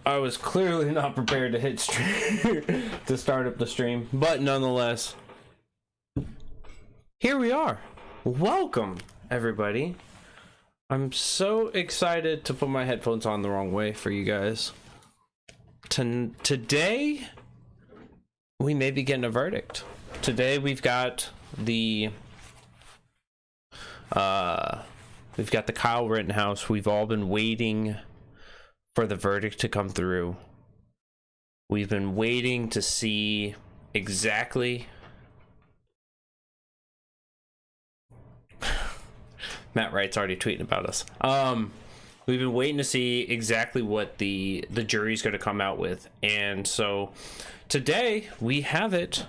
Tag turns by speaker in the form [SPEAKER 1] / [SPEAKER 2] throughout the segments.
[SPEAKER 1] I was clearly not prepared to hit stream to start up the stream, but nonetheless, here we are. Welcome, everybody. I'm so excited to put my headphones on the wrong way for you guys. Today, we may be getting a verdict. Today, we've got the Kyle Rittenhouse. We've all been waiting for the verdict to come through. We've been waiting to see exactly. Matt Wright's already tweeting about us. We've been waiting to see exactly what the jury's going to come out with, and so today we have it.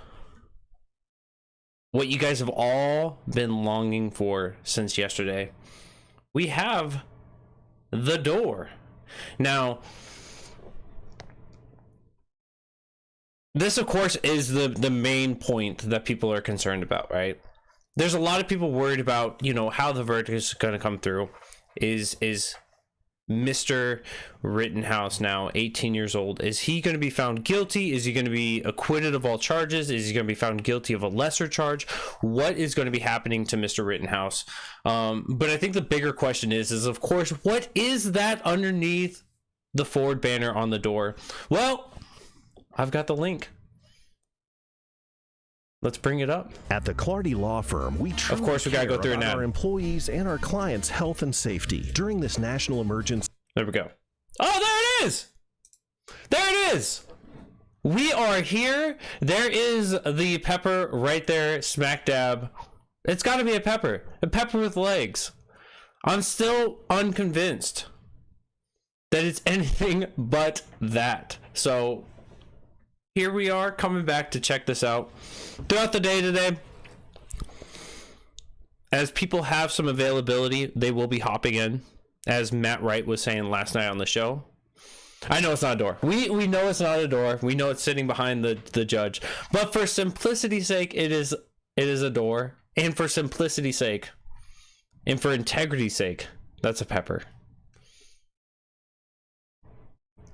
[SPEAKER 1] What you guys have all been longing for since yesterday. We have the door. Now, this of course is the main point that people are concerned about, right? There's a lot of people worried about, you know, how the verdict is going to come through. Is Mr. Rittenhouse, now 18 years old, is he going to be found guilty? Is he going to be acquitted of all charges? Is he going to be found guilty of a lesser charge? What is going to be happening to Mr. Rittenhouse? But I think the bigger question is of course, what is that underneath the Ford banner on the door? Well, I've got the link. Let's bring it up.
[SPEAKER 2] At the Clardy Law Firm, we
[SPEAKER 1] of course we gotta go through it now.
[SPEAKER 2] Our employees and our clients' health and safety during this national emergency.
[SPEAKER 1] There we go. Oh, there it is! There it is! We are here. There is the pepper right there, smack dab. It's got to be a pepper with legs. I'm still unconvinced that it's anything but that. So here we are coming back to check this out. Throughout the day today, as people have some availability, they will be hopping in, as Matt Wright was saying last night on the show. I know it's not a door. We know it's not a door. We know it's sitting behind the judge. But for simplicity's sake, it is a door. And for simplicity's sake, and for integrity's sake, that's a pepper.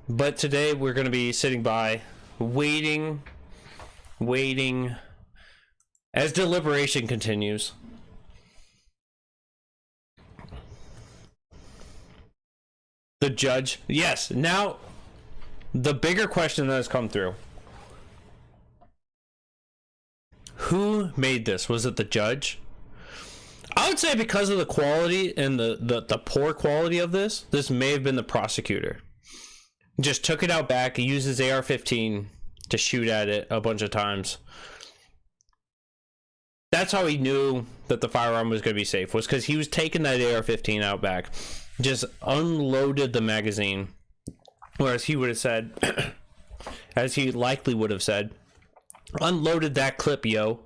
[SPEAKER 1] But today we're going to be sitting by, waiting as deliberation continues. The judge, yes. Now, the bigger question that has come through: who made this? Was it the judge? I would say because of the quality and the poor quality of this may have been the prosecutor. Just took it out back. He used his AR-15 to shoot at it a bunch of times. That's how he knew that the firearm was going to be safe, was because he was taking that AR-15 out back, just unloaded the magazine, whereas he would have said, as he likely would have said, unloaded that clip, yo.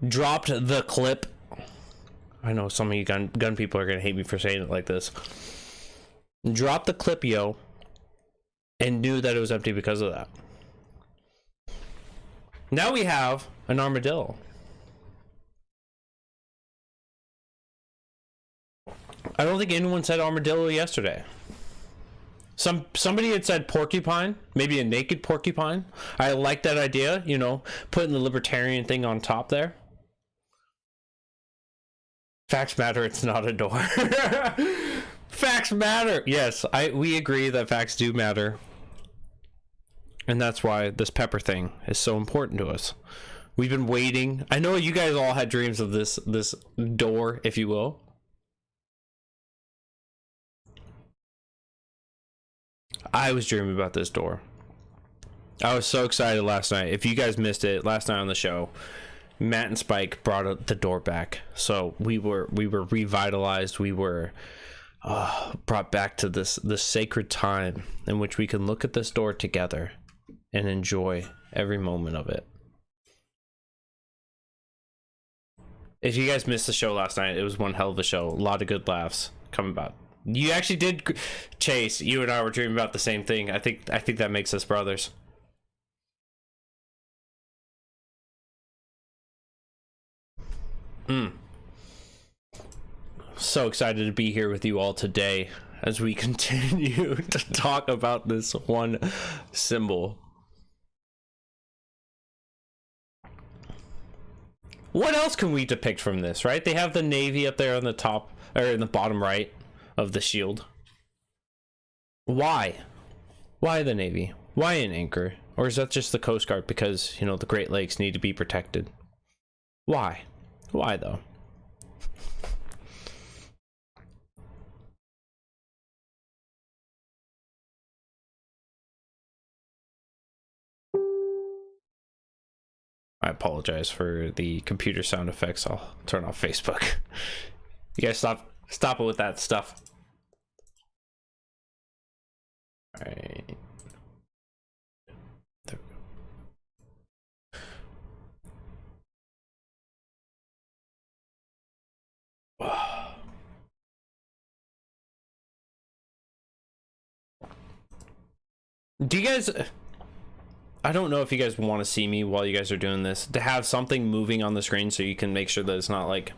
[SPEAKER 1] Dropped the clip. I know some of you gun people are going to hate me for saying it like this. Dropped the clip, yo, and knew that it was empty because of that. Now we have an armadillo. I don't think anyone said armadillo yesterday. Somebody had said porcupine, maybe a naked porcupine. I like that idea, you know, putting the libertarian thing on top there. Facts matter, it's not a door. Facts matter. Yes, we agree that facts do matter. And that's why this pepper thing is so important to us. We've been waiting. I know you guys all had dreams of this door, if you will. I was dreaming about this door. I was so excited last night. If you guys missed it, last night on the show, Matt and Spike brought the door back. So we were revitalized. We were brought back to this sacred time in which we can look at this door together and enjoy every moment of it. If you guys missed the show last night, it was one hell of a show. A lot of good laughs coming about. You actually did, Chase. You and I were dreaming about the same thing. I think that makes us brothers. So excited to be here with you all today. as we continue to talk about this one symbol. What else can we depict from this, right? They have the Navy up there on the top, or in the bottom right of the shield. Why? Why the Navy? Why an anchor? Or is that just the Coast Guard because, you know, the Great Lakes need to be protected? Why? Why though? I apologize for the computer sound effects. I'll turn off Facebook. You guys stop it with that stuff. All right. There we go. Do you guys, I don't know if you guys want to see me while you guys are doing this, to have something moving on the screen so you can make sure that it's not like,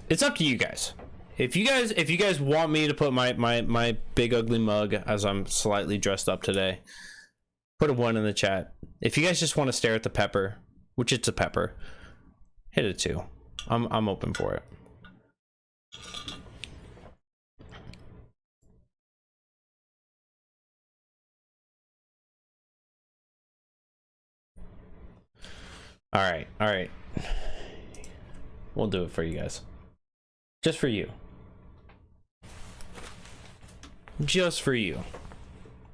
[SPEAKER 1] it's up to you guys. If you guys want me to put my big ugly mug as I'm slightly dressed up today, put a 1 in the chat. If you guys just want to stare at the pepper, which it's a pepper, hit a 2. I'm open for it. All right. We'll do it for you guys. Just for you. Just for you.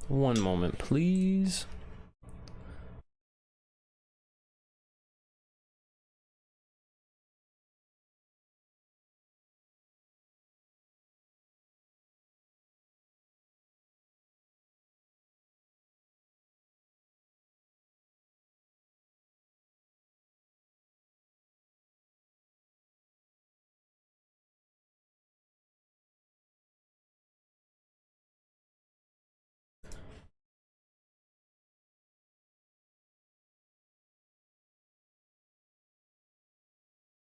[SPEAKER 1] One moment, please.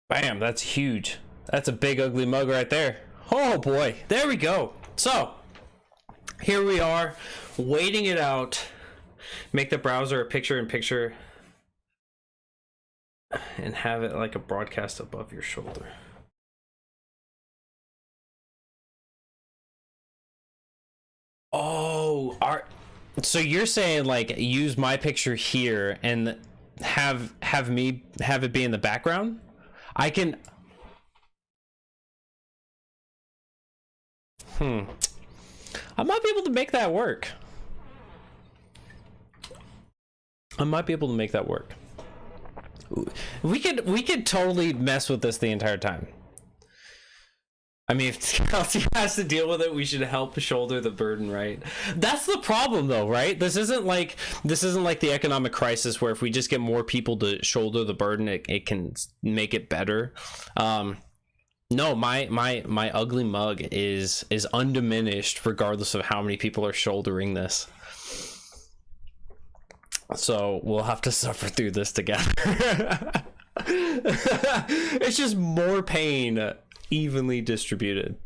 [SPEAKER 1] Bam, that's huge. That's a big ugly mug right there. Oh boy, there we go. So here we are, waiting it out. Make the browser a picture-in-picture and have it like a broadcast above your shoulder. Oh, so you're saying like use my picture here and have it be in the background? I can. I might be able to make that work. We could totally mess with this the entire time. I mean, if Chelsea has to deal with it, we should help shoulder the burden, right? That's the problem, though, right? This isn't like the economic crisis where if we just get more people to shoulder the burden, it can make it better. No, my ugly mug is undiminished, regardless of how many people are shouldering this. So we'll have to suffer through this together. It's just more pain. Evenly distributed.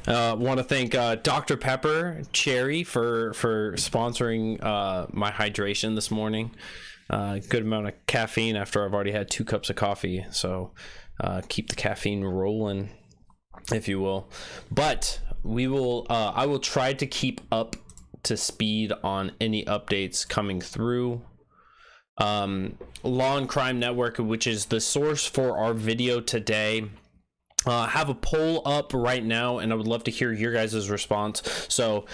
[SPEAKER 1] Want to thank Dr. Pepper Cherry for sponsoring my hydration this morning. Good amount of caffeine after I've already had 2 cups of coffee, so keep the caffeine rolling, if you will. But we will I will try to keep up to speed on any updates coming through. Law and Crime Network, which is the source for our video today, have a poll up right now, and I would love to hear your guys' response. So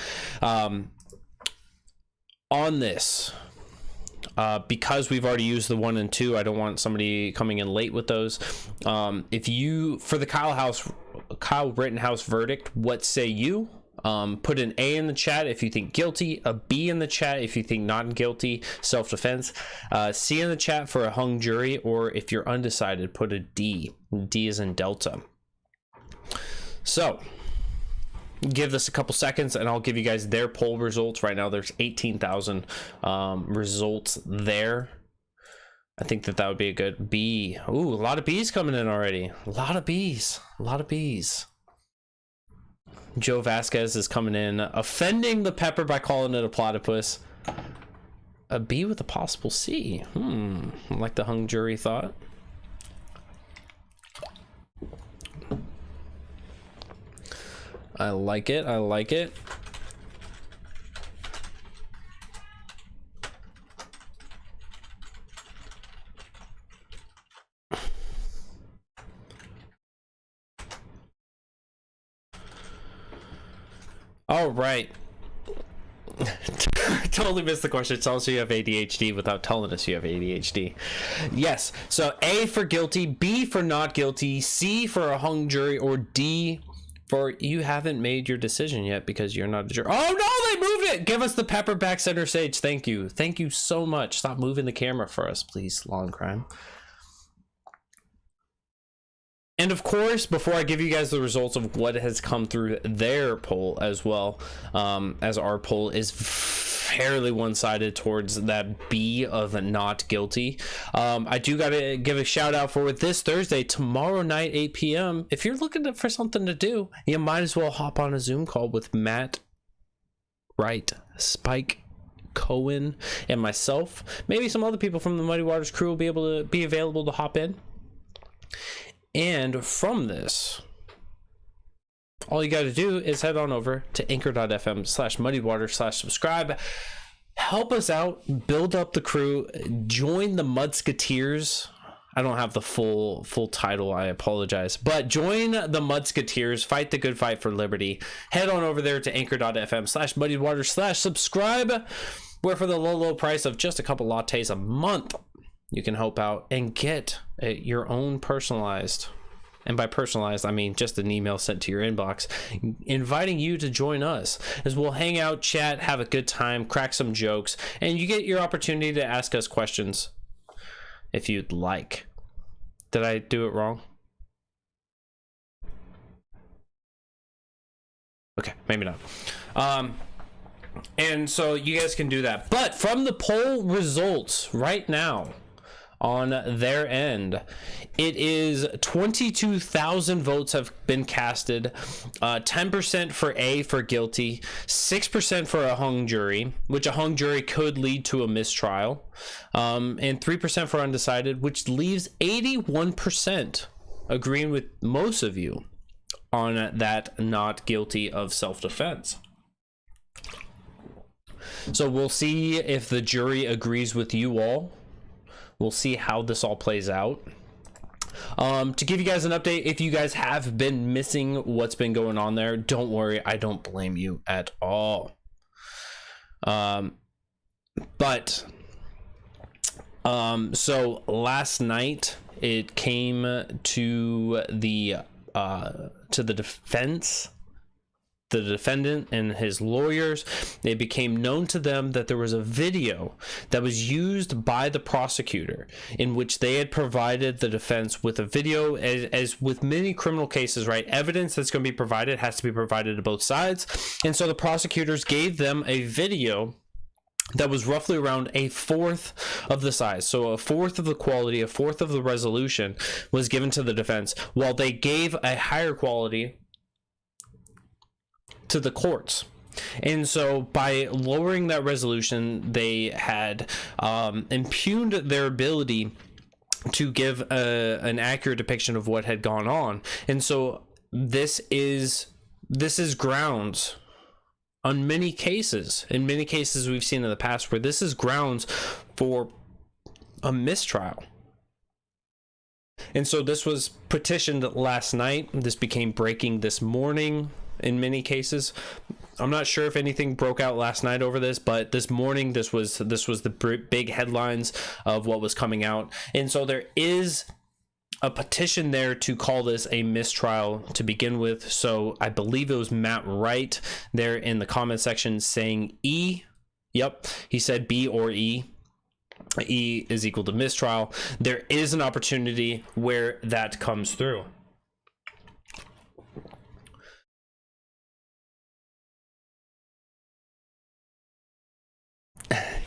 [SPEAKER 1] on this, because we've already used the 1 and 2, I don't want somebody coming in late with those. If you, for the Kyle Rittenhouse verdict, what say you? Put an A in the chat if you think guilty, a B in the chat if you think not guilty, self-defense, C in the chat for a hung jury, or if you're undecided, put a D. D is in Delta. So give this a couple seconds and I'll give you guys their poll results. Right now there's 18,000 results there. I think that would be a good B. Ooh, a lot of B's coming in already. A lot of B's. A lot of B's. Joe Vasquez is coming in, offending the pepper by calling it a platypus. A B with a possible C. Like the hung jury thought. I like it. I like it. All right. Totally missed the question. Tell us you have ADHD without telling us you have ADHD. Yes. So A for guilty, B for not guilty, C for a hung jury, or D for you haven't made your decision yet because you're not a jury. Oh no, they moved it. Give us the pepper back center stage. Thank you. Thank you so much. Stop moving the camera for us, please. Law and crime. And of course, before I give you guys the results of what has come through their poll as well, as our poll is fairly one-sided towards that B of not guilty. I do gotta give a shout out for this Thursday, tomorrow night, 8 p.m. If you're looking for something to do, you might as well hop on a Zoom call with Matt, Wright, Spike, Cohen, and myself. Maybe some other people from the Muddy Waters crew will be able to be available to hop in. And from this, all you got to do is head on over to anchor.fm/muddywater/subscribe. Help us out, build up the crew, join the Mudsketeers. I don't have the full title, I apologize. But join the Mudsketeers, fight the good fight for liberty. Head on over there to anchor.fm/muddywater/subscribe, where for the low price of just a couple lattes a month, you can help out and get your own personalized, and by personalized I mean just an email sent to your inbox inviting you to join us as we'll hang out, chat, have a good time, crack some jokes, and you get your opportunity to ask us questions if you'd like. Did I do it wrong? Okay, maybe not. And so you guys can do that, but from the poll results right now on their end, it is 22,000 votes have been casted, 10% for A for guilty, 6% for a hung jury, which a hung jury could lead to a mistrial, and 3% for undecided, which leaves 81% agreeing with most of you on that not guilty of self-defense. So we'll see if the jury agrees with you all. We'll see how this all plays out. To give you guys an update, if you guys have been missing what's been going on there, don't worry, I don't blame you at all. So last night it came to the defense, the defendant and his lawyers. It became known to them that there was a video that was used by the prosecutor in which they had provided the defense with a video. As with many criminal cases, right, evidence that's going to be provided has to be provided to both sides, and so the prosecutors gave them a video that was roughly around a fourth of the size. So a fourth of the quality, a fourth of the resolution was given to the defense, while they gave a higher quality to the courts. And so by lowering that resolution, they had impugned their ability to give an accurate depiction of what had gone on. And so this is grounds on many cases. In many cases we've seen in the past where this is grounds for a mistrial. And so this was petitioned last night. This became breaking this morning in many cases. I'm not sure if anything broke out last night over this, but this morning this was the big headlines of what was coming out. And so there is a petition there to call this a mistrial to begin with. So I believe it was Matt Wright there in the comment section saying E. Yep, he said B or E. E is equal to mistrial. There is an opportunity where that comes through.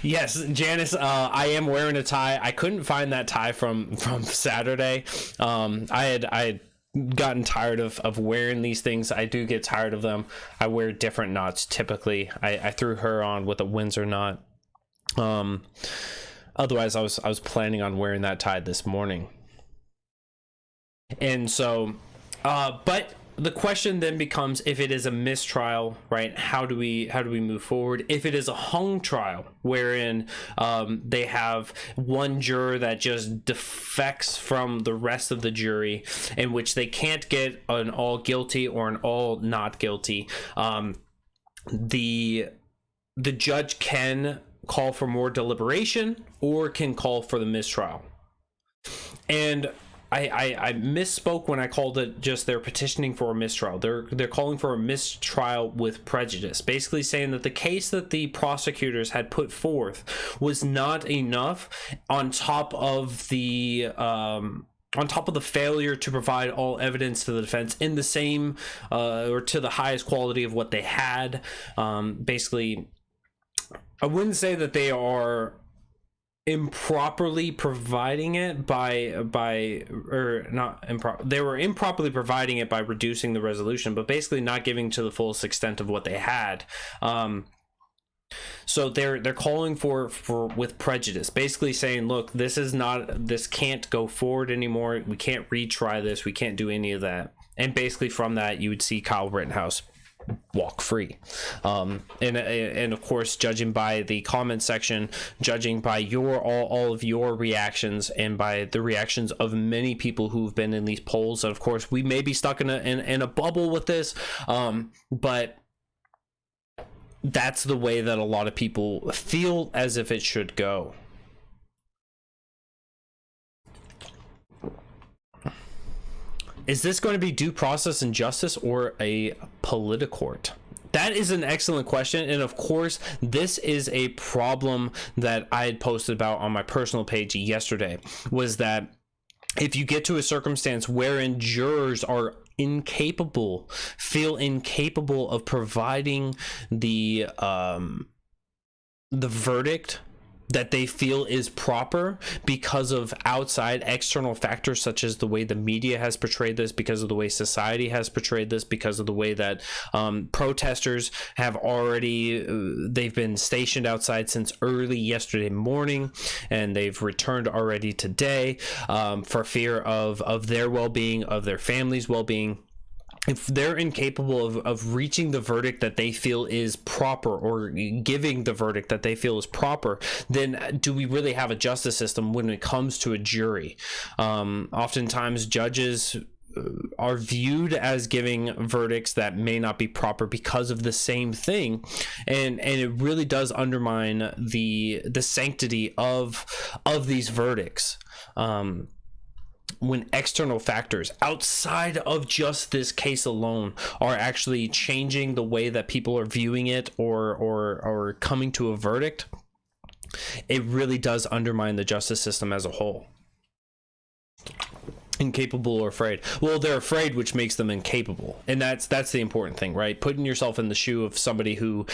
[SPEAKER 1] Yes, Janice, I am wearing a tie. I couldn't find that tie from Saturday. I had gotten tired of wearing these things. I do get tired of them. I wear different knots typically. I threw her on with a Windsor knot. Otherwise I was planning on wearing that tie this morning. And so but the question then becomes, if it is a mistrial, right, how do we move forward? If it is a hung trial, wherein they have one juror that just defects from the rest of the jury, in which they can't get an all guilty or an all not guilty, the judge can call for more deliberation or can call for the mistrial. And I misspoke when I called it just they're petitioning for a mistrial. They're calling for a mistrial with prejudice, basically saying that the case that the prosecutors had put forth was not enough on top of the failure to provide all evidence to the defense in the same or to the highest quality of what they had. Basically, I wouldn't say that they are improperly providing it they were improperly providing it by reducing the resolution, but basically not giving to the fullest extent of what they had. So they're calling for with prejudice, basically saying, look, this can't go forward anymore. We can't retry this. We can't do any of that. And basically from that, you would see Kyle Rittenhouse walk free. And of course, judging by the comment section, judging by all of your reactions, and by the reactions of many people who've been in these polls, and of course we may be stuck in a bubble with this, but that's the way that a lot of people feel as if it should go. Is this going to be due process and justice or a politicort? That is an excellent question. And of course, this is a problem that I had posted about on my personal page yesterday, was that if you get to a circumstance wherein jurors are feel incapable of providing the verdict that they feel is proper because of outside external factors, such as the way the media has portrayed this, because of the way society has portrayed this, because of the way that protesters have already they've been stationed outside since early yesterday morning, and they've returned already today for fear of their well-being, of their families' well-being. If they're incapable of reaching the verdict that they feel is proper, or giving the verdict that they feel is proper, then do we really have a justice system when it comes to a jury? Oftentimes judges are viewed as giving verdicts that may not be proper because of the same thing, and it really does undermine the sanctity of these verdicts. When external factors outside of just this case alone are actually changing the way that people are viewing it or coming to a verdict, it really does undermine the justice system as a whole. Incapable or afraid? Well, they're afraid, which makes them incapable, and that's the important thing, right? Putting yourself in the shoe of somebody who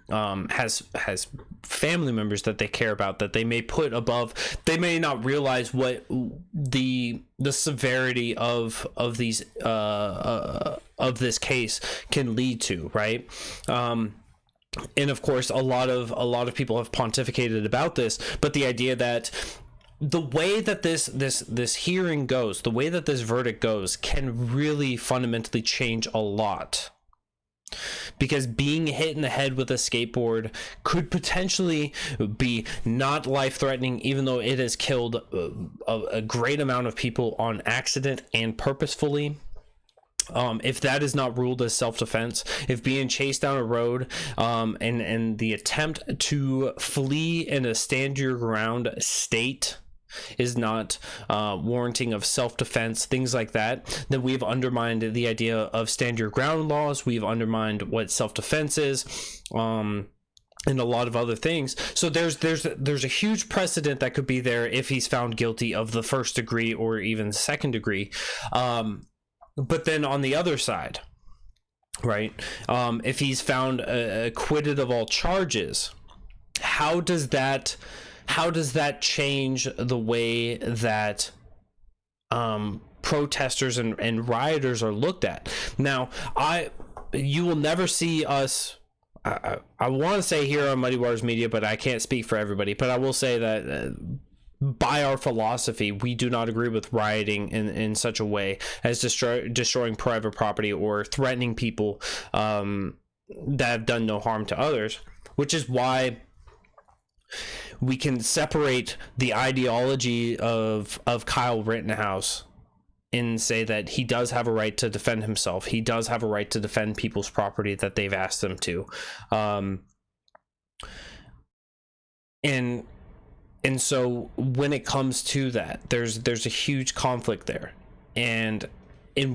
[SPEAKER 1] has family members that they care about, that they may put above. They may not realize what the severity of these of this case can lead to, right? And of course, a lot of people have pontificated about this, but the idea that the way that this hearing goes, the way that this verdict goes, can really fundamentally change a lot. Because being hit in the head with a skateboard could potentially be not life-threatening, even though it has killed a great amount of people on accident and purposefully. If that is not ruled as self-defense, if being chased down a road and the attempt to flee in a stand-your-ground state is not warranting of self-defense, things like that, then we've undermined the idea of stand your ground laws. We've undermined what self-defense is, and a lot of other things. So there's a huge precedent that could be there if he's found guilty of the first degree or even second degree. But then on the other side, right, if he's found acquitted of all charges, does that change the way that protesters and rioters are looked at? Now, you will never see us. I want to say here on Muddy Waters Media, but I can't speak for everybody. But I will say that by our philosophy, we do not agree with rioting in such a way as destroying private property or threatening people that have done no harm to others, which is why we can separate the ideology of Kyle Rittenhouse and say that he does have a right to defend himself. He does have a right to defend people's property that they've asked him to. And so when it comes to that, there's a huge conflict there. And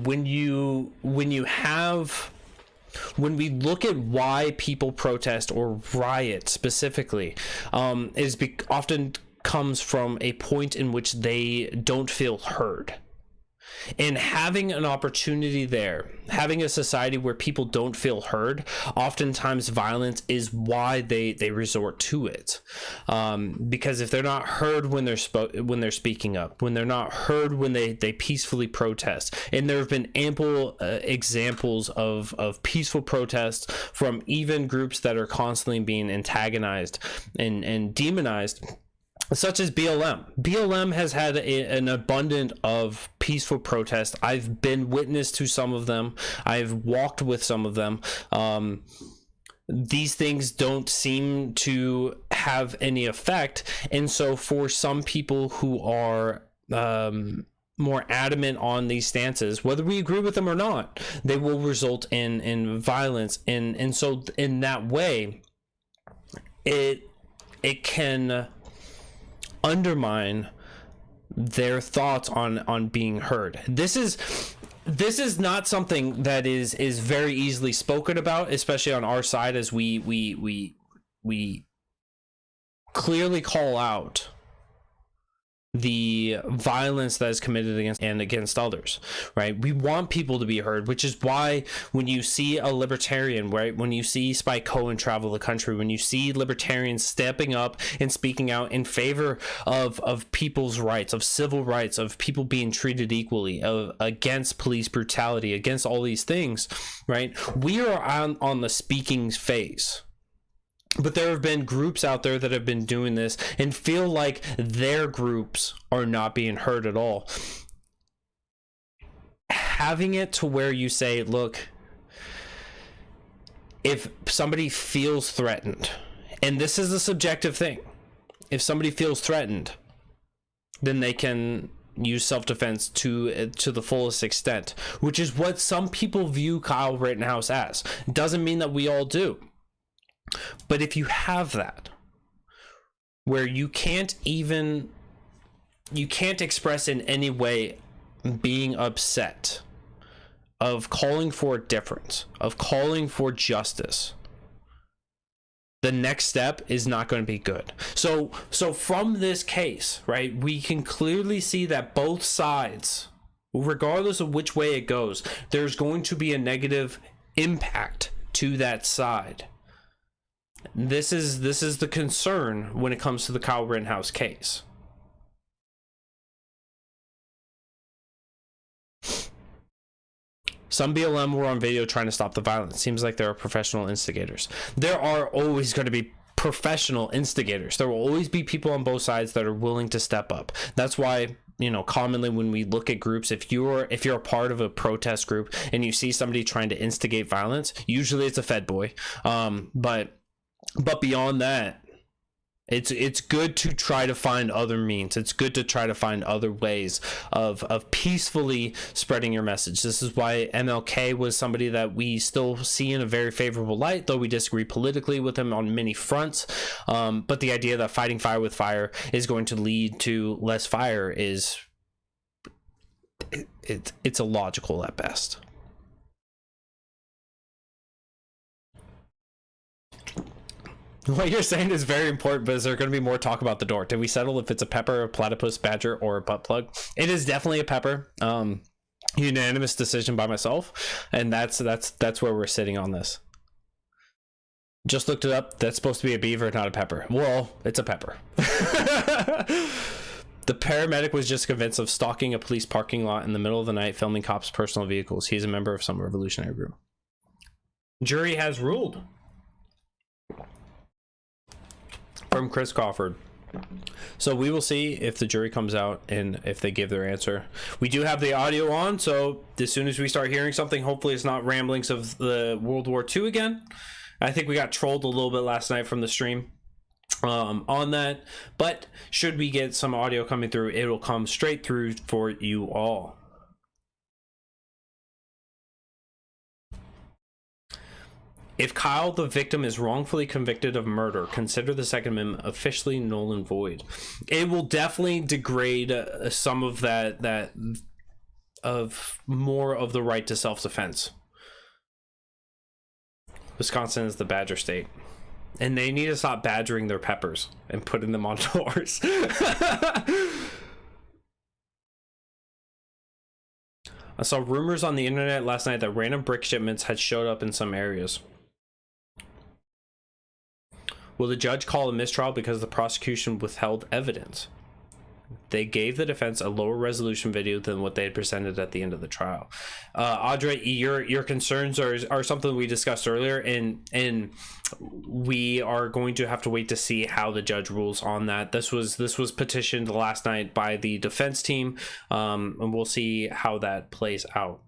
[SPEAKER 1] when we look at why people protest or riot specifically, often comes from a point in which they don't feel heard. And having an opportunity there, having a society where people don't feel heard, oftentimes violence is why they resort to it. Because if they're not heard when they're speaking up, when they're not heard when they peacefully protest, and there have been ample examples of peaceful protests from even groups that are constantly being antagonized and demonized, such as BLM. BLM has had an abundance of peaceful protests. I've been witness to some of them. I've walked with some of them. These things don't seem to have any effect. And so for some people who are more adamant on these stances, whether we agree with them or not, they will result in violence. And so in that way, it can undermine their thoughts on being heard. This is not something that is very easily spoken about, especially on our side, as we clearly call out the violence that is committed against others, right? We want people to be heard, which is why when you see a libertarian, right, when you see Spike Cohen travel the country, when you see libertarians stepping up and speaking out in favor of people's rights, of civil rights, of people being treated equally, against police brutality, against all these things, right? We are on the speaking phase. But there have been groups out there that have been doing this and feel like their groups are not being heard at all. Having it to where you say, look, if somebody feels threatened, and this is a subjective thing, if somebody feels threatened, then they can use self-defense to the fullest extent, which is what some people view Kyle Rittenhouse as. Doesn't mean that we all do. But if you have that, where you can't express in any way being upset, of calling for a difference, of calling for justice, the next step is not going to be good. So from this case, right, we can clearly see that both sides, regardless of which way it goes, there's going to be a negative impact to that side. This is the concern when it comes to the Kyle Rittenhouse case. Some BLM were on video trying to stop the violence. Seems like there are professional instigators. There are always going to be professional instigators. There will always be people on both sides that are willing to step up. That's why, you know, commonly when we look at groups, if you're a part of a protest group and you see somebody trying to instigate violence, usually it's a Fed boy. But beyond that, it's good to try to find other means. It's good to try to find other ways of peacefully spreading your message. This is why MLK was somebody that we still see in a very favorable light, though we disagree politically with him on many fronts. But the idea that fighting fire with fire is going to lead to less fire is it's illogical at best. What you're saying is very important, but is there going to be more talk about the door? Did we settle if it's a pepper, a platypus, badger, or a butt plug? It is definitely a pepper. Unanimous decision by myself, and that's where we're sitting on this. Just looked it up. That's supposed to be a beaver, not a pepper. Well, it's a pepper. The paramedic was just convinced of stalking a police parking lot in the middle of the night, filming cops' personal vehicles. He's a member of some revolutionary group. Jury has ruled. From Chris Crawford. So we will see if the jury comes out and if they give their answer. We do have the audio on, so as soon as we start hearing something, hopefully it's not ramblings of the World War II again. I think we got trolled a little bit last night from the stream on that, but should we get some audio coming through, it will come straight through for you all. If Kyle, the victim, is wrongfully convicted of murder, consider the Second Amendment officially null and void. It will definitely degrade some of that of more of the right to self-defense. Wisconsin is the badger state, and they need to stop badgering their peppers and putting them on doors. I saw rumors on the internet last night that random brick shipments had showed up in some areas. Will the judge call a mistrial because the prosecution withheld evidence? They gave the defense a lower resolution video than what they had presented at the end of the trial. Audrey, your concerns are something we discussed earlier, and we are going to have to wait to see how the judge rules on that. This was petitioned last night by the defense team, and we'll see how that plays out.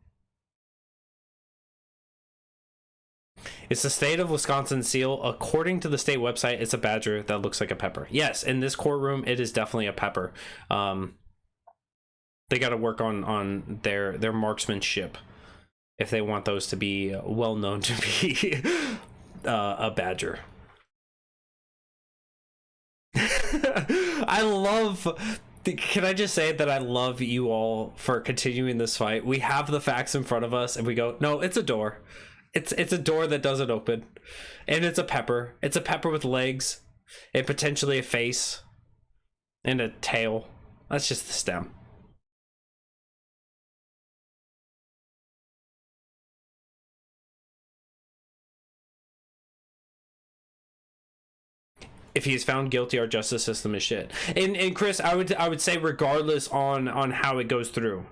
[SPEAKER 1] It's the state of Wisconsin seal. According to the state website, it's a badger that looks like a pepper. Yes, in this courtroom, it is definitely a pepper. They got to work on their marksmanship if they want those to be well known to be a badger. I love. Can I just say that I love you all for continuing this fight? We have the facts in front of us, and we go, no, it's a door. It's a door that doesn't open, and it's a pepper. It's a pepper with legs and potentially a face and a tail. That's just the stem. If he is found guilty, our justice system is shit. And Chris, I would say regardless on how it goes through.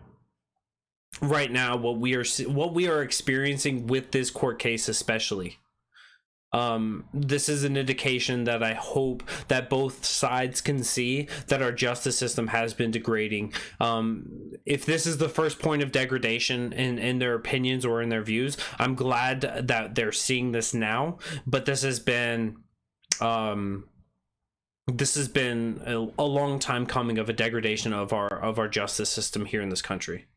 [SPEAKER 1] Right now, what we are experiencing with this court case, especially, this is an indication that I hope that both sides can see that our justice system has been degrading. If this is the first point of degradation in their opinions or in their views, I'm glad that they're seeing this now. But this has been a long time coming of a degradation of our justice system here in this country.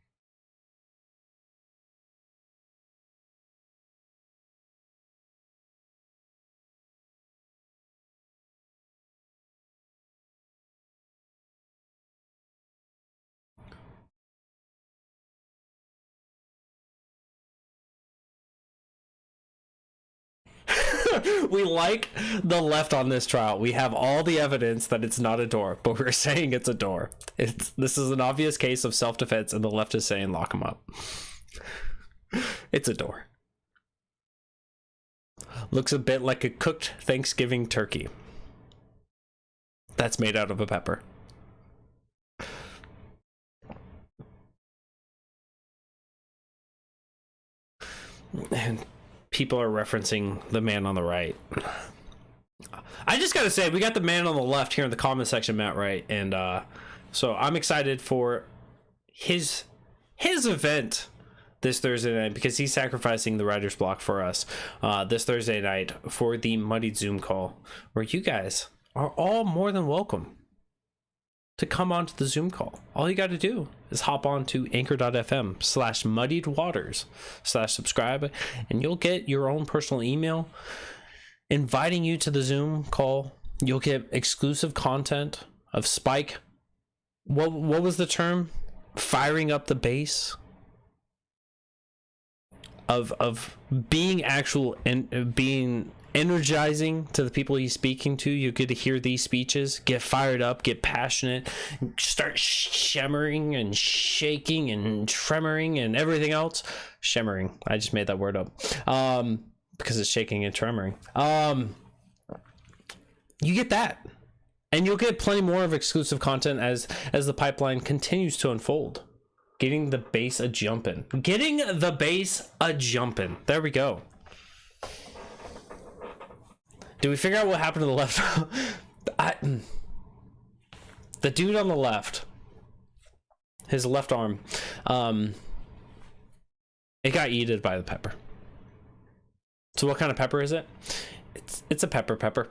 [SPEAKER 1] We like the left on this trial. We have all the evidence that it's not a door, but we're saying it's a door. This is an obvious case of self-defense, and the left is saying lock him up. It's a door. Looks a bit like a cooked Thanksgiving turkey. That's made out of a pepper. And people are referencing the man on the right. I just gotta say, we got the man on the left here in the comment section, Matt Wright, and so I'm excited for his event this Thursday night, because he's sacrificing the writer's block for us this Thursday night for the Muddied Zoom call, where you guys are all more than welcome to come onto the Zoom call. All you got to do is hop on to anchor.fm/muddiedwaters/subscribe, and you'll get your own personal email inviting you to the Zoom call. You'll get exclusive content of Spike. What was the term? Firing up the base. Of being actual and being energizing to the people he's speaking to. You get to hear these speeches, get fired up, get passionate, start shimmering and shaking and tremoring and everything else. Shimmering, I just made that word up. because it's shaking and tremoring. You get that, and you'll get plenty more of exclusive content as the pipeline continues to unfold. Getting the base a jumpin'. Getting the base a jumpin'. There we go. Did we figure out what happened to the left? The dude on the left, his left arm, it got eaten by the pepper. So what kind of pepper is it? It's a pepper.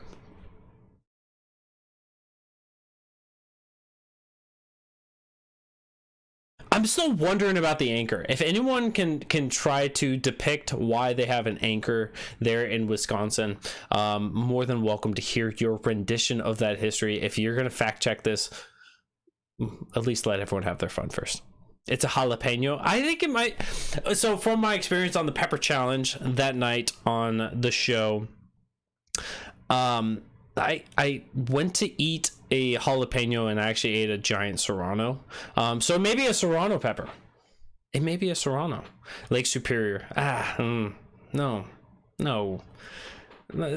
[SPEAKER 1] I'm still wondering about the anchor. If anyone can try to depict why they have an anchor there in Wisconsin, more than welcome to hear your rendition of that history. If you're gonna fact check this, at least let everyone have their fun first. It's a jalapeno. I think it might. So from my experience on the pepper challenge that night on the show, I went to eat a jalapeno and I actually ate a giant serrano. So maybe a serrano pepper. It may be a serrano. Lake Superior. No.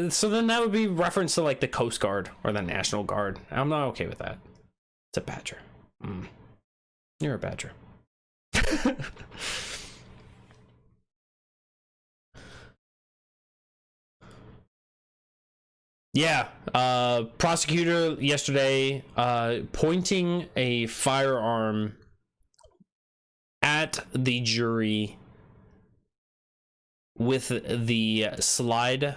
[SPEAKER 1] So then that would be reference to like the Coast Guard or the National Guard. I'm not okay with that. It's a badger. You're a badger. Yeah, prosecutor yesterday pointing a firearm at the jury with the slide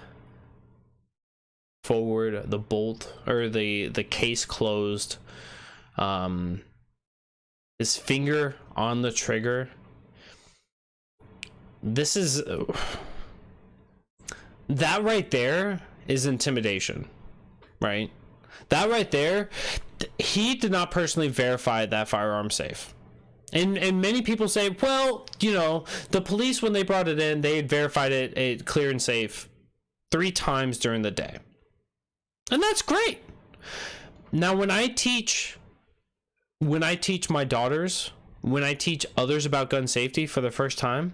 [SPEAKER 1] forward, the bolt or the case closed, his finger on the trigger. This is that right there is intimidation, right? That right there, he did not personally verify that firearm safe. And many people say, well, you know, the police, when they brought it in, they had verified it clear and safe 3 times during the day. And that's great. Now, when I teach my daughters, when I teach others about gun safety for the first time,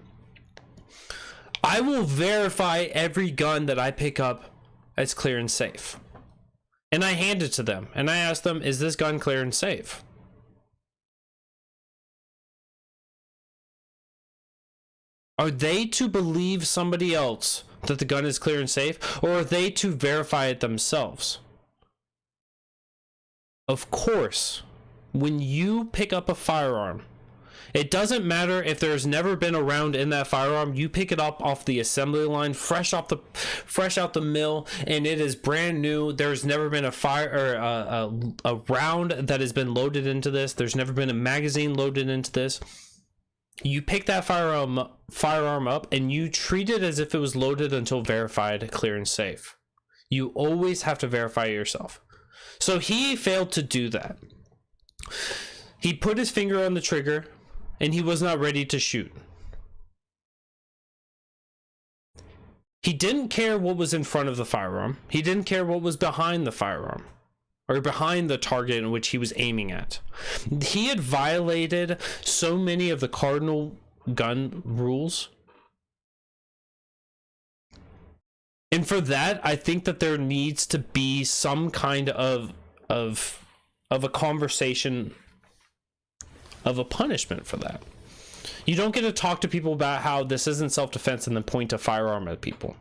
[SPEAKER 1] I will verify every gun that I pick up as clear and safe. And I hand it to them and I ask them, is this gun clear and safe? Are they to believe somebody else that the gun is clear and safe, or are they to verify it themselves? Of course, when you pick up a firearm, it doesn't matter if there's never been a round in that firearm. You pick it up off the assembly line, fresh out the mill, and it is brand new. There's never been a fire or a round that has been loaded into this. There's never been a magazine loaded into this. You pick that firearm up and you treat it as if it was loaded until verified, clear, and safe. You always have to verify it yourself. So he failed to do that. He put his finger on the trigger and he was not ready to shoot. He didn't care what was in front of the firearm. He didn't care what was behind the firearm or behind the target in which he was aiming at. He had violated so many of the cardinal gun rules. And for that, I think that there needs to be some kind of a conversation of a punishment for that. You don't get to talk to people about how this isn't self-defense and then point a firearm at people.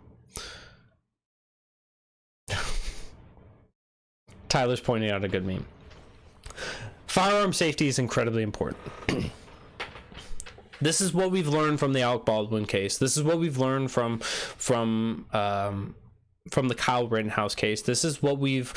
[SPEAKER 1] Tyler's pointing out a good meme. Firearm safety is incredibly important. This is what we've learned from the Alec Baldwin case. This is what we've learned from the Kyle Rittenhouse case. This is what we've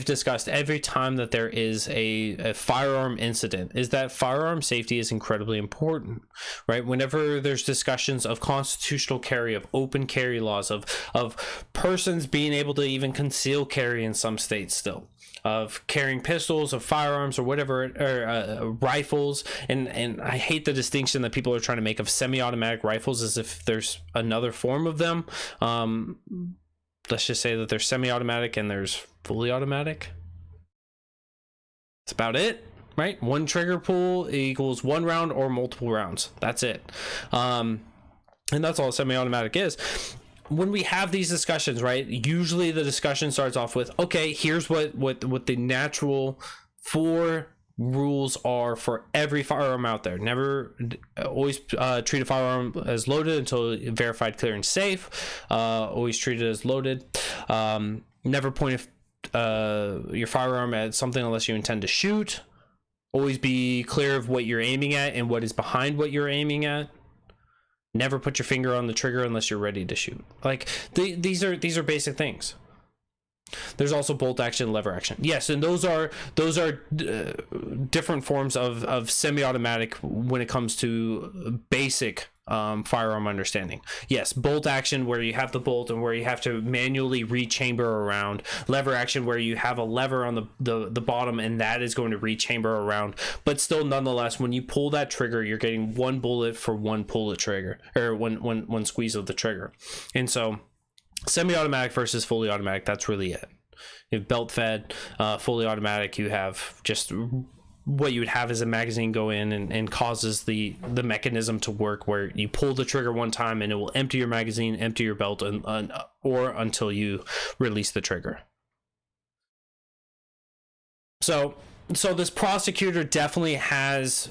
[SPEAKER 1] discussed every time that there is a firearm incident, is that firearm safety is incredibly important, right? Whenever there's discussions of constitutional carry, of open carry laws, of persons being able to even conceal carry in some states still, of carrying pistols, of firearms, or whatever, or rifles, and I hate the distinction that people are trying to make of semi-automatic rifles as if there's another form of them. Let's just say that there's semi-automatic and there's fully automatic. That's about it, right? One trigger pull equals 1 round or multiple rounds. That's it. And that's all semi-automatic is. when we have these discussions, right, usually the discussion starts off with, okay, here's what the natural 4 rules are for every firearm out there. Never always treat a firearm as loaded until verified, clear, and safe. Always treat it as loaded. Never point your firearm at something unless you intend to shoot. Always be clear of what you're aiming at and what is behind what you're aiming at. Never put your finger on the trigger unless you're ready to shoot. Like these are basic things. There's also bolt action, lever action. Yes, and those are different forms of semi-automatic when it comes to basic firearm understanding. Yes, bolt action where you have the bolt and where you have to manually rechamber around. Lever action where you have a lever on the bottom and that is going to rechamber around. But still, nonetheless, when you pull that trigger, you're getting 1 bullet for 1 pull of trigger, or one squeeze of the trigger. And so semi-automatic versus fully automatic, that's really it. You have belt fed, fully automatic, you have just what you would have is a magazine go in and causes the mechanism to work where you pull the trigger one time and it will empty your magazine, empty your belt, or until you release the trigger. So this prosecutor definitely has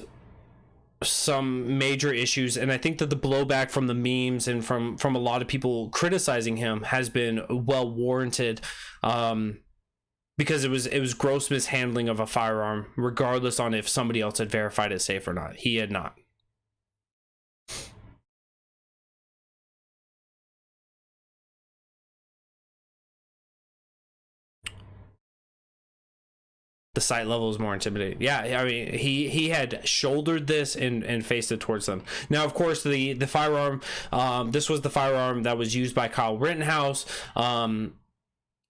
[SPEAKER 1] some major issues, and I think that the blowback from the memes and from a lot of people criticizing him has been well warranted, because it was gross mishandling of a firearm, regardless on if somebody else had verified it safe or not. He had not. The sight level is more intimidating. Yeah, I mean, he had shouldered this and faced it towards them. Now, of course, the firearm, this was the firearm that was used by Kyle Rittenhouse,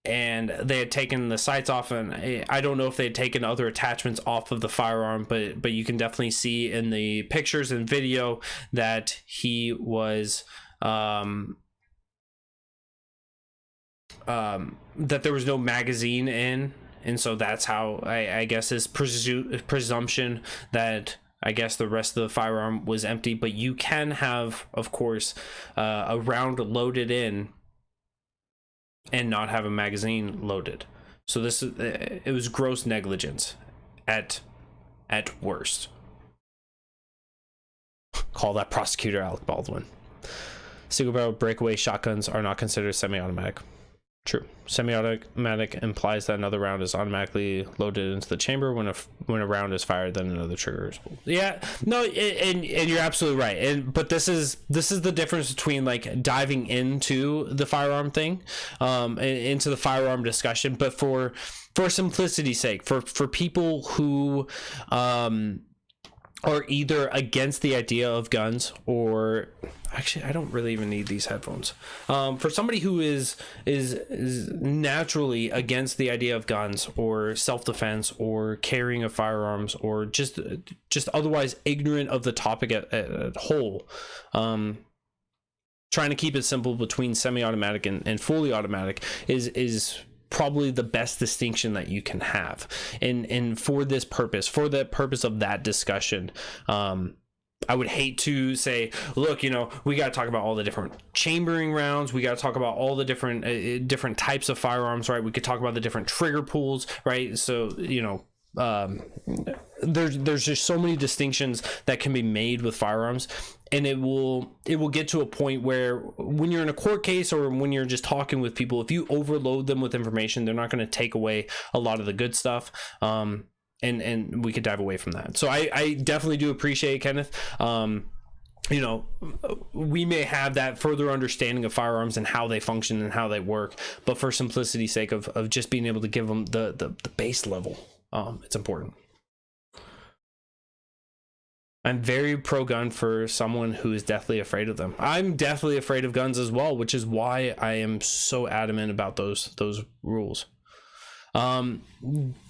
[SPEAKER 1] and they had taken the sights off, and I don't know if they had taken other attachments off of the firearm, but you can definitely see in the pictures and video that he was that there was no magazine in. And so that's how I guess his presumption that I guess the rest of the firearm was empty. But you can have, of course, a round loaded in and not have a magazine loaded. So it was gross negligence at worst. Call that prosecutor Alec Baldwin. Single barrel breakaway shotguns are not considered semi-automatic. True. Semi-automatic implies that another round is automatically loaded into the chamber when a round is fired, then another trigger is pulled. Yeah, no, and you're absolutely right. But this is the difference between like diving into the firearm thing, into the firearm discussion. But for simplicity's sake, for people who are either against the idea of guns, or actually I don't really even need these headphones, for somebody who is naturally against the idea of guns or self-defense or carrying of firearms, or just otherwise ignorant of the topic at whole, trying to keep it simple between semi-automatic and fully automatic is probably the best distinction that you can have. And for this purpose, for the purpose of that discussion, I would hate to say, look, we got to talk about all the different chambering rounds. We got to talk about all the different types of firearms, right? We could talk about the different trigger pools, right? So, there's just so many distinctions that can be made with firearms, and it will get to a point where when you're in a court case or when you're just talking with people, if you overload them with information, they're not going to take away a lot of the good stuff. And we could dive away from that. So I definitely do appreciate Kenneth. We may have that further understanding of firearms and how they function and how they work, but for simplicity's sake of just being able to give them the base level, it's important. I'm very pro-gun for someone who is deathly afraid of them. I'm deathly afraid of guns as well, which is why I am so adamant about those rules.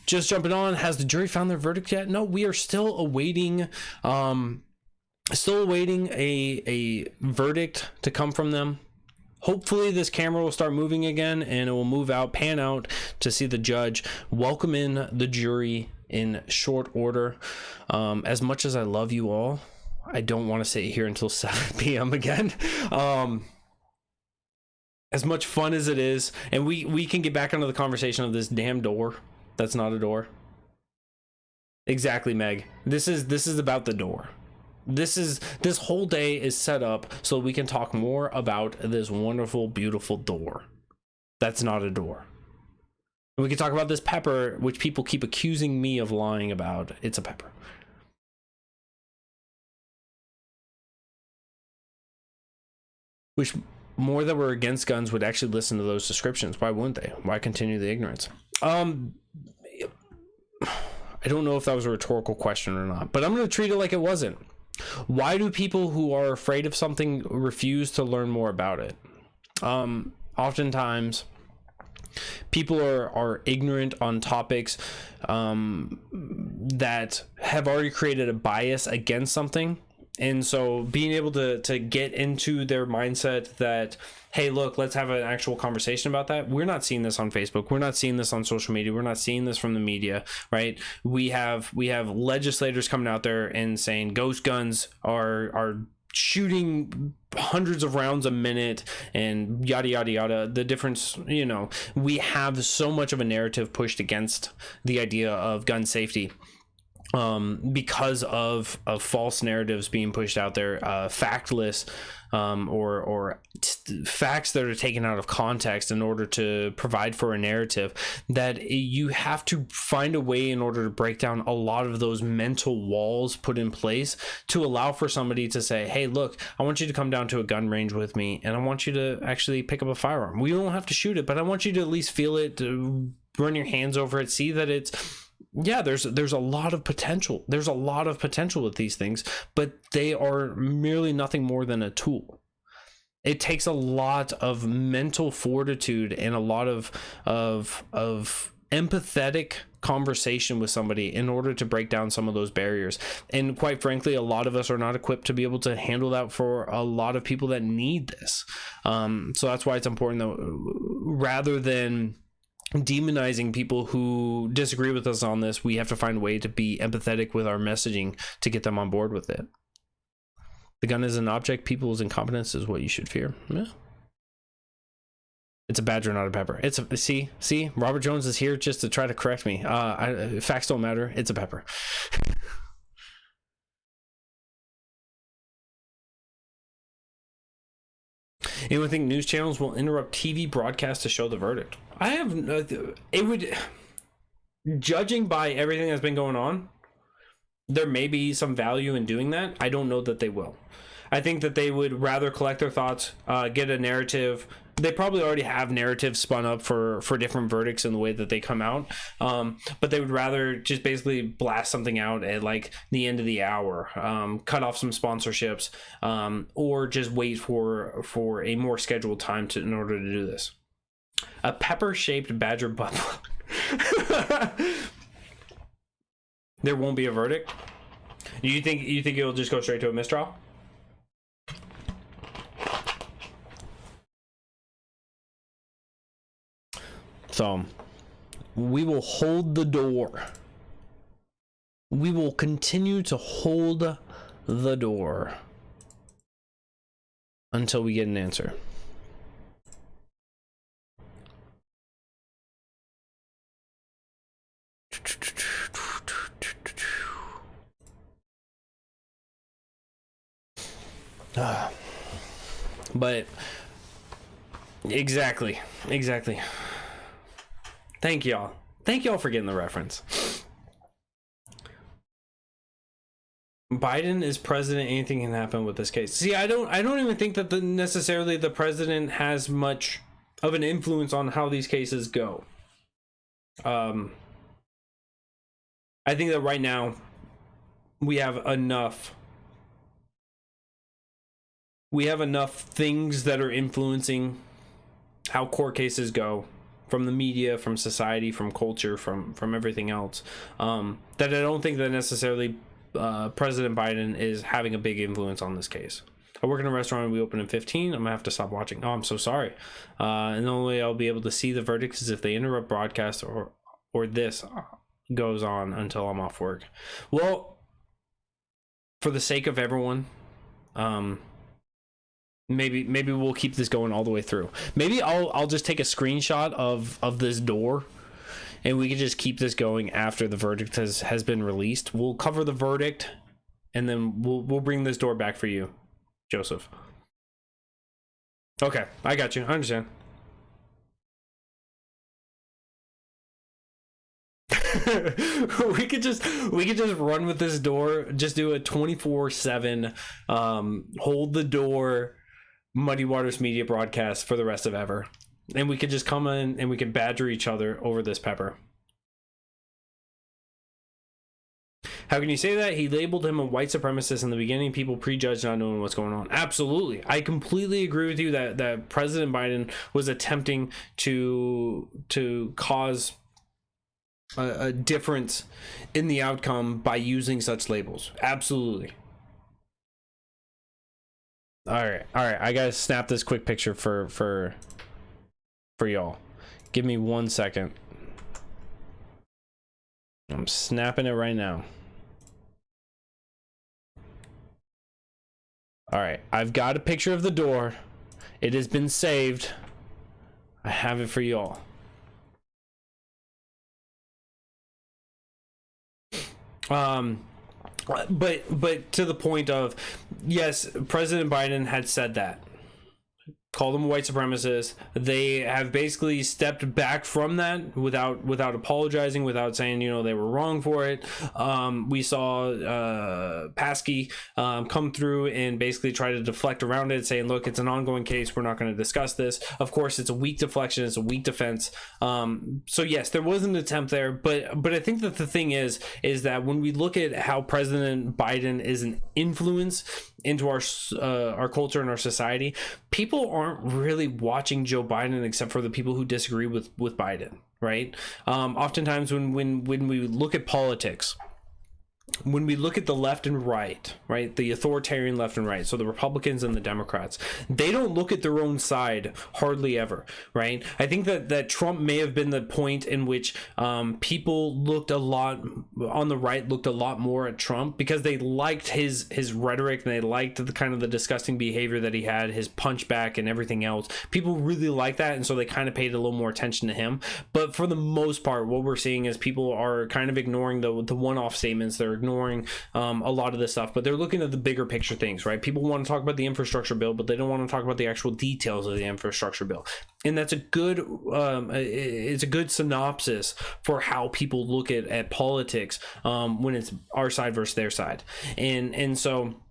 [SPEAKER 1] Just jumping on, has the jury found their verdict yet? No, we are still awaiting a verdict to come from them. Hopefully this camera will start moving again and it will pan out to see the judge welcome in the jury in short order. As much as I love you all, I don't want to sit here until 7 p.m. again. as much fun as it is, and we can get back into the conversation of this damn door that's not a door. Exactly, Meg. This is about the door. This whole day is set up so we can talk more about this wonderful, beautiful door that's not a door. We can talk about this pepper, which people keep accusing me of lying about. It's a pepper. Which, more that we're against guns, would actually listen to those descriptions. Why wouldn't they? Why continue the ignorance? I don't know if that was a rhetorical question or not, but I'm going to treat it like it wasn't. Why do people who are afraid of something refuse to learn more about it? Oftentimes, people are ignorant on topics that have already created a bias against something. And so being able to get into their mindset that, hey, look, let's have an actual conversation about that. We're not seeing this on Facebook. We're not seeing this on social media. We're not seeing this from the media, right? We have legislators coming out there and saying ghost guns are shooting hundreds of rounds a minute and yada yada yada. The difference, we have so much of a narrative pushed against the idea of gun safety because of false narratives being pushed out there, factless or facts that are taken out of context in order to provide for a narrative, that you have to find a way in order to break down a lot of those mental walls put in place to allow for somebody to say, hey, look, I want you to come down to a gun range with me and I want you to actually pick up a firearm. We don't have to shoot it, but I want you to at least feel it, run your hands over it, see that it's, yeah, there's a lot of potential. There's a lot of potential with these things, but they are merely nothing more than a tool. It takes a lot of mental fortitude and a lot of empathetic conversation with somebody in order to break down some of those barriers. And quite frankly, a lot of us are not equipped to be able to handle that for a lot of people that need this. So that's why it's important that rather than demonizing people who disagree with us on this, we have to find a way to be empathetic with our messaging to get them on board with it. The gun is an object. People's incompetence is what you should fear. Yeah. It's a badger, not a pepper. It's a see. Robert Jones is here just to try to correct me. Facts don't matter. It's a pepper. Anyone think news channels will interrupt TV broadcasts to show the verdict? I have it would, judging by everything that's been going on, there may be some value in doing that. I don't know that they will. I think that they would rather collect their thoughts, get a narrative. They probably already have narratives spun up for different verdicts in the way that they come out. But they would rather just basically blast something out at like the end of the hour, cut off some sponsorships, or just wait for a more scheduled time in order to do this. A pepper-shaped badger butt plug. There won't be a verdict. You think it'll just go straight to a mistrial? So we will hold the door. We will continue to hold the door until we get an answer. But exactly. Thank y'all for getting the reference. Biden is president. Anything can happen with this case. See, I don't even think that necessarily the president has much of an influence on how these cases go. I think that right now we have enough things that are influencing how court cases go, from the media, from society, from culture, from everything else, that I don't think that necessarily President Biden is having a big influence on this case. I work in a restaurant and we open in 15. I'm gonna have to stop watching. Oh, I'm so sorry. And the only way I'll be able to see the verdicts is if they interrupt broadcast or this goes on until I'm off work. Well, for the sake of everyone, Maybe we'll keep this going all the way through. Maybe I'll just take a screenshot of this door, and we can just keep this going after the verdict has been released. We'll cover the verdict, and then we'll bring this door back for you, Joseph. Okay, I got you. I understand. we could just run with this door. Just do a 24/7 hold the door Muddy Waters Media broadcast for the rest of ever, and we could just come in and we can badger each other over this pepper. How can you say that? He labeled him a white supremacist in the beginning. People prejudged not knowing what's going on. Absolutely. I completely agree with you that President Biden was attempting to cause a difference in the outcome by using such labels. Absolutely. All right. I gotta snap this quick picture for y'all. Give me 1 second. I'm snapping it right now. All right, I've got a picture of the door. It has been saved. I have it for y'all. But to the point of, yes, President Biden had said that, called them white supremacists. They have basically stepped back from that without apologizing, without saying, you know, they were wrong for it. We saw Paskey come through and basically try to deflect around it, saying, look, it's an ongoing case, we're not going to discuss this. Of course, it's a weak deflection, it's a weak defense. So yes, there was an attempt there, but I think that the thing is that when we look at how President Biden is an influence into our culture and our society, people aren't really watching Joe Biden except for the people who disagree with Biden, right? Oftentimes when we look at politics, when we look at the left and right, the authoritarian left and right, so the Republicans and the Democrats, they don't look at their own side hardly ever, right? I think that Trump may have been the point in which people looked a lot on the right, looked a lot more at Trump because they liked his rhetoric and they liked the kind of the disgusting behavior that he had, his punchback and everything else. People really like that, and so they kind of paid a little more attention to him. But for the most part, what we're seeing is people are kind of ignoring the one-off statements. They're ignoring a lot of this stuff, but they're looking at the bigger picture things, right? People want to talk about the infrastructure bill, but they don't want to talk about the actual details of the infrastructure bill. And that's a good it's a good synopsis for how people look at politics when it's our side versus their side. And so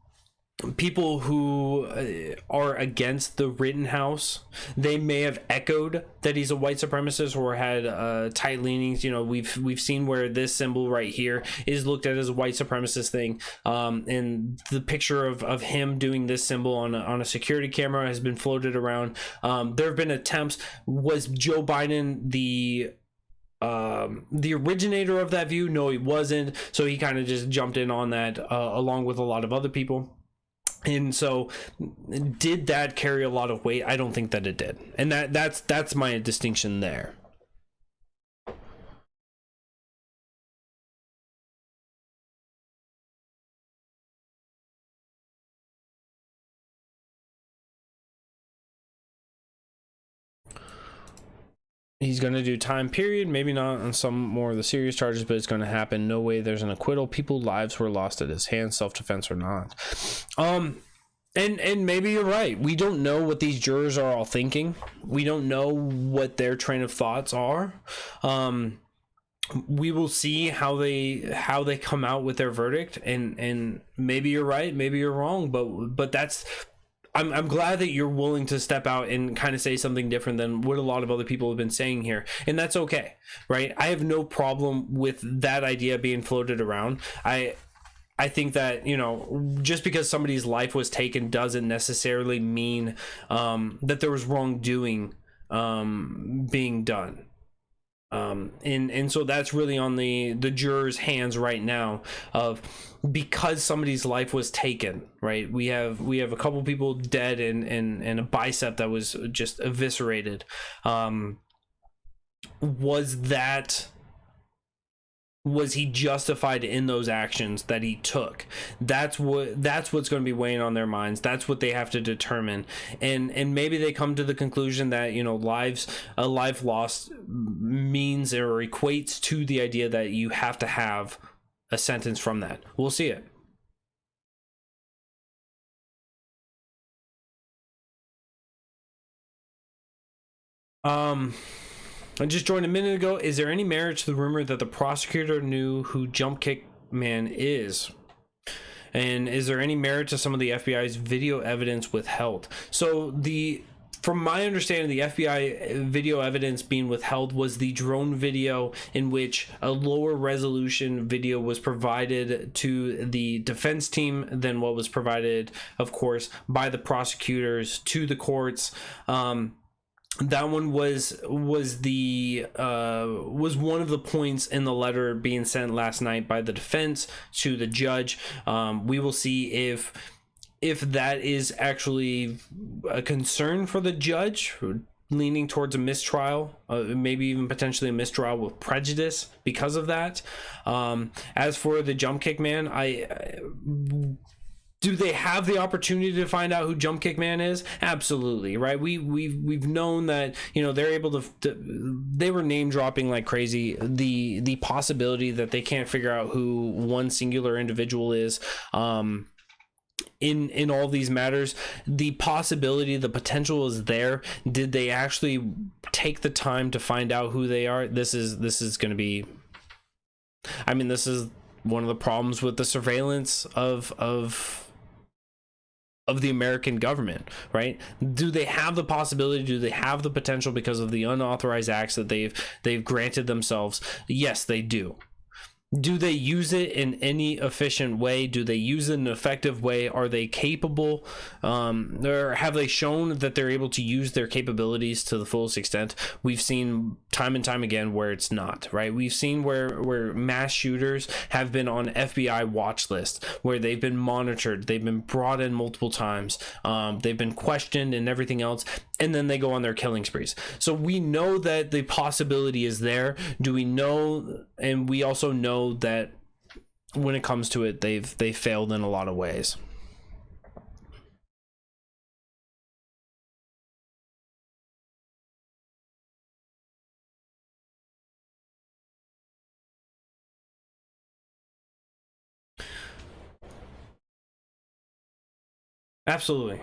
[SPEAKER 1] people who are against the Rittenhouse, they may have echoed that he's a white supremacist or had tight leanings. You know, we've seen where this symbol right here is looked at as a white supremacist thing, and the picture of him doing this symbol on a security camera has been floated around. There have been attempts. Was Joe Biden the originator of that view? No, he wasn't. So he kind of just jumped in on that along with a lot of other people. And so did that carry a lot of weight? I don't think that it did. And that's my distinction there. He's going to do time period, maybe not on some more of the serious charges, but it's going to happen. No way there's an acquittal. People's lives were lost at his hands, self-defense or not. And maybe you're right. We don't know what these jurors are all thinking. We don't know what their train of thoughts are. We will see how they come out with their verdict, and maybe you're right, maybe you're wrong, but that's I'm glad that you're willing to step out and kind of say something different than what a lot of other people have been saying here. And that's okay, right? I have no problem with that idea being floated around. I think that, you know, just because somebody's life was taken doesn't necessarily mean that there was wrongdoing being done. And so that's really on the jurors' hands right now, of because somebody's life was taken, right? We have a couple people dead and a bicep that was just eviscerated. Was that Was he justified in those actions that he took? That's what's going to be weighing on their minds. That's what they have to determine. And maybe they come to the conclusion that, you know, a life lost means or equates to the idea that you have to have a sentence from that. We'll see it. I just joined a minute ago. Is there any merit to the rumor that the prosecutor knew who Jump Kick Man is? And is there any merit to some of the FBI's video evidence withheld? So from my understanding, the FBI video evidence being withheld was the drone video, in which a lower resolution video was provided to the defense team than what was provided, of course, by the prosecutors to the courts. That one was one of the points in the letter being sent last night by the defense to the judge. We will see if that is actually a concern for the judge, leaning towards a mistrial, maybe even potentially a mistrial with prejudice because of that. As for the Jump Kick Man, do they have the opportunity to find out who Jump Kick Man is? Absolutely, right? We've known that, you know, they're able to they were name dropping like crazy. The possibility that they can't figure out who one singular individual is in all these matters, the possibility, the potential is there. Did they actually take the time to find out who they are? This is going to be, I mean, this is one of the problems with the surveillance of the American government, right? Do they have the possibility? Do they have the potential because of the unauthorized acts that they've granted themselves? Yes, they do. Do they use it in any efficient way? Do they use it in an effective way? Are they capable? Or have they shown that they're able to use their capabilities to the fullest extent? We've seen time and time again where it's not, right? We've seen where mass shooters have been on FBI watch lists, where they've been monitored, they've been brought in multiple times, they've been questioned and everything else, and then they go on their killing sprees. So we know that the possibility is there. Do we know? And we also know that when it comes to it, they've failed in a lot of ways. Absolutely.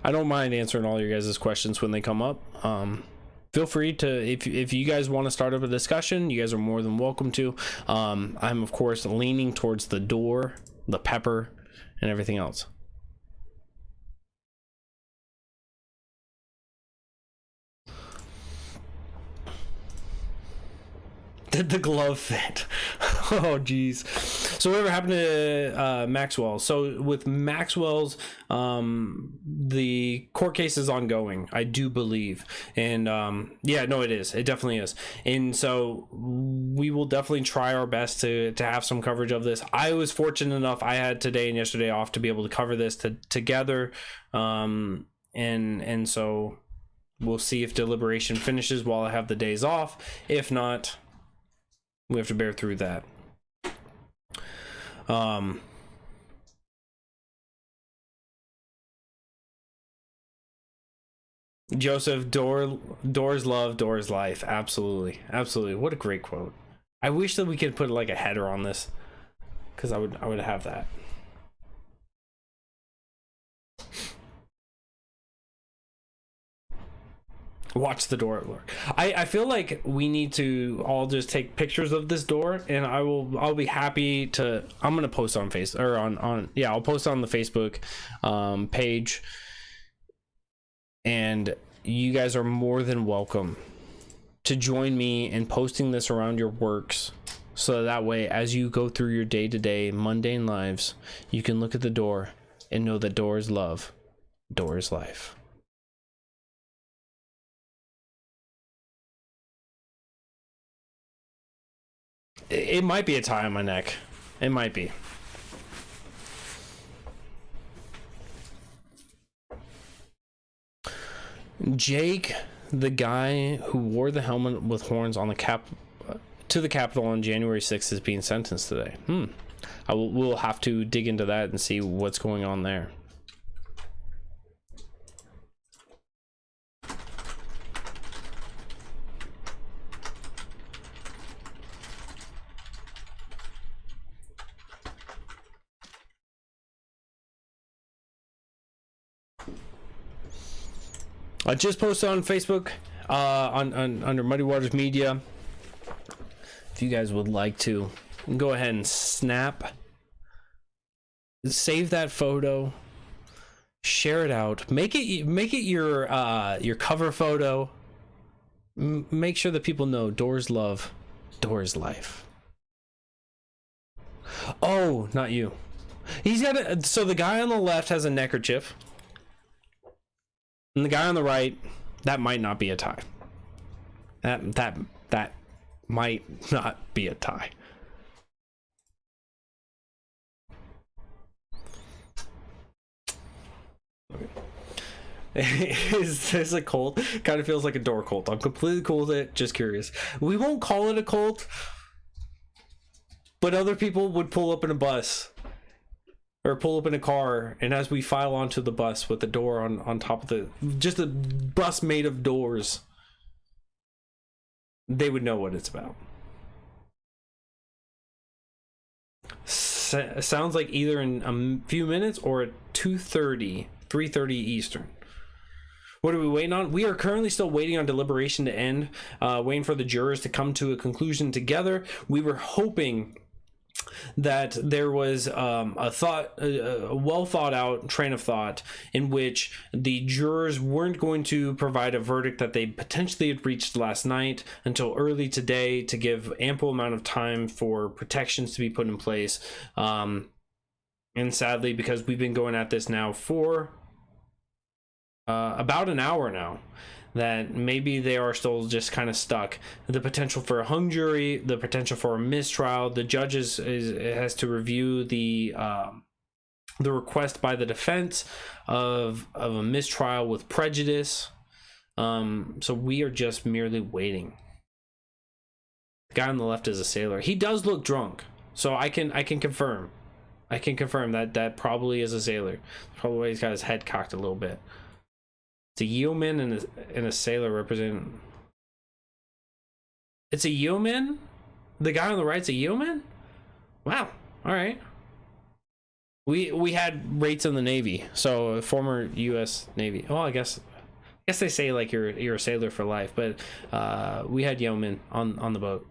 [SPEAKER 1] I don't mind answering all your guys' questions when they come up. Feel free to, if you guys want to start up a discussion, you guys are more than welcome to. I'm of course leaning towards the door, the pepper, and everything else. Did the glove fit? Oh geez. So whatever happened to Maxwell? So with Maxwell's, the court case is ongoing, I do believe, and yeah, no, it is, it definitely is. And so we will definitely try our best to have some coverage of this. I was fortunate enough, I had today and yesterday off to be able to cover this together, and so we'll see if deliberation finishes while I have the days off. If not, we have to bear through that. Joseph, doors love, doors life. Absolutely, absolutely. What a great quote. I wish that we could put like a header on this, because I would have that. Watch the door at work. I feel like we need to all just take pictures of this door, and I'll be happy to. I'm gonna post on Facebook, or on yeah, I'll post on the Facebook page, and you guys are more than welcome to join me in posting this around your works, so that way as you go through your day-to-day mundane lives, you can look at the door and know that door is love, door is life. It might be a tie on my neck. It might be. Jake, the guy who wore the helmet with horns on the to the Capitol on January 6th, is being sentenced today. We'll have to dig into that and see what's going on there. I just posted on Facebook, under Muddy Waters Media. If you guys would like to, go ahead and save that photo, share it out, make it your cover photo. Make sure that people know Doors love, Doors life. Oh, not you. He's got so the guy on the left has a neckerchief. And the guy on the right, that might not be a tie. That might not be a tie. Is this a cult? Kind of feels like a door cult. I'm completely cool with it. Just curious. We won't call it a cult, but other people would pull up in a bus or pull up in a car, and as we file onto the bus with the door on top of just a bus made of doors, they would know what it's about. Sounds like either in a few minutes or at 3:30 Eastern. What are we waiting on? We are currently still waiting on deliberation to end, waiting for the jurors to come to a conclusion together. We were hoping that there was a well thought out train of thought in which the jurors weren't going to provide a verdict that they potentially had reached last night until early today, to give ample amount of time for protections to be put in place. And sadly, because we've been going at this now for about an hour now, that maybe they are still just kind of stuck. The potential for a hung jury, the potential for a mistrial. The judge has to review the request by the defense of a mistrial with prejudice. So we are just merely waiting. The guy on the left is a sailor. He does look drunk, so I can confirm. I can confirm that probably is a sailor. Probably why he's got his head cocked a little bit. It's a yeoman and a sailor represent. It's a yeoman? The guy on the right's a yeoman? Wow. All right. We had rates in the Navy, so former U.S. Navy. Well, I guess they say like you're a sailor for life, but we had yeomen on the boat.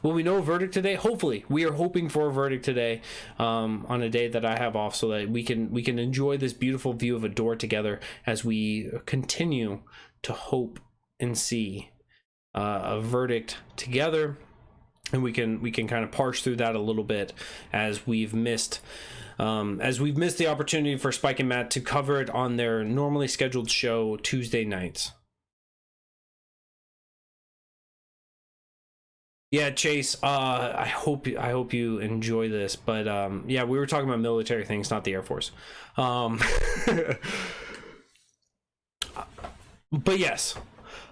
[SPEAKER 1] Will we know a verdict today? Hopefully. We are hoping for a verdict today, on a day that I have off, so that we can enjoy this beautiful view of a door together as we continue to hope and see a verdict together, and we can kind of parse through that a little bit as we've missed the opportunity for Spike and Matt to cover it on their normally scheduled show Tuesday nights. Yeah, Chase, I hope you enjoy this, but yeah, we were talking about military things, not the Air Force. But yes,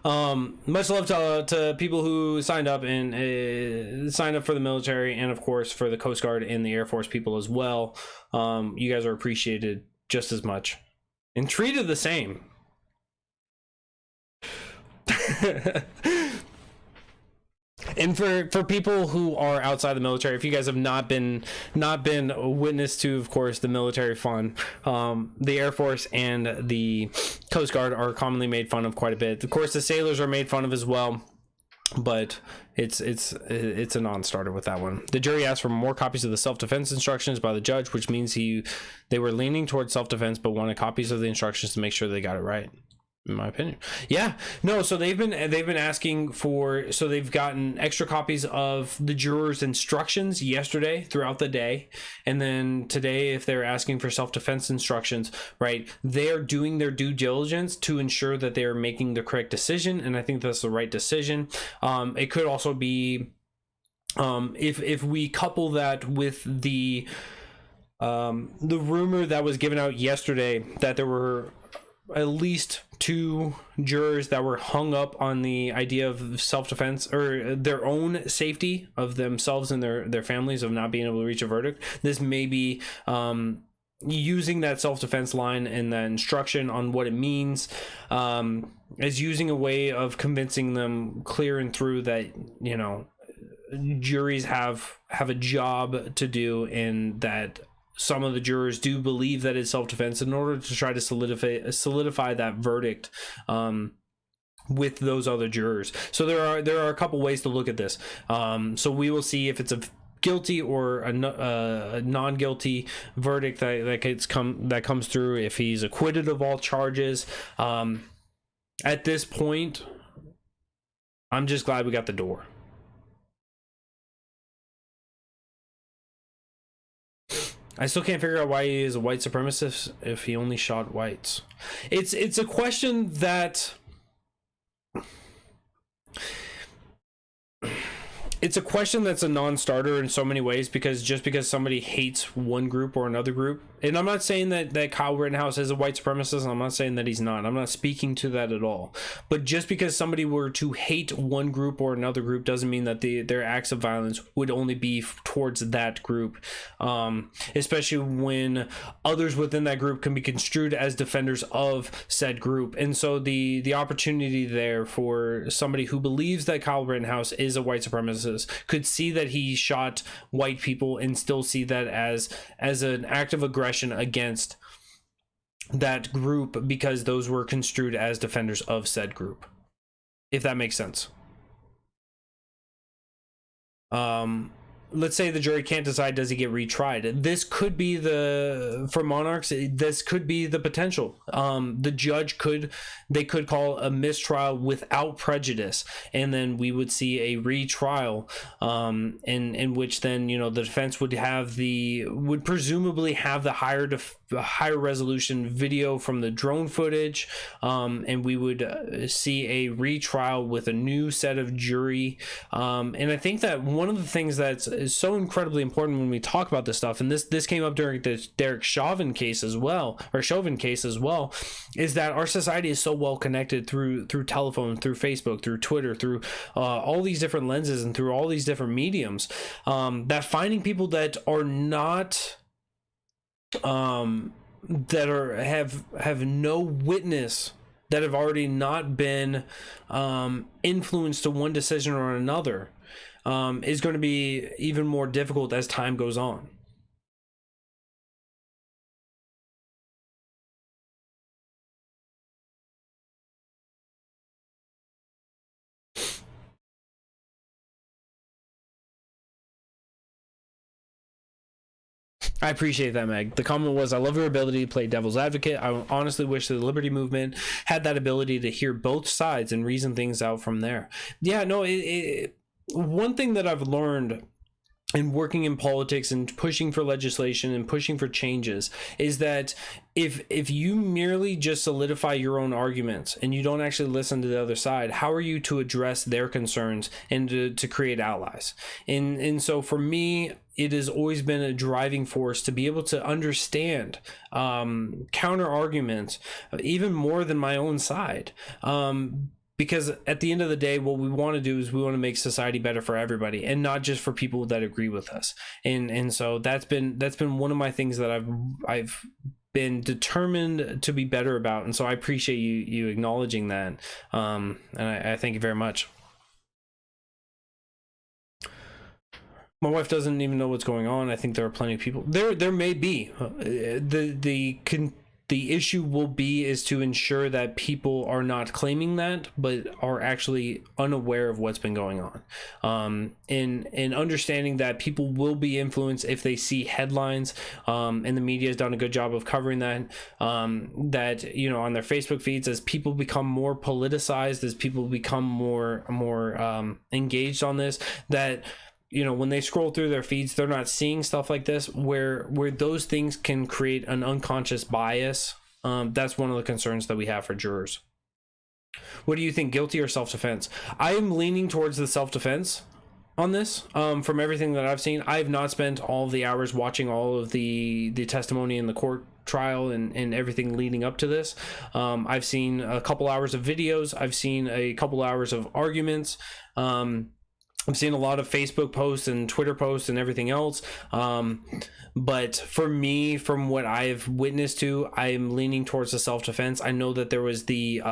[SPEAKER 1] much love to people who signed up and signed up for the military, and of course for the Coast Guard and the Air Force people as well. You guys are appreciated just as much and treated the same. And for people who are outside the military, if you guys have not been witness to, of course, the military fun, the Air Force and the Coast Guard are commonly made fun of quite a bit. Of course, the sailors are made fun of as well, but it's a non-starter with that one. The jury asked for more copies of the self-defense instructions by the judge, which means they were leaning towards self-defense, but wanted copies of the instructions to make sure they got it right. In my opinion. Yeah, no, so they've been asking for, so they've gotten extra copies of the jurors' instructions yesterday throughout the day, and then today, if they're asking for self-defense instructions, right, they're doing their due diligence to ensure that they're making the correct decision, and I think that's the right decision. It could also be, if we couple that with the rumor that was given out yesterday that there were at least two jurors that were hung up on the idea of self-defense or their own safety of themselves and their families of not being able to reach a verdict. This may be using that self-defense line and the instruction on what it means as using a way of convincing them clear and through that, you know, juries have a job to do, and that some of the jurors do believe that it's self-defense in order to try to solidify that verdict with those other jurors. So there are a couple ways to look at this. So we will see if it's a guilty or a non-guilty verdict that comes through, if he's acquitted of all charges. At this point, I'm just glad we got the door. I still can't figure out why he is a white supremacist if he only shot whites. It's a question that it's a question that's a non-starter in so many ways, because just because somebody hates one group or another group, and I'm not saying that Kyle Rittenhouse is a white supremacist, I'm not saying that he's not. I'm not speaking to that at all. But just because somebody were to hate one group or another group doesn't mean that their acts of violence would only be towards that group, especially when others within that group can be construed as defenders of said group. And so the opportunity there for somebody who believes that Kyle Rittenhouse is a white supremacist could see that he shot white people and still see that as an act of aggression against that group, because those were construed as defenders of said group, if that makes sense. Let's say the jury can't decide, does he get retried? This could be for Monarchs, this could be the potential. The judge could call a mistrial without prejudice, and then we would see a retrial, in which then, you know, the defense would presumably have the higher resolution video from the drone footage, and we would see a retrial with a new set of jury. And I think that one of the things that's is so incredibly important when we talk about this stuff, and this came up during the Derek Chauvin case as well, is that our society is so well connected through telephone, through Facebook, through Twitter, through all these different lenses and through all these different mediums, that finding people that are not have no witness, that have already not been influenced to one decision or another, is going to be even more difficult as time goes on. I appreciate that, Meg. The comment was, I love your ability to play devil's advocate. I honestly wish the Liberty Movement had that ability to hear both sides and reason things out from there. Yeah, no, one thing that I've learned in working in politics and pushing for legislation and pushing for changes is that if you merely just solidify your own arguments and you don't actually listen to the other side, how are you to address their concerns and to create allies? And so for me, it has always been a driving force to be able to understand counter arguments even more than my own side. Because at the end of the day, what we want to do is we want to make society better for everybody, and not just for people that agree with us. And so that's been one of my things that I've been determined to be better about. And so I appreciate you acknowledging that. And I thank you very much. My wife doesn't even know what's going on. I think there are plenty of people. There may be. The issue will be is to ensure that people are not claiming that, but are actually unaware of what's been going on. And understanding that people will be influenced if they see headlines, and the media has done a good job of covering that, that, you know, on their Facebook feeds, as people become more politicized, as people become more engaged on this, that, you know, when they scroll through their feeds, they're not seeing stuff like this, where those things can create an unconscious bias. That's one of the concerns that we have for jurors. What do you think, guilty or self-defense? I am leaning towards the self-defense on this. From everything that I've seen, I have not spent all the hours watching all of the testimony in the court trial and everything leading up to this. I've seen a couple hours of videos. I've seen a couple hours of arguments. I'm seeing a lot of Facebook posts and Twitter posts and everything else. But for me, from what I've witnessed to, I'm leaning towards the self-defense. I know that there was the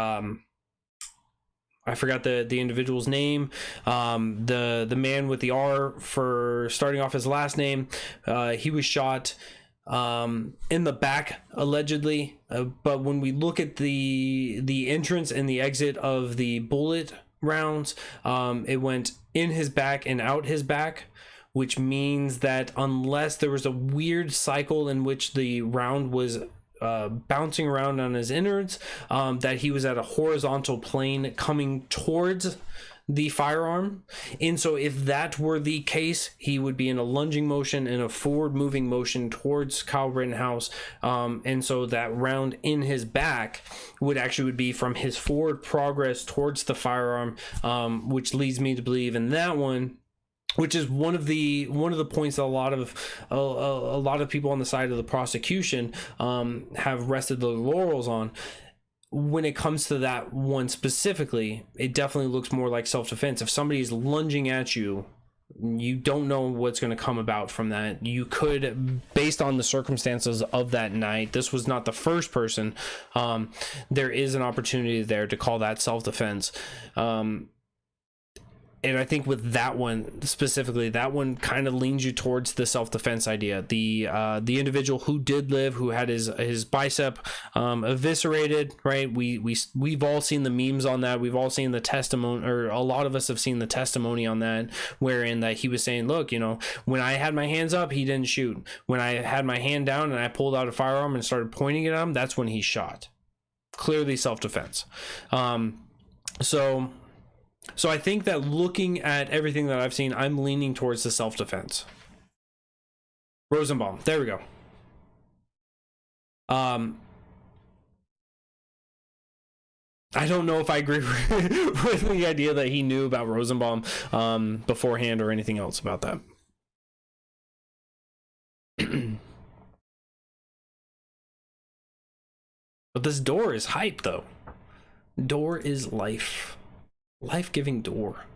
[SPEAKER 1] I forgot the individual's name, the man with the R for starting off his last name. He was shot in the back allegedly, but when we look at the entrance and the exit of the bullet rounds, it went in his back and out his back, which means that unless there was a weird cycle in which the round was bouncing around on his innards, that he was at a horizontal plane coming towards the firearm. And so if that were the case, he would be in a lunging motion and a forward moving motion towards Kyle Rittenhouse, and so that round in his back would be from his forward progress towards the firearm, which leads me to believe in that one, which is one of the points that a lot of people on the side of the prosecution have rested their laurels on. When it comes to that one specifically, it definitely looks more like self-defense. If somebody's lunging at you, you don't know what's going to come about from that. You could, based on the circumstances of that night, this was not the first person, there is an opportunity there to call that self-defense. And I think with that one specifically, that one kind of leans you towards the self-defense idea. The individual who did live, who had his bicep eviscerated, right? We've all seen the memes on that. We've all seen the testimony, or a lot of us have seen the testimony on that, wherein that he was saying, look, when I had my hands up, he didn't shoot. When I had my hand down and I pulled out a firearm and started pointing at him, that's when he shot. Clearly self-defense. So I think that looking at everything that I've seen, I'm leaning towards the self-defense. Rosenbaum, there we go. I don't know if I agree with the idea that he knew about Rosenbaum beforehand or anything else about that. But this door is hype, though. Door is life. Life-giving door.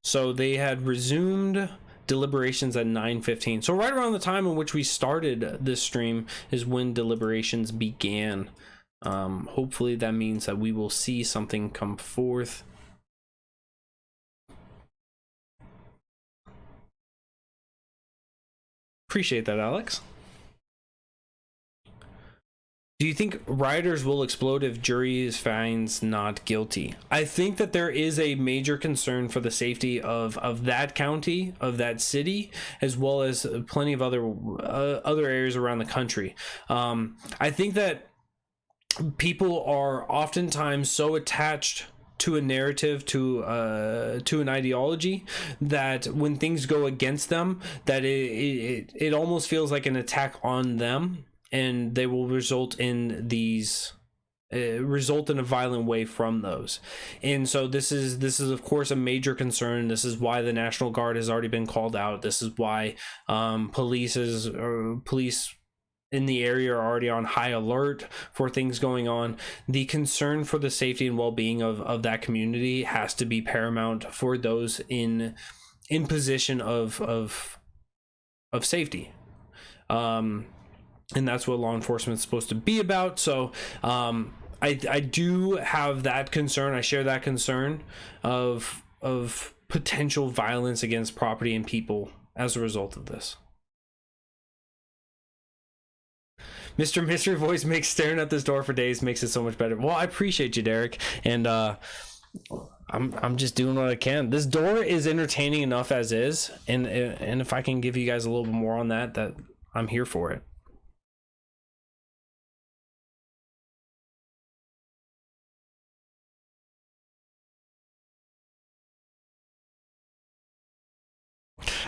[SPEAKER 1] So they had resumed deliberations at 9:15. So right around the time in which we started this stream is when deliberations began. Hopefully that means that we will see something come forth. Appreciate that, Alex. Do you think rioters will explode if jury finds not guilty? I think that there is a major concern for the safety of that county, of that city, as well as plenty of other areas around the country. I think that people are oftentimes so attached to a narrative, to an ideology, that when things go against them, that it almost feels like an attack on them, and they will result in a violent way from those. And so this is of course a major concern. This is why the National Guard has already been called out. This is why police in the area are already on high alert for things going on. The concern for the safety and well-being of that community has to be paramount for those in position of safety. And that's what law enforcement is supposed to be about. So I do have that concern. I share that concern of potential violence against property and people as a result of this. Mr. Mystery Voice makes staring at this door for days makes it so much better. Well, I appreciate you, Derek, and I'm just doing what I can. This door is entertaining enough as is, and if I can give you guys a little bit more on that I'm here for it.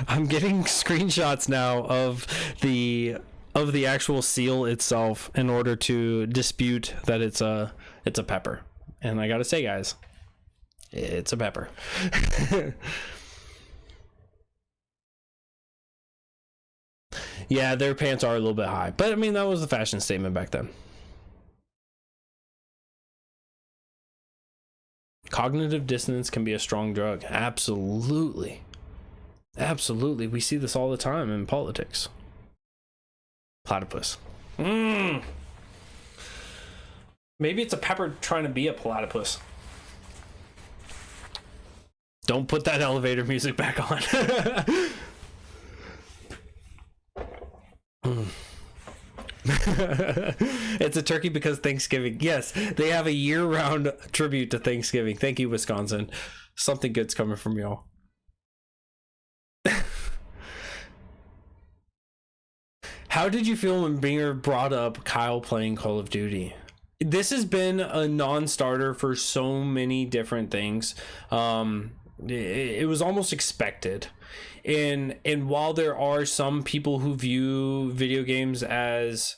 [SPEAKER 1] I'm getting screenshots now of the actual seal itself in order to dispute that it's a pepper. And I gotta say, guys, It's a pepper. Yeah, their pants are a little bit high, but I mean, that was the fashion statement back then. Cognitive dissonance can be a strong drug. Absolutely. Absolutely. We see this all the time in politics. Platypus. Maybe it's a pepper trying to be a platypus. Don't put that elevator music back on. It's a turkey because Thanksgiving. Yes, they have a year-round tribute to Thanksgiving. Thank you, Wisconsin. Something good's coming from y'all. How did you feel when Binger brought up Kyle playing Call of Duty? This has been a non-starter for so many different things. It was almost expected. And while there are some people who view video games as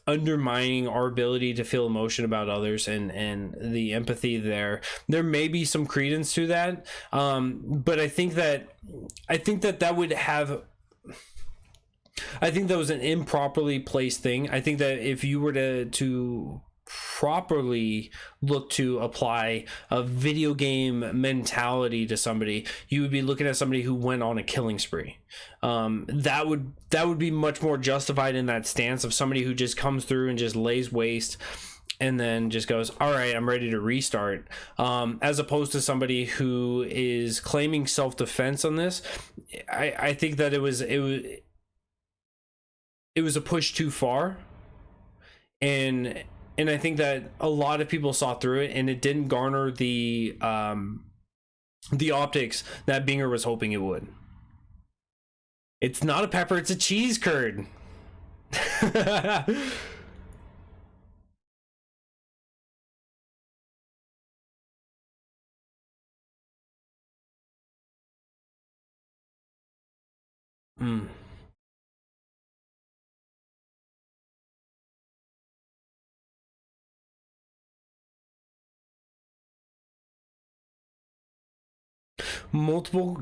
[SPEAKER 1] undermining our ability to feel emotion about others and the empathy there may be some credence to that. But I think that would have, I think that was an improperly placed thing. I think that if you were to properly look to apply a video game mentality to somebody, you would be looking at somebody who went on a killing spree. That would be much more justified in that stance of somebody who just comes through and just lays waste and then just goes, all right, I'm ready to restart, as opposed to somebody who is claiming self-defense on this. I think that it was a push too far, and I think that a lot of people saw through it, and it didn't garner the optics that Binger was hoping it would. It's not a pepper, it's a cheese curd.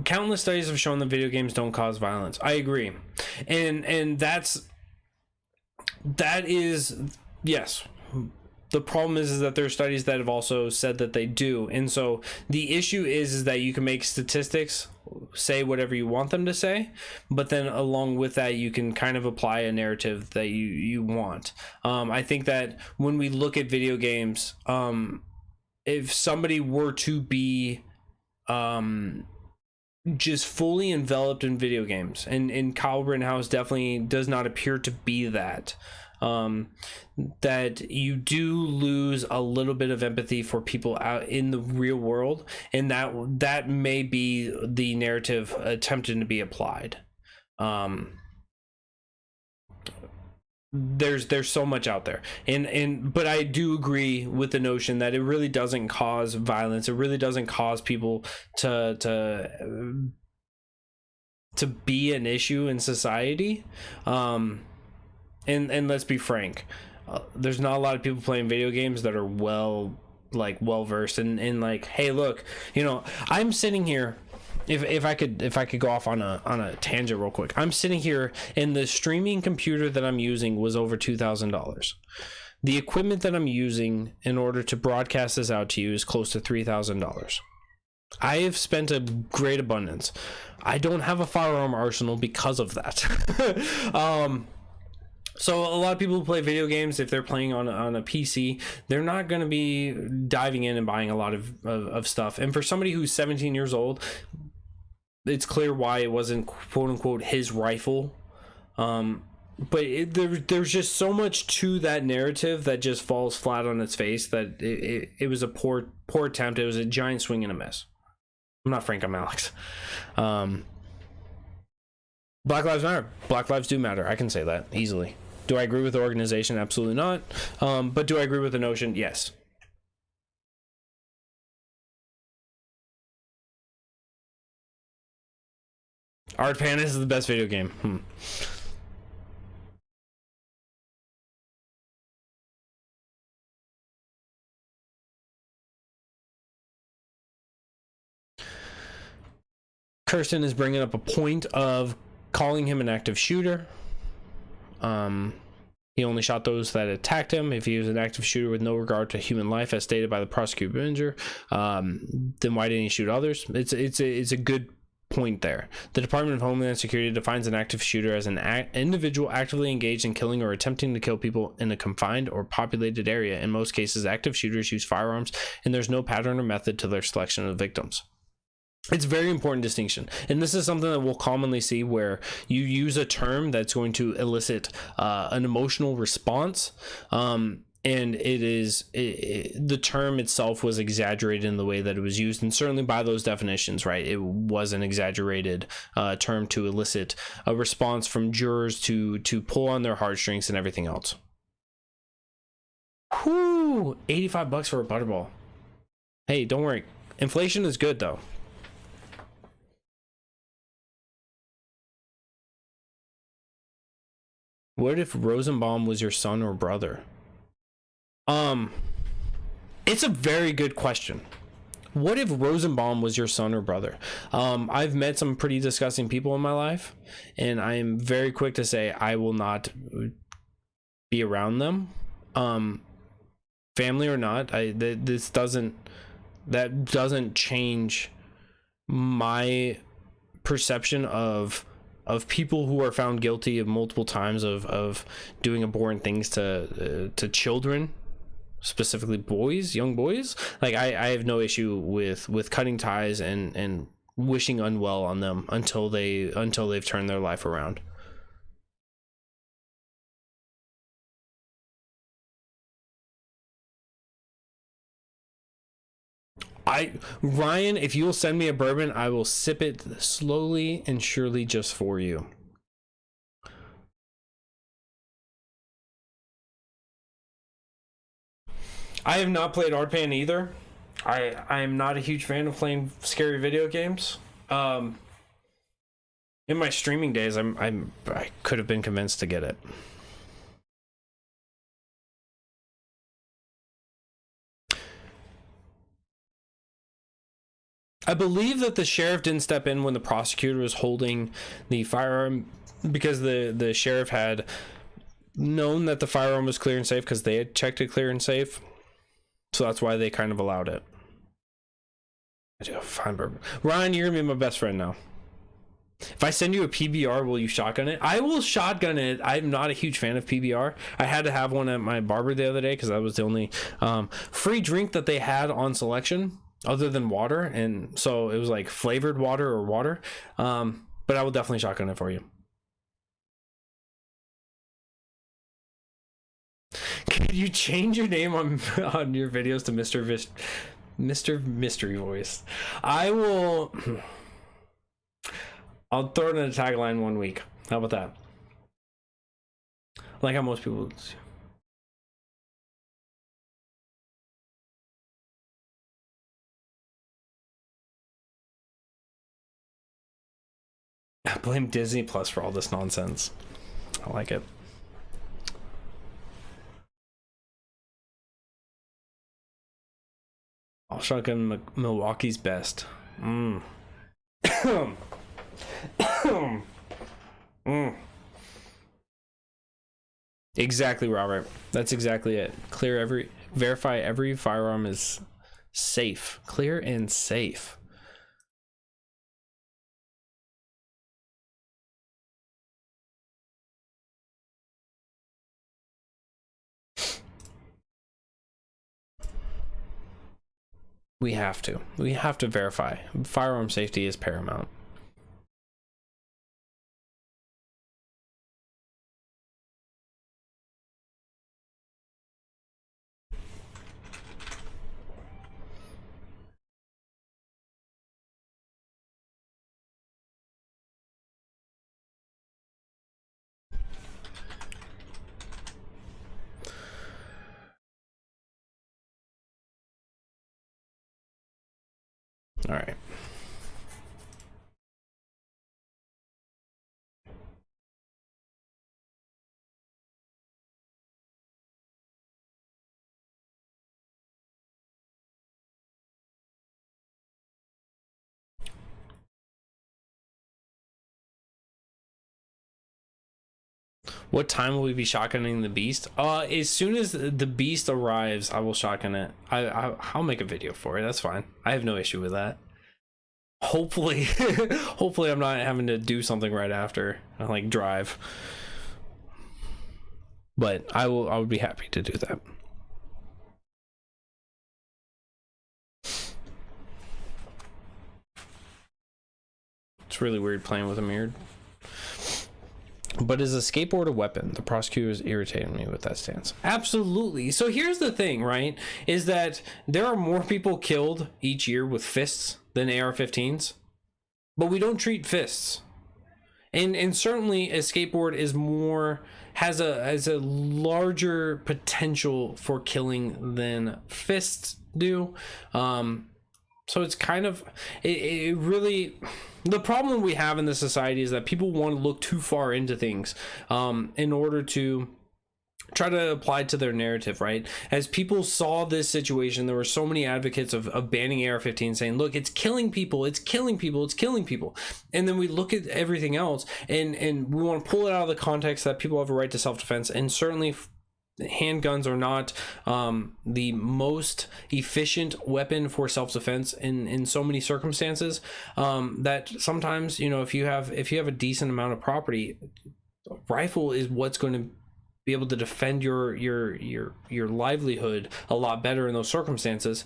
[SPEAKER 1] Countless studies have shown that video games don't cause violence. I agree, and that is, yes. The problem is that there are studies that have also said that they do, and so the issue is that you can make statistics say whatever you want them to say, but then along with that you can kind of apply a narrative that you want. I think that when we look at video games, if somebody were to be just fully enveloped in video games, and Kyle Rittenhouse definitely does not appear to be that, that you do lose a little bit of empathy for people out in the real world, and that may be the narrative attempted to be applied. There's so much out there, but I do agree with the notion that it really doesn't cause violence. It really doesn't cause people to be an issue in society. And let's be frank, there's not a lot of people playing video games that are well versed in like, hey, look, I'm sitting here. If I could go off on a tangent real quick, I'm sitting here and the streaming computer that I'm using was over $2,000. The equipment that I'm using in order to broadcast this out to you is close to $3,000. I have spent a great abundance. I don't have a firearm arsenal because of that. So a lot of people who play video games, if they're playing on a PC, they're not going to be diving in and buying a lot of stuff. And for somebody who's 17 years old, it's clear why it wasn't quote unquote his rifle. But there's just so much to that narrative that just falls flat on its face, that it was a poor attempt. It was a giant swing and a miss. I'm not Frank, I'm Alex. Black lives matter. Black lives do matter. I can say that easily. Do I agree with the organization? Absolutely not. But do I agree with the notion? Yes. Art Panda is the best video game. Kirsten is bringing up a point of calling him an active shooter. He only shot those that attacked him. If he was an active shooter with no regard to human life, as stated by the prosecutor manager, then why didn't he shoot others? It's a good point there. The Department of Homeland Security defines an active shooter as an individual actively engaged in killing or attempting to kill people in a confined or populated area. In most cases, active shooters use firearms, and there's no pattern or method to their selection of victims. It's a very important distinction, and this is something that we'll commonly see where you use a term that's going to elicit an emotional response, and the term itself was exaggerated in the way that it was used, and certainly by those definitions, right, it was an exaggerated term to elicit a response from jurors to pull on their heartstrings and everything else. Whoo, $85 for a butterball. Hey, don't worry, inflation is good though. What if Rosenbaum was your son or brother? It's a very good question. What if Rosenbaum was your son or brother? I've met some pretty disgusting people in my life, and I am very quick to say I will not be around them. Family or not, that doesn't change my perception of people who are found guilty of multiple times of doing abhorrent things to children, specifically boys, young boys. Like I have no issue with cutting ties and wishing unwell on them until they've turned their life around. Ryan, if you will send me a bourbon, I will sip it slowly and surely just for you. I have not played Arpan either. I am not a huge fan of playing scary video games. In my streaming days, I could have been convinced to get it. I believe that the sheriff didn't step in when the prosecutor was holding the firearm because the sheriff had known that the firearm was clear and safe because they had checked it clear and safe. So that's why they kind of allowed it. I do fine, bourbon. Ryan, you're gonna be my best friend now. If I send you a PBR, will you shotgun it? I will shotgun it. I'm not a huge fan of PBR. I had to have one at my barber the other day because that was the only free drink that they had on selection other than water, and so it was like flavored water or water. But I will definitely shotgun it for you. Could you change your name on your videos to Mr. Mystery Voice? I'll throw it in a tagline 1 week. How about that? Like how most people do. I blame Disney Plus for all this nonsense. I like it. I'll shotgun Milwaukee's best. Exactly, Robert. That's exactly it. Verify every firearm is safe. Clear and safe. We have to verify. Firearm safety is paramount. All right. What time will we be shotgunning the beast? As soon as the beast arrives, I will shotgun it. I'll make a video for it. That's fine. I have no issue with that. Hopefully, hopefully I'm not having to do something right after I like drive. But I would be happy to do that. It's really weird playing with a mirror. But is a skateboard a weapon? The prosecutor is irritating me with that stance. Absolutely. So here's the thing, right? Is that there are more people killed each year with fists than AR-15s, but we don't treat fists. And certainly a skateboard is more, has a larger potential for killing than fists do. So it's kind of, it really, the problem we have in this society is that people want to look too far into things in order to try to apply to their narrative, right? As people saw this situation, there were so many advocates of banning AR-15 saying, look, it's killing people, it's killing people, it's killing people. And then we look at everything else and we want to pull it out of the context that people have a right to self-defense. And certainly handguns are not the most efficient weapon for self-defense in so many circumstances, that sometimes, you know, if you have a decent amount of property, a rifle is what's going to be able to defend your livelihood a lot better in those circumstances.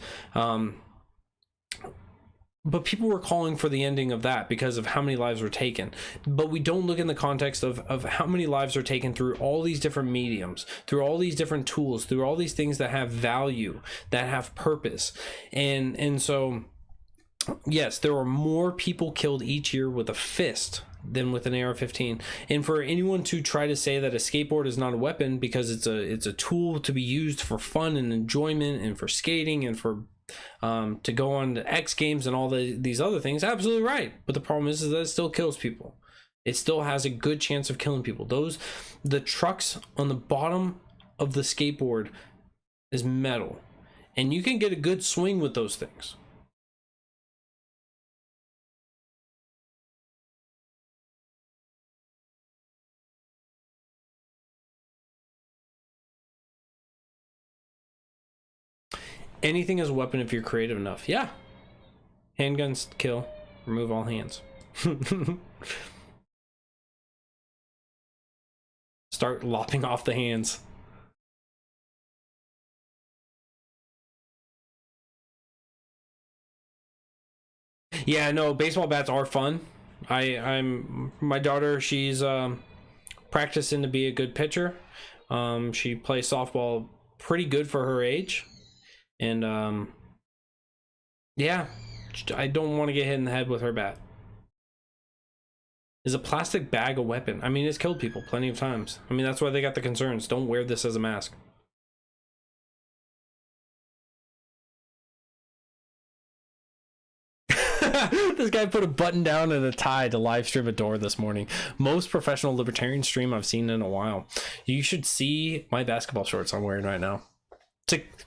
[SPEAKER 1] But people were calling for the ending of that because of how many lives were taken. But we don't look in the context of how many lives are taken through all these different mediums, through all these different tools, through all these things that have value, that have purpose. And so, yes, there are more people killed each year with a fist than with an AR-15. And for anyone to try to say that a skateboard is not a weapon because it's a tool to be used for fun and enjoyment and for skating and for to go on to X Games and all these other things, absolutely right. But the problem is that it still kills people. It still has a good chance of killing people. The trucks on the bottom of the skateboard is metal, and you can get a good swing with those things. Anything is a weapon if you're creative enough. Yeah. Handguns kill. Remove all hands. Start lopping off the hands. Yeah, no, baseball bats are fun. My daughter, she's practicing to be a good pitcher. She plays softball pretty good for her age. And yeah, I don't want to get hit in the head with her bat. Is a plastic bag a weapon? I mean, it's killed people plenty of times. I mean, that's why they got the concerns. Don't wear this as a mask. This guy put a button down and a tie to live stream a door this morning. Most professional libertarian stream I've seen in a while. You should see my basketball shorts I'm wearing right now.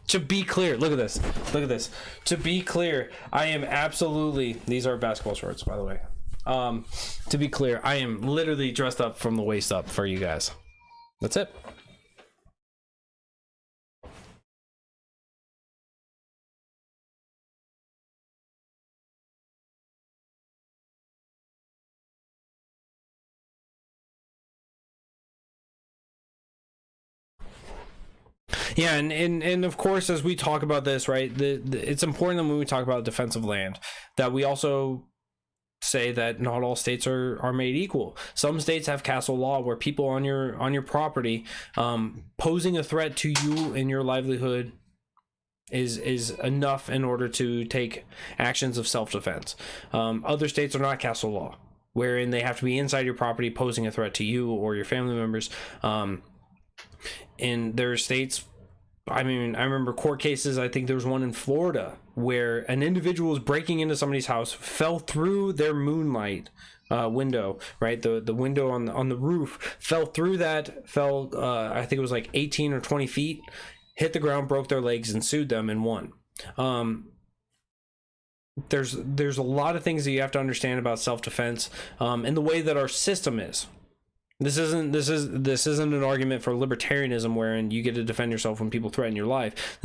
[SPEAKER 1] To be clear, look at this. Look at this. To be clear, I am absolutely, these are basketball shorts, by the way. To be clear, I am literally dressed up from the waist up for you guys. That's it. Yeah, and of course, as we talk about this, right, it's important that when we talk about defensive land, that we also say that not all states are made equal. Some states have castle law where people on your property posing a threat to you and your livelihood is enough in order to take actions of self-defense. Other states are not castle law, wherein they have to be inside your property posing a threat to you or your family members. And there are states, I mean, I remember court cases, I think there was one in Florida where an individual was breaking into somebody's house, fell through their moonlight window, right? The window on the roof, fell through that, I think it was like 18 or 20 feet, hit the ground, broke their legs, and sued them and won. There's a lot of things that you have to understand about self-defense and the way that our system is. This isn't an argument for libertarianism wherein you get to defend yourself when people threaten your life.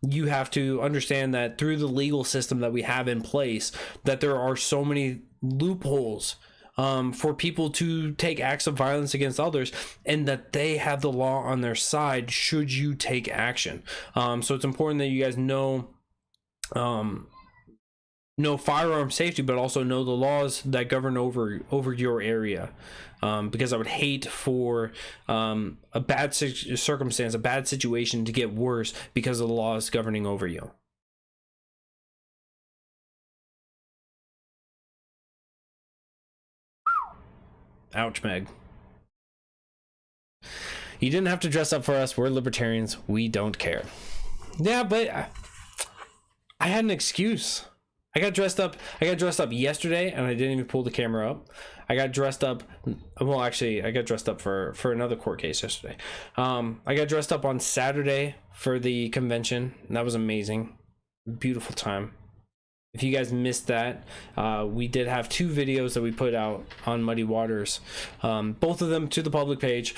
[SPEAKER 1] You have to understand that through the legal system that we have in place, that there are so many loopholes for people to take acts of violence against others, and that they have the law on their side should you take action. So it's important that you guys know firearm safety, but also know the laws that govern over your area, because I would hate for a bad circumstance, a bad situation to get worse because of the laws governing over you. Ouch, Meg. You didn't have to dress up for us. We're libertarians. We don't care. Yeah, but I had an excuse. I got dressed up yesterday, and I didn't even pull the camera up. I got dressed up. Well, actually, I got dressed up for another court case yesterday. I got dressed up on Saturday for the convention, and that was amazing. Beautiful time. If you guys missed that, we did have 2 videos that we put out on Muddy Waters, both of them to the public page,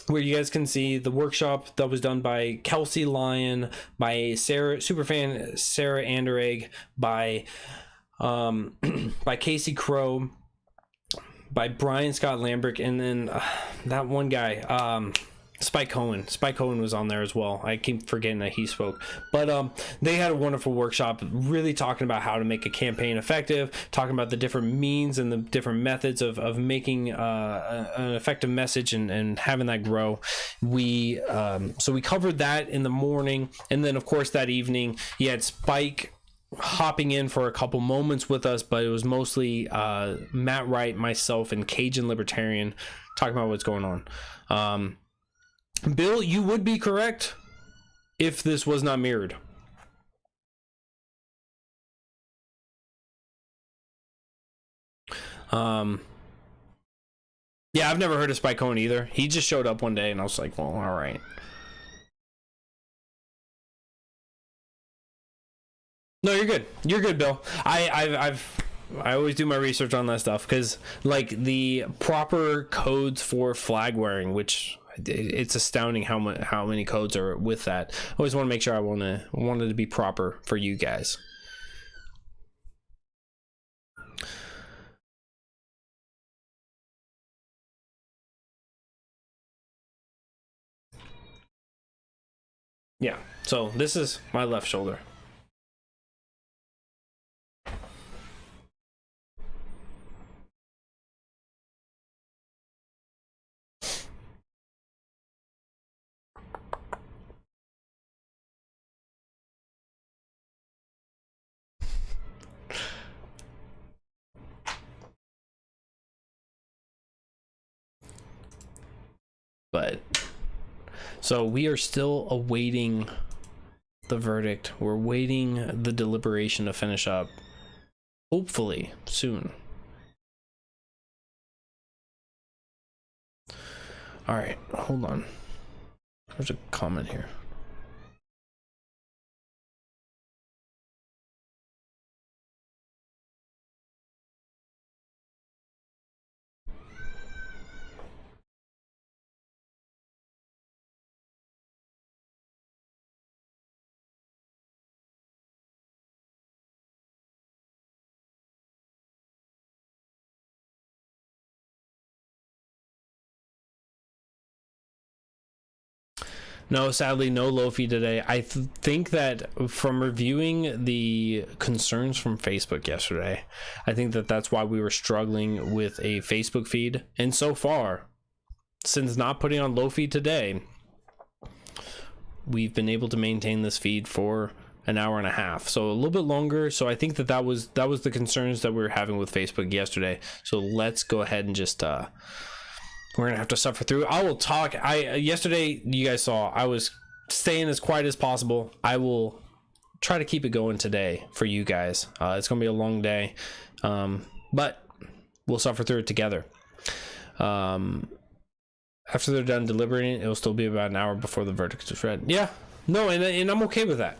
[SPEAKER 1] where you guys can see the workshop that was done by Kelsey Lyon, by superfan Sarah Anderegg, by Casey Crow, by Brian Scott Lambert, and then that one guy, Spike Cohen. Spike Cohen was on there as well. I keep forgetting that he spoke. But they had a wonderful workshop really talking about how to make a campaign effective, talking about the different means and the different methods of making an effective message and having that grow. So we covered that in the morning, and then of course that evening you had Spike hopping in for a couple moments with us, but it was mostly Matt Wright, myself, and Cajun Libertarian talking about what's going on. Bill, you would be correct if this was not mirrored. Yeah, I've never heard of Spike Cohen either. He just showed up one day, and I was like, well, all right. No, you're good. You're good, Bill. I always do my research on that stuff, because like the proper codes for flag wearing, which it's astounding how many codes are with that. I always want to make sure I wanted to be proper for you guys. Yeah, so this is my left shoulder. But so we are still awaiting the verdict. We're waiting the deliberation to finish up, hopefully soon. All right, hold on. There's a comment here. No, sadly, no Lofi today. I think that from reviewing the concerns from Facebook yesterday, I think that that's why we were struggling with a Facebook feed. And so far, since not putting on Lofi today, we've been able to maintain this feed for an hour and a half, so a little bit longer. So I think that was the concerns that we were having with Facebook yesterday. So let's go ahead and just we're gonna have to suffer through. I will talk. Yesterday, you guys saw I was staying as quiet as possible. I will try to keep it going today for you guys. It's gonna be a long day, but we'll suffer through it together. After they're done deliberating, it'll still be about an hour before the verdict is read. Yeah, no, and I'm okay with that.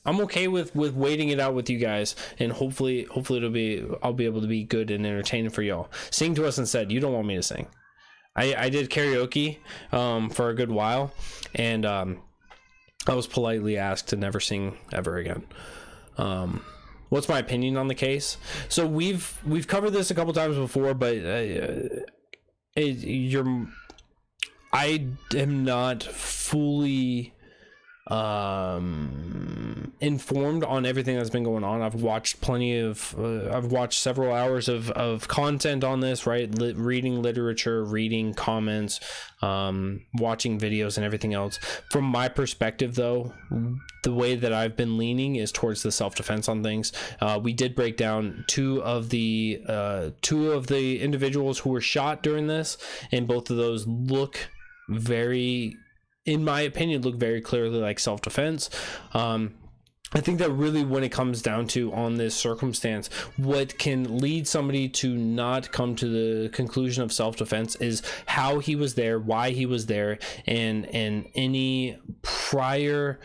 [SPEAKER 1] I'm okay with waiting it out with you guys, and hopefully I'll be able to be good and entertaining for y'all. Sing to us instead. You don't want me to sing. I did karaoke for a good while, and I was politely asked to never sing ever again. What's my opinion on the case? So we've covered this a couple times before, but I am not fully informed on everything that's been going on. I've watched several hours of content on this, right? Reading literature, reading comments, watching videos and everything else. From my perspective, though, the way that I've been leaning is towards the self-defense on things. We did break down two of the individuals who were shot during this, and both of those look very, in my opinion, look very clearly like self-defense. I think that really, when it comes down to on this circumstance, what can lead somebody to not come to the conclusion of self-defense is how he was there, why he was there, and any prior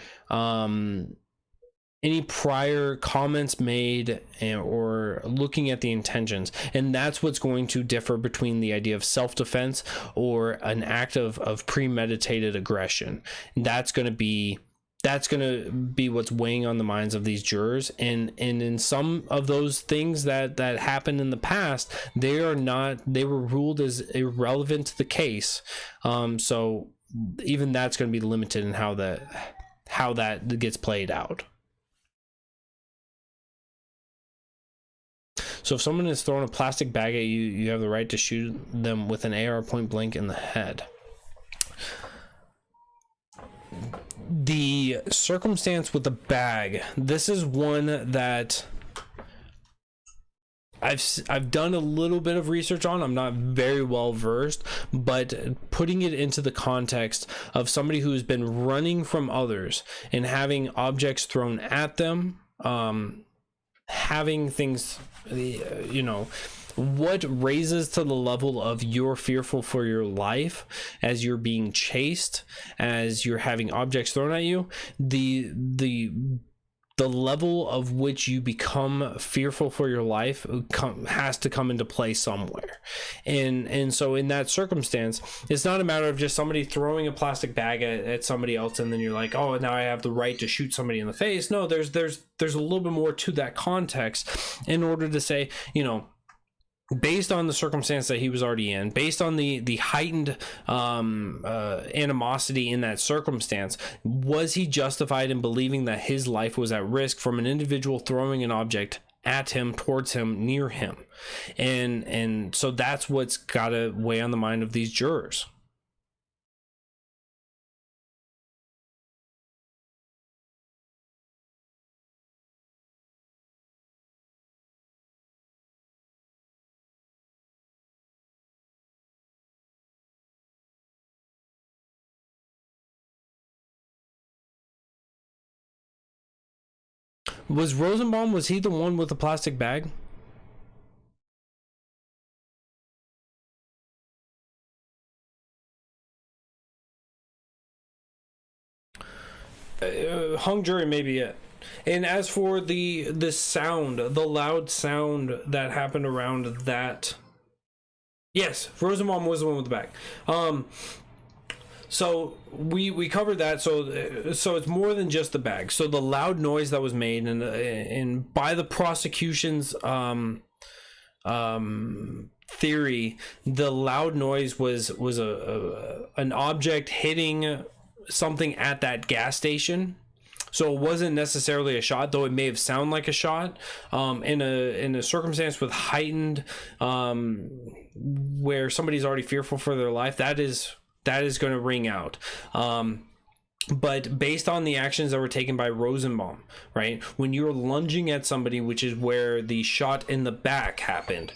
[SPEAKER 1] comments made, or looking at the intentions. And that's what's going to differ between the idea of self-defense or an act of premeditated aggression. That's going to be what's weighing on the minds of these jurors. And in some of those things that happened in the past, they were ruled as irrelevant to the case. So even that's going to be limited in how that gets played out. So if someone is throwing a plastic bag at you, you have the right to shoot them with an AR point blank in the head. The circumstance with the bag, this is one that I've done a little bit of research on. I'm not very well versed, but putting it into the context of somebody who's been running from others and having objects thrown at them, having things, what raises to the level of you're fearful for your life as you're being chased, as you're having objects thrown at you, the level of which you become fearful for your life has to come into play somewhere. And so in that circumstance, it's not a matter of just somebody throwing a plastic bag at somebody else and then you're like, oh, now I have the right to shoot somebody in the face. No, there's a little bit more to that context in order to say, based on the circumstance that he was already in, based on the heightened animosity in that circumstance, was he justified in believing that his life was at risk from an individual throwing an object at him, towards him, near him? And so that's what's got to weigh on the mind of these jurors. Was Rosenbaum, was he the one with the plastic bag? Hung jury may be it. And as for the sound, the loud sound that happened around that, yes, Rosenbaum was the one with the bag. So we covered that. So it's more than just the bag. So the loud noise that was made, and by the prosecution's theory, the loud noise was an object hitting something at that gas station. So it wasn't necessarily a shot, though it may have sounded like a shot. In a circumstance with heightened, where somebody's already fearful for their life, that is going to ring out. But based on the actions that were taken by Rosenbaum, right, when you're lunging at somebody, which is where the shot in the back happened,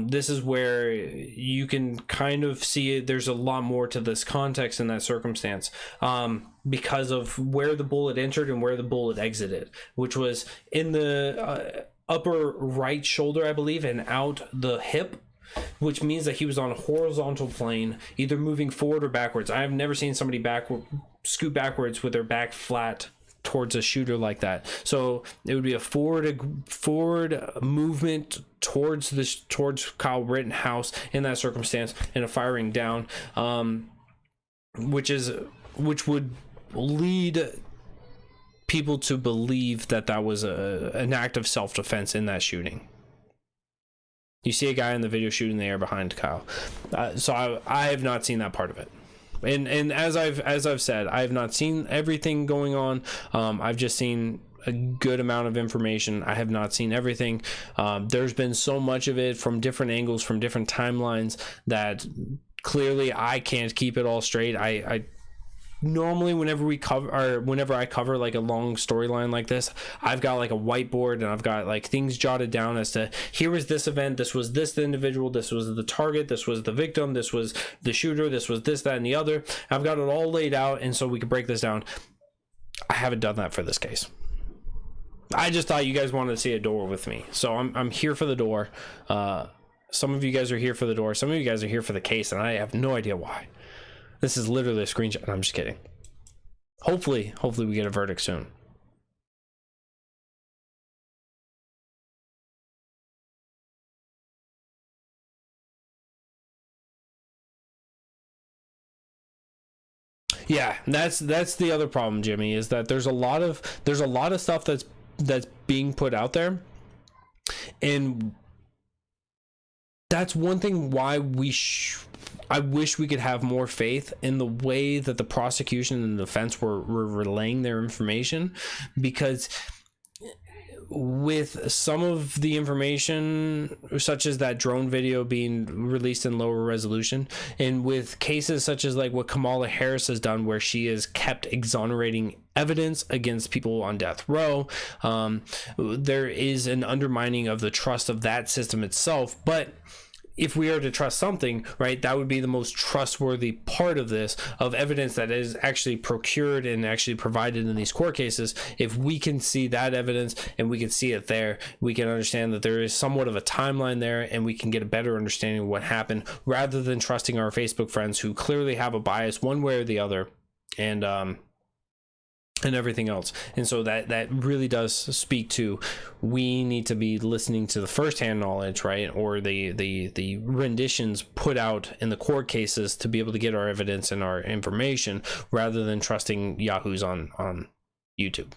[SPEAKER 1] this is where you can kind of see it. There's a lot more to this context in that circumstance, because of where the bullet entered and where the bullet exited, which was in the upper right shoulder, I believe, and out the hip, which means that he was on a horizontal plane, either moving forward or backwards. I have never seen somebody scoot backwards with their back flat towards a shooter like that. So it would be a forward movement towards Kyle Rittenhouse in that circumstance, and a firing down, which would lead people to believe that was an act of self-defense in that shooting. You see a guy in the video shooting the air behind Kyle. So I have not seen that part of it. And as I've said, I have not seen everything going on. I've just seen a good amount of information. I have not seen everything. There's been so much of it from different angles, from different timelines, that clearly I can't keep it all straight. I normally whenever I cover like a long storyline like this, I've got like a whiteboard and I've got like things jotted down as to, here was this event, this was this individual, this was the target, this was the victim, this was the shooter, this was this, that, and the other. I've got it all laid out, and so we can break this down. I haven't done that for this case. I just thought you guys wanted to see a door with me, so I'm here for the door. Some of you guys are here for the door, some of you guys are here for the case, and I have no idea why. This is literally a screenshot. I'm just kidding. Hopefully we get a verdict soon. Yeah, that's the other problem, Jimmy, is that there's a lot of stuff that's being put out there, and that's one thing why I wish we could have more faith in the way that the prosecution and the defense were relaying their information, because with some of the information, such as that drone video being released in lower resolution, and with cases such as like what Kamala Harris has done, where she has kept exonerating evidence against people on death row, there is an undermining of the trust of that system itself. But if we are to trust something, right, that would be the most trustworthy part of this, of evidence that is actually procured and actually provided in these court cases. If we can see that evidence and we can see it there, we can understand that there is somewhat of a timeline there, and we can get a better understanding of what happened, rather than trusting our Facebook friends who clearly have a bias one way or the other, and everything else. And so that really does speak to, we need to be listening to the firsthand knowledge, right, or the renditions put out in the court cases to be able to get our evidence and our information, rather than trusting yahoos on YouTube.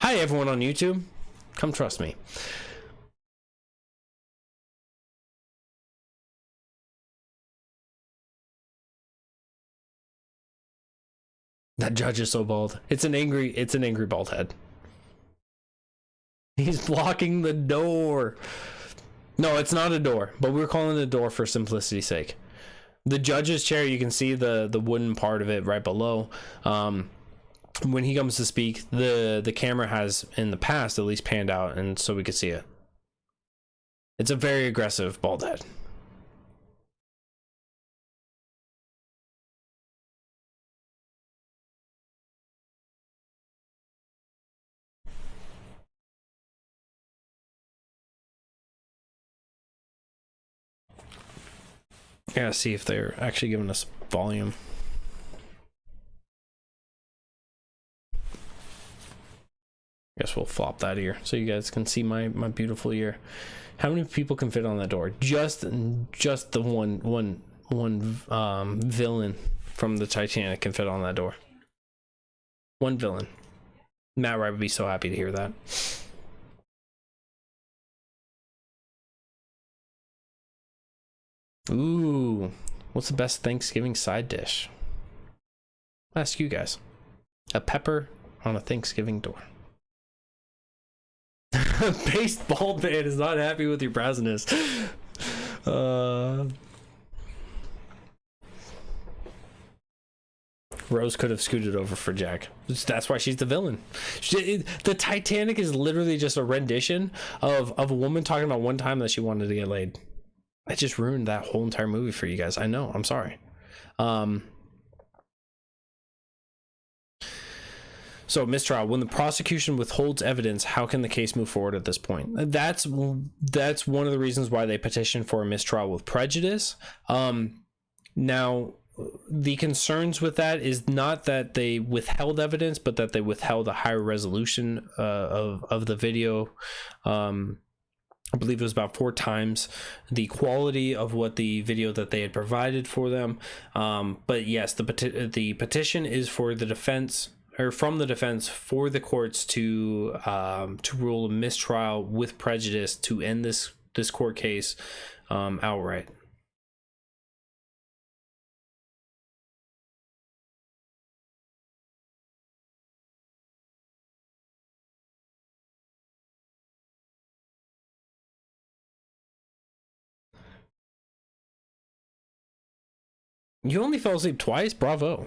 [SPEAKER 1] Hi everyone on YouTube, come trust me. That judge is so bald. It's an angry bald head. He's blocking the door. No, it's not a door, but we're calling it a door for simplicity's sake. The judge's chair, you can see the wooden part of it right below. When he comes to speak, the camera has in the past at least panned out, and so we could see it. It's a very aggressive bald head. I gotta see if they're actually giving us volume. Guess we'll flop that ear so you guys can see my beautiful ear. How many people can fit on that door? Just the one villain from the Titanic can fit on that door. One villain. Matt Wright would be so happy to hear that. Ooh, what's the best Thanksgiving side dish? I'll ask you guys. A pepper on a Thanksgiving door. Based bald man is not happy with your brassness. Rose could have scooted over for Jack. That's why she's the villain. The Titanic is literally just a rendition of a woman talking about one time that she wanted to get laid. I just ruined that whole entire movie for you guys. I know. I'm sorry. So mistrial, when the prosecution withholds evidence, how can the case move forward at this point? That's one of the reasons why they petitioned for a mistrial with prejudice. Now, the concerns with that is not that they withheld evidence, but that they withheld a higher resolution of the video. I believe it was about 4 times the quality of what the video that they had provided for them. But yes, the petition is for the defense, or from the defense, for the courts to rule a mistrial with prejudice to end this court case outright. You only fell asleep twice? Bravo.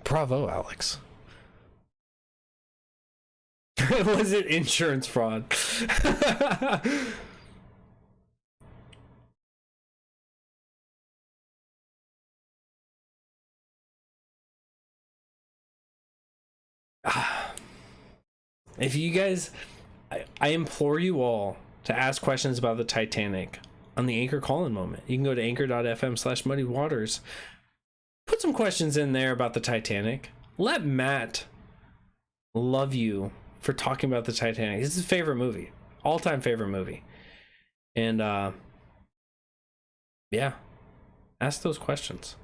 [SPEAKER 1] Bravo, Alex. Was it insurance fraud? If you guys, I implore you all to ask questions about the Titanic on the Anchor call-in moment. You can go to anchor.fm/muddywaters. Put some questions in there about the Titanic. Let Matt love you for talking about the Titanic. It's his favorite movie, all-time favorite movie. And yeah, ask those questions.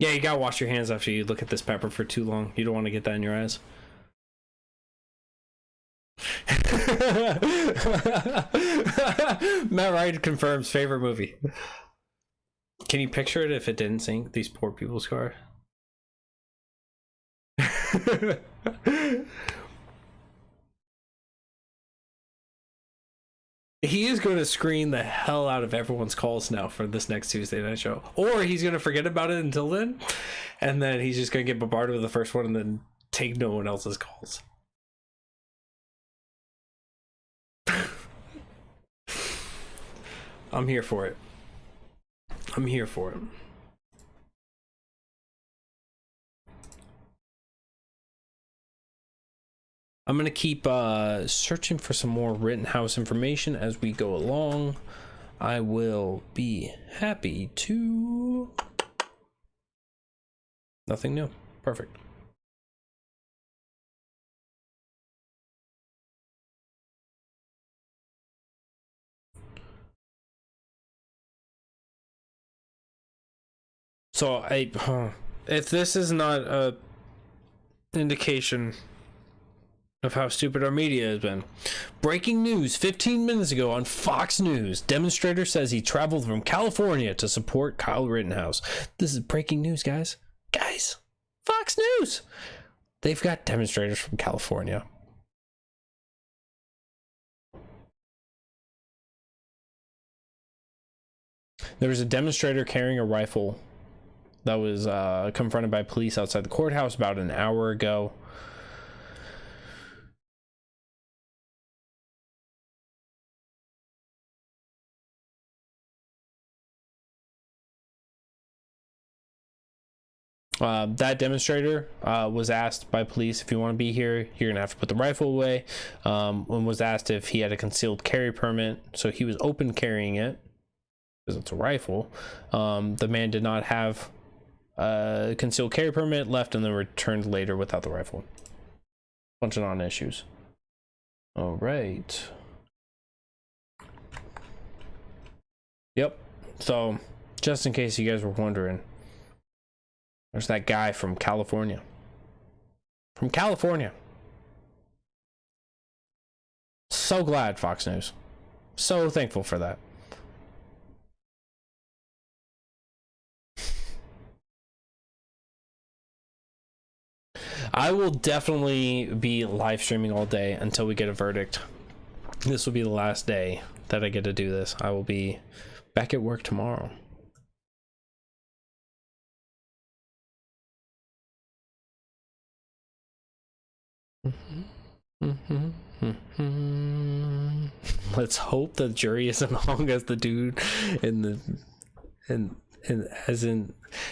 [SPEAKER 1] Yeah, you gotta wash your hands after you look at this pepper for too long. You don't want to get that in your eyes. Matt Wright confirms favorite movie. Can you picture it if it didn't sink? These poor people's car. He is going to screen the hell out of everyone's calls now for this next Tuesday night show. Or he's going to forget about it until then. And then he's just going to get bombarded with the first one and then take no one else's calls. I'm here for it. I'm here for it. I'm going to keep searching for some more Rittenhouse information as we go along. I will be happy to... Nothing new. Perfect. So if this is not a indication of how stupid our media has been. Breaking news 15 minutes ago on Fox News. Demonstrator says he traveled from California to support Kyle Rittenhouse. This is breaking news, guys. Guys, Fox News. They've got demonstrators from California. There was a demonstrator carrying a rifle that was confronted by police outside the courthouse about an hour ago. That demonstrator was asked by police, if you want to be here, you're gonna have to put the rifle away, and was asked if he had a concealed carry permit. So he was open carrying it because it's a rifle. The man did not have a concealed carry permit, left, and then returned later without the rifle. Bunch of non-issues. All right. Yep. So just in case you guys were wondering, there's that guy from California. From California. So glad, Fox News. So thankful for that. I will definitely be live streaming all day until we get a verdict. This will be the last day that I get to do this. I will be back at work tomorrow. Let's hope the jury isn't as long as the dude in the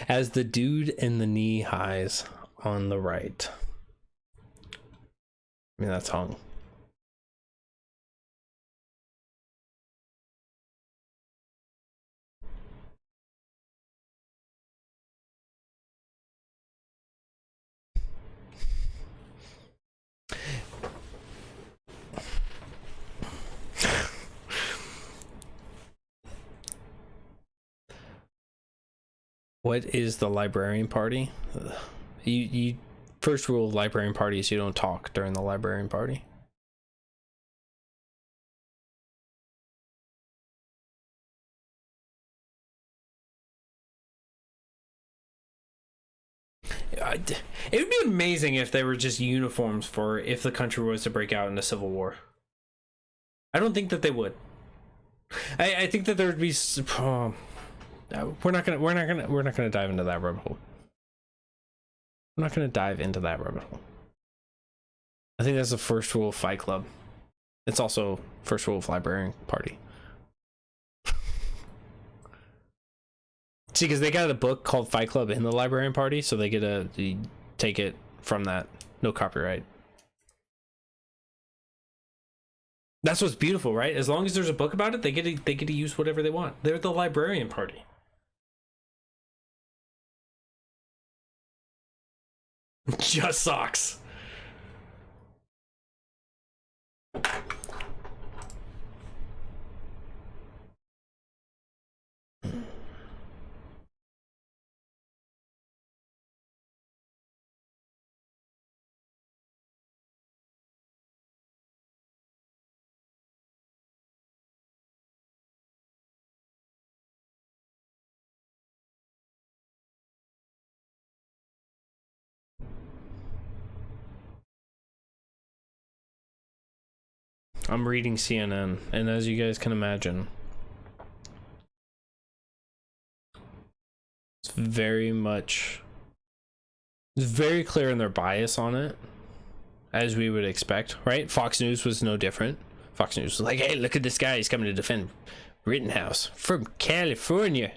[SPEAKER 1] as the dude in the knee highs on the right. I mean, that's hung. What is the librarian party? You first rule of librarian parties, you don't talk during the librarian party. It would be amazing if they were just uniforms for if the country was to break out into civil war. I don't think that they would. I think that there would be. We're not gonna dive into that rabbit hole. I'm not gonna dive into that rabbit hole. I think that's the first rule of Fight Club. It's also first rule of librarian party. See, because they got a book called Fight Club in the librarian party, so they get to take it from that. No copyright. That's what's beautiful, right? As long as there's a book about it, they get to use whatever they want. They're the librarian party. Just socks. I'm reading CNN, and as you guys can imagine, it's very clear in their bias on it, as we would expect, right? Fox News was no different. Fox News was like, hey, look at this guy, he's coming to defend Rittenhouse from California.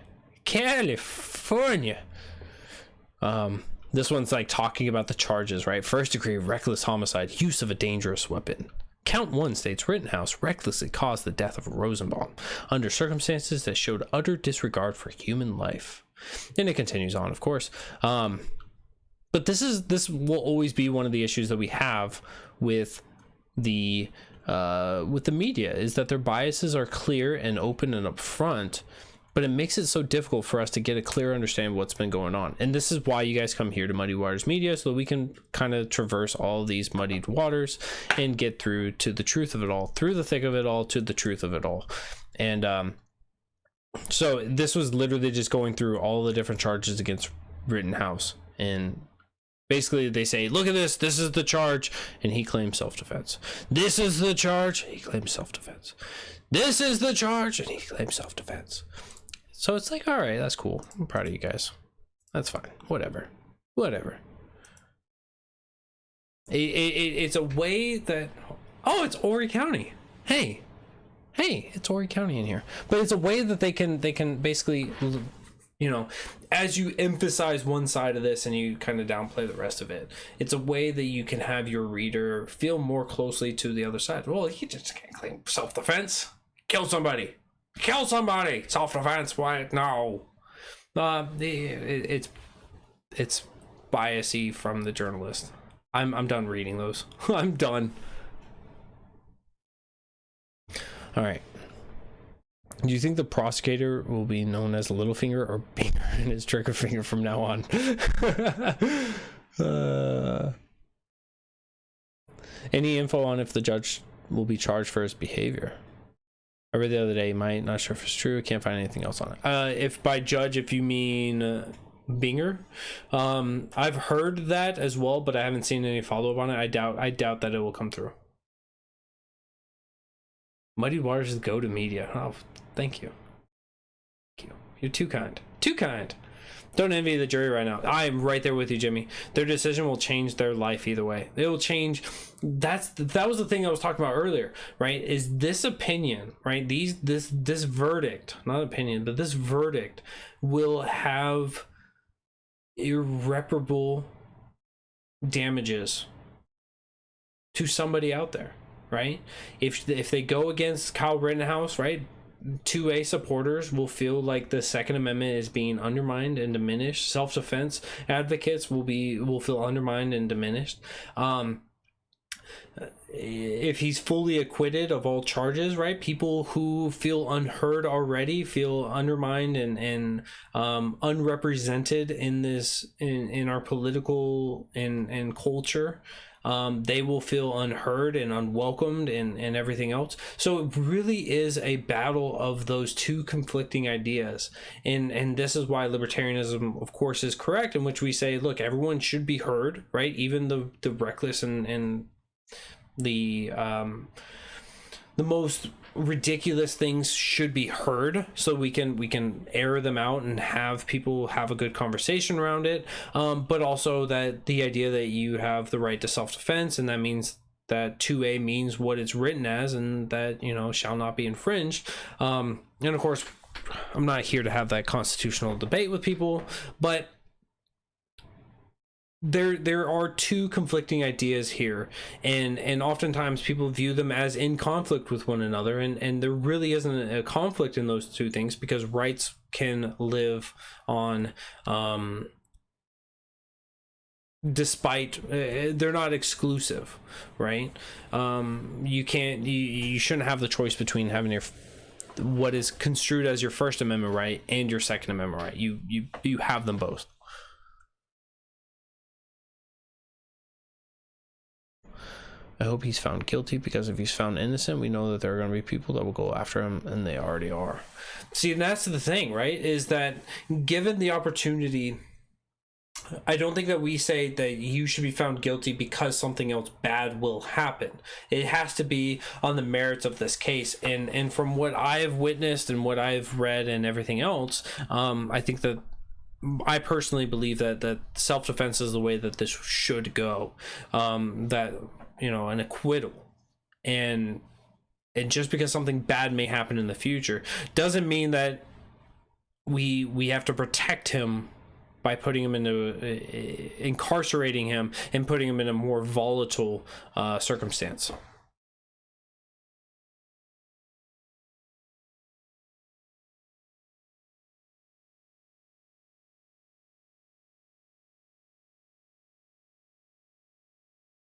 [SPEAKER 1] This one's like talking about the charges, right? First degree reckless homicide, use of a dangerous weapon. Count 1 states Rittenhouse recklessly caused the death of Rosenbaum under circumstances that showed utter disregard for human life. And it continues on, of course. But this will always be one of the issues that we have with the media, is that their biases are clear and open and upfront, but it makes it so difficult for us to get a clear understanding of what's been going on. And this is why you guys come here to Muddy Waters Media, so that we can kind of traverse all these muddied waters and get through to the truth of it all, through the thick of it all, to the truth of it all. And so this was literally just going through all the different charges against Rittenhouse. And basically they say, look at this is the charge, and he claims self-defense. This is the charge, he claims self-defense. This is the charge, and he claims self-defense. So it's like, all right, that's cool. I'm proud of you guys. That's fine. Whatever. It's a way that, oh, it's Horry County. Hey, it's Horry County in here. But it's a way that they can basically, you know, as you emphasize one side of this and you kind of downplay the rest of it, it's a way that you can have your reader feel more closely to the other side. Well, he just can't claim self-defense. Kill somebody. Self-defense. Why? No. It's biasy from the journalist. I'm done reading those. I'm done. All right. Do you think the prosecutor will be known as Littlefinger or Binger and his trigger finger from now on? Any info on if the judge will be charged for his behavior? I read the other day, might, not sure if it's true. Can't find anything else on it. If by judge, if you mean Binger, I've heard that as well, but I haven't seen any follow-up on it. I doubt that it will come through. Muddy Waters is go to media. Oh, thank you. You're too kind. Don't envy the jury right now. I am right there with you, Jimmy. Their decision will change their life either way. It will change. That was the thing I was talking about earlier, right? Is this opinion, right? This verdict, not opinion, but this verdict will have irreparable damages to somebody out there, right? If they go against Kyle Rittenhouse, right, 2A supporters will feel like the Second Amendment is being undermined and diminished. Self-defense advocates will feel undermined and diminished. If he's fully acquitted of all charges, right, people who feel unheard already feel undermined and unrepresented in this in our political and culture. They will feel unheard and unwelcomed and everything else. So it really is a battle of those two conflicting ideas. And this is why libertarianism, of course, is correct, in which we say, look, everyone should be heard, right? Even the reckless and the most ridiculous things should be heard, so we can air them out and have people have a good conversation around it, but also that the idea that you have the right to self-defense, and that means that 2A means what it's written as, and that, you know, shall not be infringed. And of course, I'm not here to have that constitutional debate with people, but there are two conflicting ideas here, and oftentimes people view them as in conflict with one another, and there really isn't a conflict in those two things, because rights can live on despite they're not exclusive, right? You shouldn't have the choice between having your what is construed as your First Amendment right and your Second Amendment right. You have them both. I hope he's found guilty, because if he's found innocent, we know that there are going to be people that will go after him, and they already are. See, and that's the thing, right? Is that given the opportunity, I don't think that we say that you should be found guilty because something else bad will happen. It has to be on the merits of this case. And from what I have witnessed and what I've read and everything else, I think that I personally believe that self-defense is the way that this should go. That, you know, an acquittal, and just because something bad may happen in the future doesn't mean that we have to protect him by putting him into incarcerating him and putting him in a more volatile circumstance.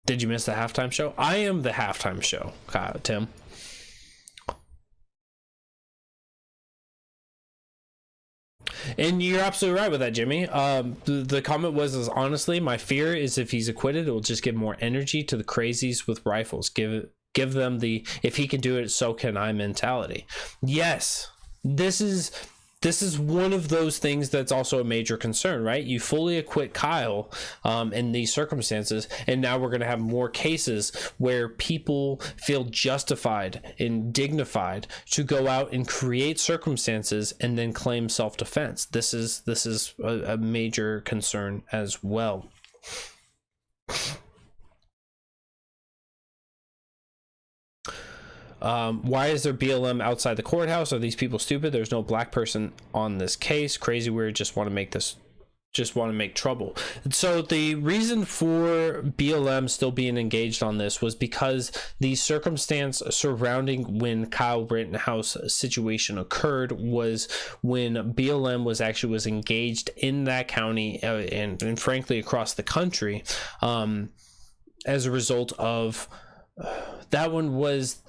[SPEAKER 1] Did you miss the halftime show? I am the halftime show, Tim. And you're absolutely right with that, Jimmy. The comment was honestly, my fear is if he's acquitted, it will just give more energy to the crazies with rifles. Give them the if he can do it, so can I mentality. Yes, this is one of those things that's also a major concern, right? You fully acquit Kyle in these circumstances, and now we're going to have more cases where people feel justified and dignified to go out and create circumstances and then claim self-defense. This is a major concern as well. Why is there BLM outside the courthouse? Are these people stupid? There's no black person on this case. Crazy weird. Just want to make trouble. So the reason for BLM still being engaged on this was because the circumstance surrounding when Kyle Rittenhouse situation occurred was when BLM was engaged in that county and frankly across the country as a result of that one was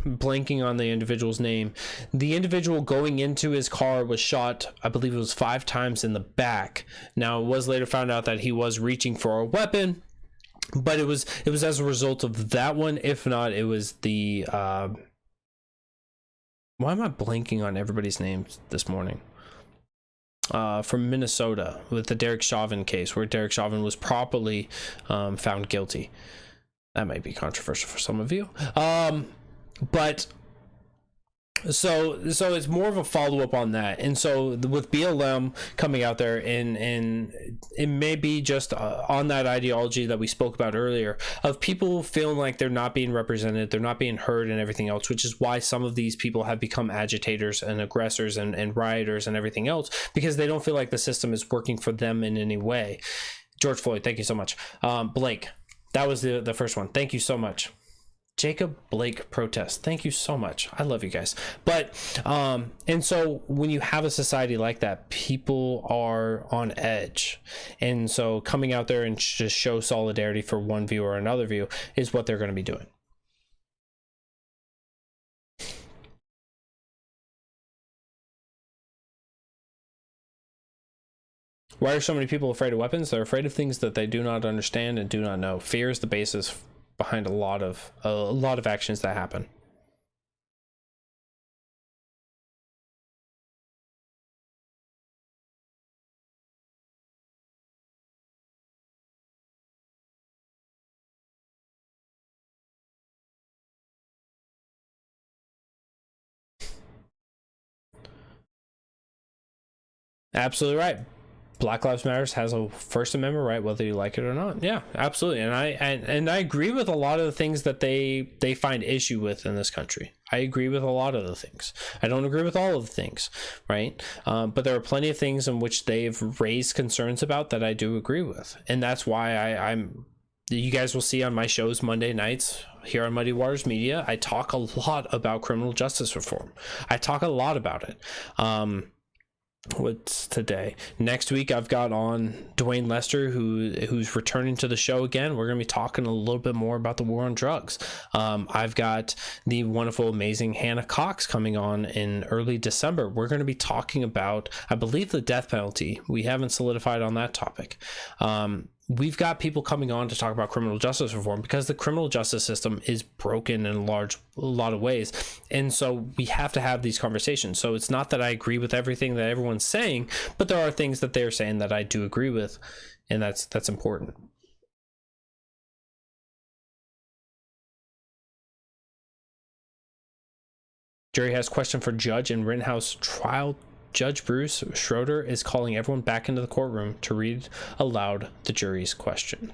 [SPEAKER 1] blanking on the individual's name. The individual going into his car was shot, I believe it was 5 times in the back. Now it was later found out that he was reaching for a weapon, but it was as a result of that one. If not, it was the why am I blanking on everybody's names this morning? From Minnesota with the Derek Chauvin case, where Derek Chauvin was properly found guilty. That might be controversial for some of you. But So it's more of a follow-up on that. And so with BLM coming out there, and it may be just on that ideology that we spoke about earlier of people feeling like they're not being represented, they're not being heard and everything else, which is why some of these people have become agitators and aggressors and rioters and everything else, because they don't feel like the system is working for them in any way. George Floyd, thank you so much. Blake, that was the first one. Thank you so much. Jacob Blake protest. Thank you so much. I love you guys. But and so when you have a society like that, people are on edge. And so coming out there and just show solidarity for one view or another view is what they're going to be doing. Why are so many people afraid of weapons? They're afraid of things that they do not understand and do not know. Fear is the basis behind a lot of actions that happen. Absolutely right. Black Lives Matters has a First Amendment right, whether you like it or not. Yeah, absolutely. And I agree with a lot of the things that they find issue with in this country. I agree with a lot of the things. I don't agree with all of the things, right? But there are plenty of things in which they've raised concerns about that I do agree with. And that's why I'm you guys will see on my shows Monday nights here on Muddy Waters Media, I talk a lot about criminal justice reform. I talk a lot about it. What's today? Next week I've got on Dwayne Lester, who's returning to the show again. We're gonna be talking a little bit more about the war on drugs. I've got the wonderful, amazing Hannah Cox coming on in early December. We're going to be talking about, I believe, the death penalty. We haven't solidified on that topic. We've got people coming on to talk about criminal justice reform because the criminal justice system is broken in a lot of ways. And so we have to have these conversations. So it's not that I agree with everything that everyone's saying, but there are things that they're saying that I do agree with. And that's important. Jury has question for judge in Rittenhouse Trial. Judge Bruce Schroeder is calling everyone back into the courtroom to read aloud the jury's question.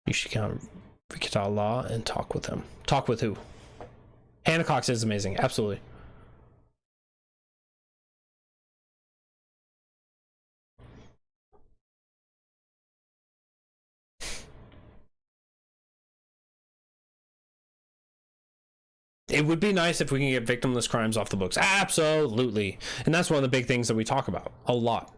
[SPEAKER 1] You should count Rikita Law and talk with him. Talk with who? Hannah Cox is amazing. Absolutely. It would be nice if we can get victimless crimes off the books. Absolutely. And that's one of the big things that we talk about a lot.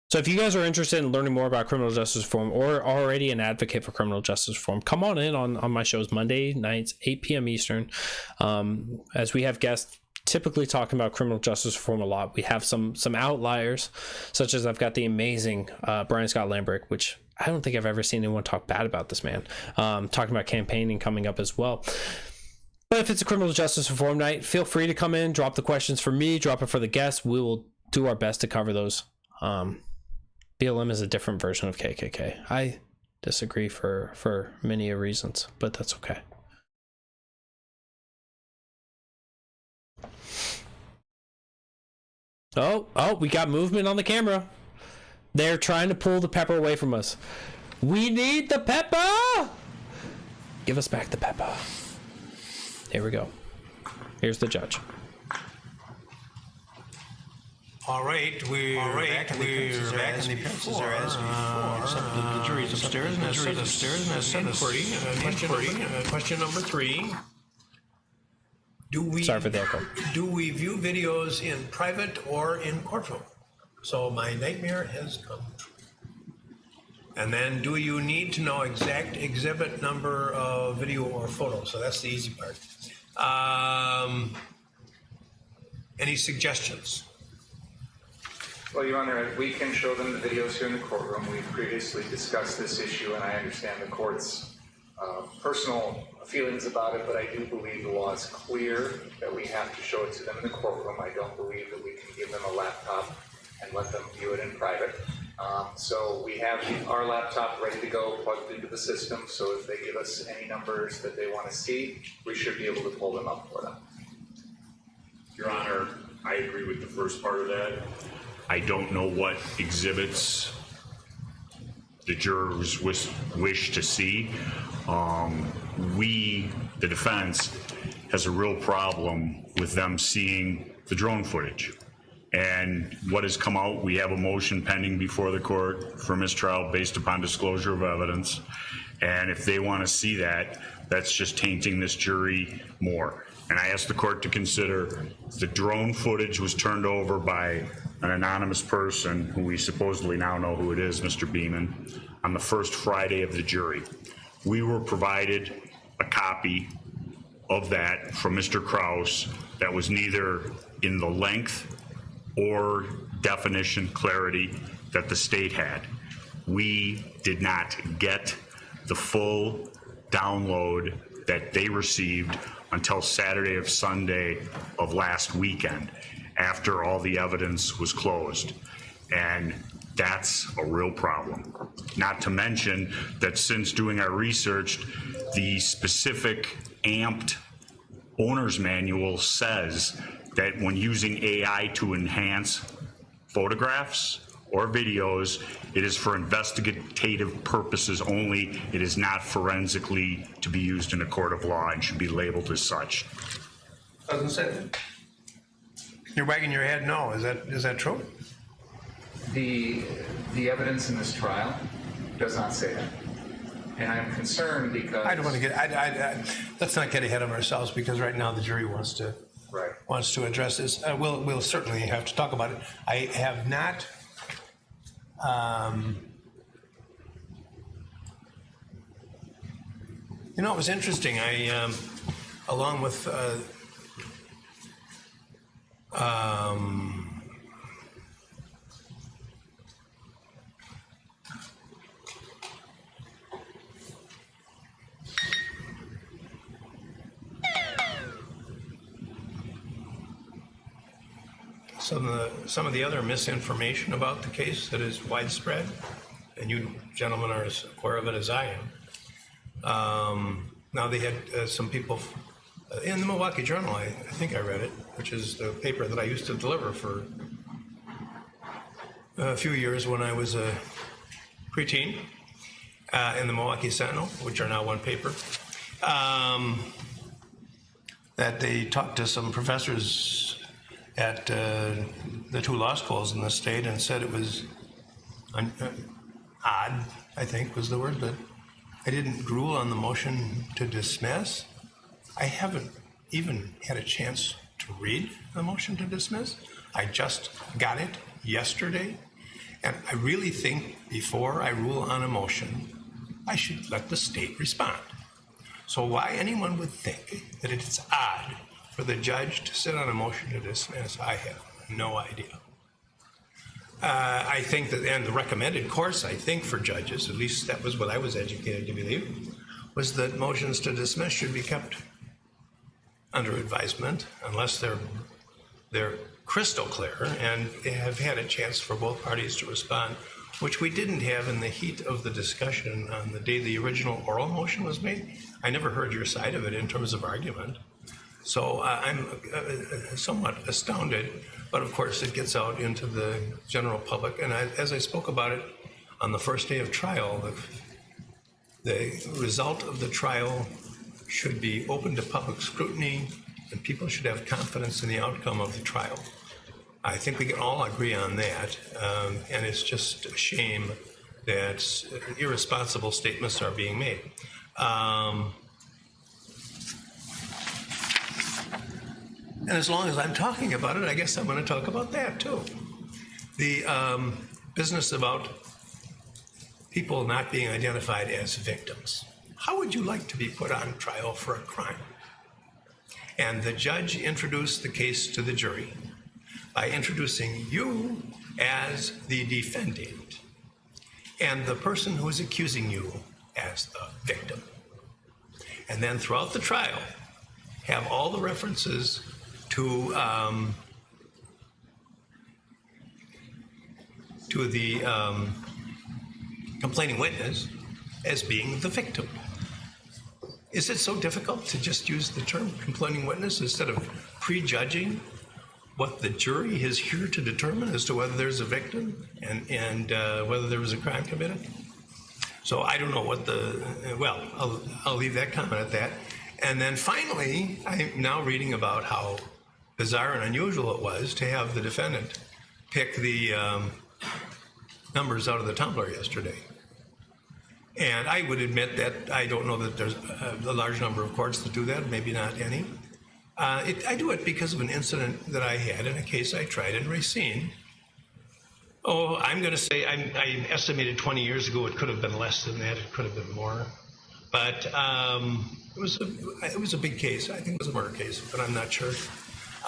[SPEAKER 1] So if you guys are interested in learning more about criminal justice reform or already an advocate for criminal justice reform, come on in on my shows Monday nights, 8 p.m. Eastern, as we have guests typically talking about criminal justice reform a lot. We have some outliers, such as I've got the amazing Brian Scott Lambrick, which I don't think I've ever seen anyone talk bad about this man, talking about campaigning coming up as well. But if it's a criminal justice reform night, feel free to come in, drop the questions for me, drop it for the guests. We will do our best to cover those. BLM is a different version of KKK. I disagree for many reasons, but that's okay. Oh, we got movement on the camera. They're trying to pull the pepper away from us. We need the pepper! Give us back the pepper. Here we go. Here's the judge.
[SPEAKER 3] All right, we're back in the appearances are as before. The jury's upstairs, and as said inquiry. Question number 3.
[SPEAKER 1] Sorry for the echo.
[SPEAKER 3] Do we view videos in private or in courtroom? So my nightmare has come true. And then, do you need to know exact exhibit number of video or photo? So that's the easy part. Any suggestions?
[SPEAKER 4] Well, Your Honor, we can show them the videos here in the courtroom. We've previously discussed this issue, and I understand the court's personal feelings about it, but I do believe the law is clear that we have to show it to them in the courtroom. I don't believe that we can give them a laptop and let them view it in private. So we have our laptop ready to go, plugged into the system, so if they give us any numbers that they want to see, we should be able to pull them up for them.
[SPEAKER 5] Your Honor, I agree with the first part of that. I don't know what exhibits the jurors wish to see. We, the defense, has a real problem with them seeing the drone footage. And what has come out, we have a motion pending before the court for mistrial based upon disclosure of evidence. And if they want to see that, that's just tainting this jury more. And I asked the court to consider the drone footage was turned over by an anonymous person who we supposedly now know who it is, Mr. Beeman, on the first Friday of the jury. We were provided a copy of that from Mr. Kraus that was neither in the length or definition clarity that the state had. We did not get the full download that they received until Saturday or Sunday of last weekend, after all the evidence was closed. And that's a real problem. Not to mention that since doing our research, the specific amped owner's manual says that when using AI to enhance photographs or videos, it is for investigative purposes only. It is not forensically to be used in a court of law and should be labeled as such.
[SPEAKER 3] Doesn't say that. You're wagging your head no. Is that true?
[SPEAKER 4] The evidence in this trial does not say that. And I'm concerned because
[SPEAKER 3] I don't want to get. Let's not get ahead of ourselves, because right now the jury wants to address this. We'll certainly have to talk about it. I have not. You know, it was interesting. I, along with some of the other misinformation about the case that is widespread, and you gentlemen are as aware of it as I am. Now they had some people in the Milwaukee Journal, I think I read it, which is the paper that I used to deliver for a few years when I was a preteen, in the Milwaukee Sentinel, which are now one paper, that they talked to some professors at the two law schools in the state and said it was odd, I think was the word, that I didn't rule on the motion to dismiss. I haven't even had a chance to read the motion to dismiss. I just got it yesterday, and I really think before I rule on a motion, I should let the state respond. So why anyone would think that it's odd for the judge to sit on a motion to dismiss, I have no idea. I think that, and the recommended course, I think, for judges, at least that was what I was educated to believe, was that motions to dismiss should be kept under advisement unless they're crystal clear and have had a chance for both parties to respond, which we didn't have in the heat of the discussion on the day the original oral motion was made. I never heard your side of it in terms of argument. So I'm somewhat astounded, but of course it gets out into the general public. And as I spoke about it on the first day of trial, the result of the trial should be open to public scrutiny, and people should have confidence in the outcome of the trial. I think we can all agree on that, and it's just a shame that irresponsible statements are being made. And as long as I'm talking about it, I guess I'm going to talk about that too. The business about people not being identified as victims. How would you like to be put on trial for a crime? And the judge introduced the case to the jury by introducing you as the defendant and the person who is accusing you as the victim. And then throughout the trial, have all the references to to the complaining witness as being the victim. Is it so difficult to just use the term complaining witness instead of prejudging what the jury is here to determine as to whether there's a victim and whether there was a crime committed? So I don't know what I'll leave that comment at that. And then finally, I'm now reading about how bizarre and unusual it was to have the defendant pick the numbers out of the tumbler yesterday. And I would admit that I don't know that there's a large number of courts that do that, maybe not any. I do it because of an incident that I had in a case I tried in Racine. Oh, I'm going to say I estimated 20 years ago it could have been less than that. It could have been more. But it was a big case. I think it was a murder case, but I'm not sure.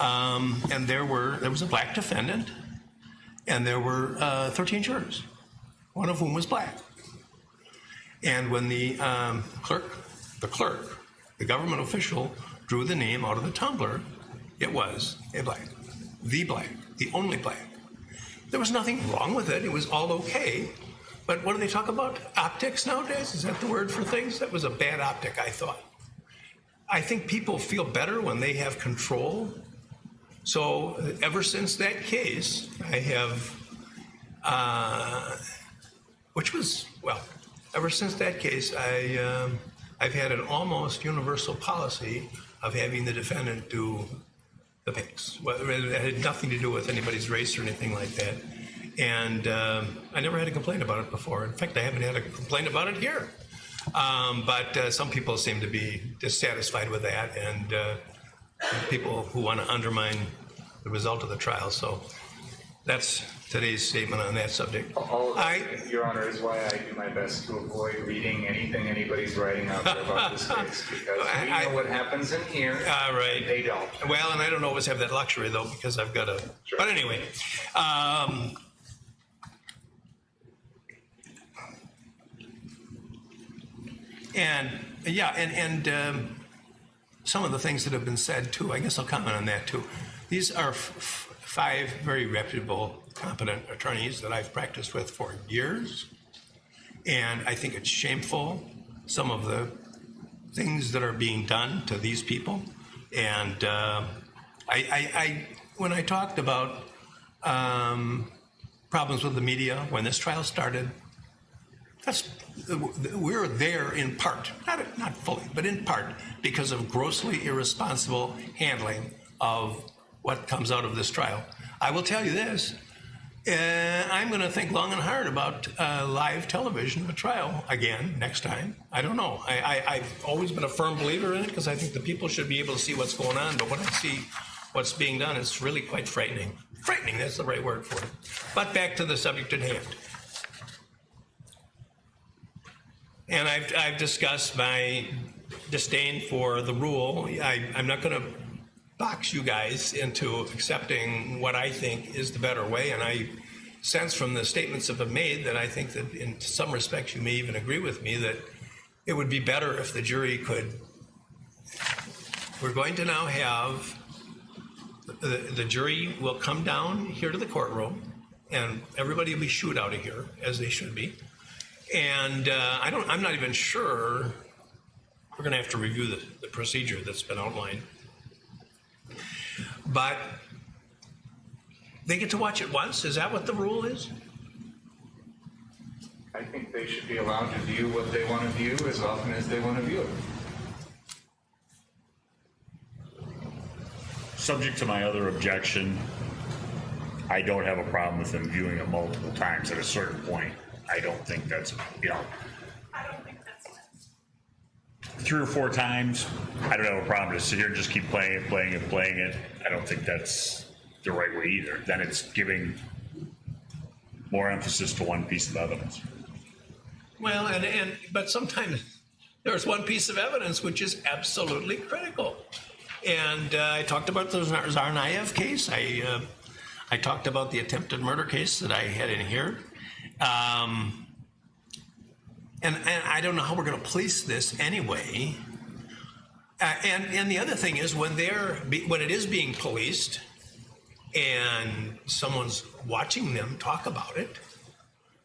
[SPEAKER 3] And there was a black defendant, and there were 13 jurors, one of whom was black. And when the clerk, the government official, drew the name out of the tumbler, it was a black, the only black. There was nothing wrong with it. It was all okay. But what do they talk about? Optics nowadays? Is that the word for things? That was a bad optic, I thought. I think people feel better when they have control. So ever since that case, I have, ever since that case, I've had an almost universal policy of having the defendant do the picks. It had nothing to do with anybody's race or anything like that. And I never had a complaint about it before. In fact, I haven't had a complaint about it here. But some people seem to be dissatisfied with that, and people who want to undermine the result of the trial. So that's today's statement on that subject.
[SPEAKER 4] All of that, Your Honor, is why I do my best to avoid reading anything anybody's writing out there about this case, because we know what happens in here,
[SPEAKER 3] right.
[SPEAKER 4] They don't.
[SPEAKER 3] Well, and I don't always have that luxury, though, because I've got to... Sure. But anyway... And some of the things that have been said, too, I guess I'll comment on that, too. These are five very reputable, competent attorneys that I've practiced with for years. And I think it's shameful, some of the things that are being done to these people. And when I talked about problems with the media when this trial started, we're there in part, not fully, but in part, because of grossly irresponsible handling of what comes out of this trial. I will tell you this, I'm going to think long and hard about live television of a trial again next time. I don't know. I've always been a firm believer in it because I think the people should be able to see what's going on, but when I see what's being done, it's really quite frightening. Frightening, that's the right word for it. But back to the subject at hand. And I've discussed my disdain for the rule. I'm not going to box you guys into accepting what I think is the better way. And I sense from the statements that have been made that I think that in some respects you may even agree with me that it would be better if the jury could. We're going to now have the jury will come down here to the courtroom, and everybody will be shooed out of here, as they should be. And I'm not even sure, we're going to have to review the procedure that's been outlined. But they get to watch it once? Is that what the rule is?
[SPEAKER 4] I think they should be allowed to view what they want to view as often as they want to view it.
[SPEAKER 5] Subject to my other objection, I don't have a problem with them viewing it multiple times at a certain point. I don't think that's,
[SPEAKER 6] I don't think that's it.
[SPEAKER 5] 3 or 4 times, I don't have a problem to sit here and just keep playing it. I don't think that's the right way either. Then it's giving more emphasis to one piece of evidence.
[SPEAKER 3] Well, but sometimes there's one piece of evidence which is absolutely critical. And I talked about the Tsarnaev case. I talked about the attempted murder case that I had in here. And I don't know how we're going to police this anyway. And the other thing is when it is being policed and someone's watching them talk about it,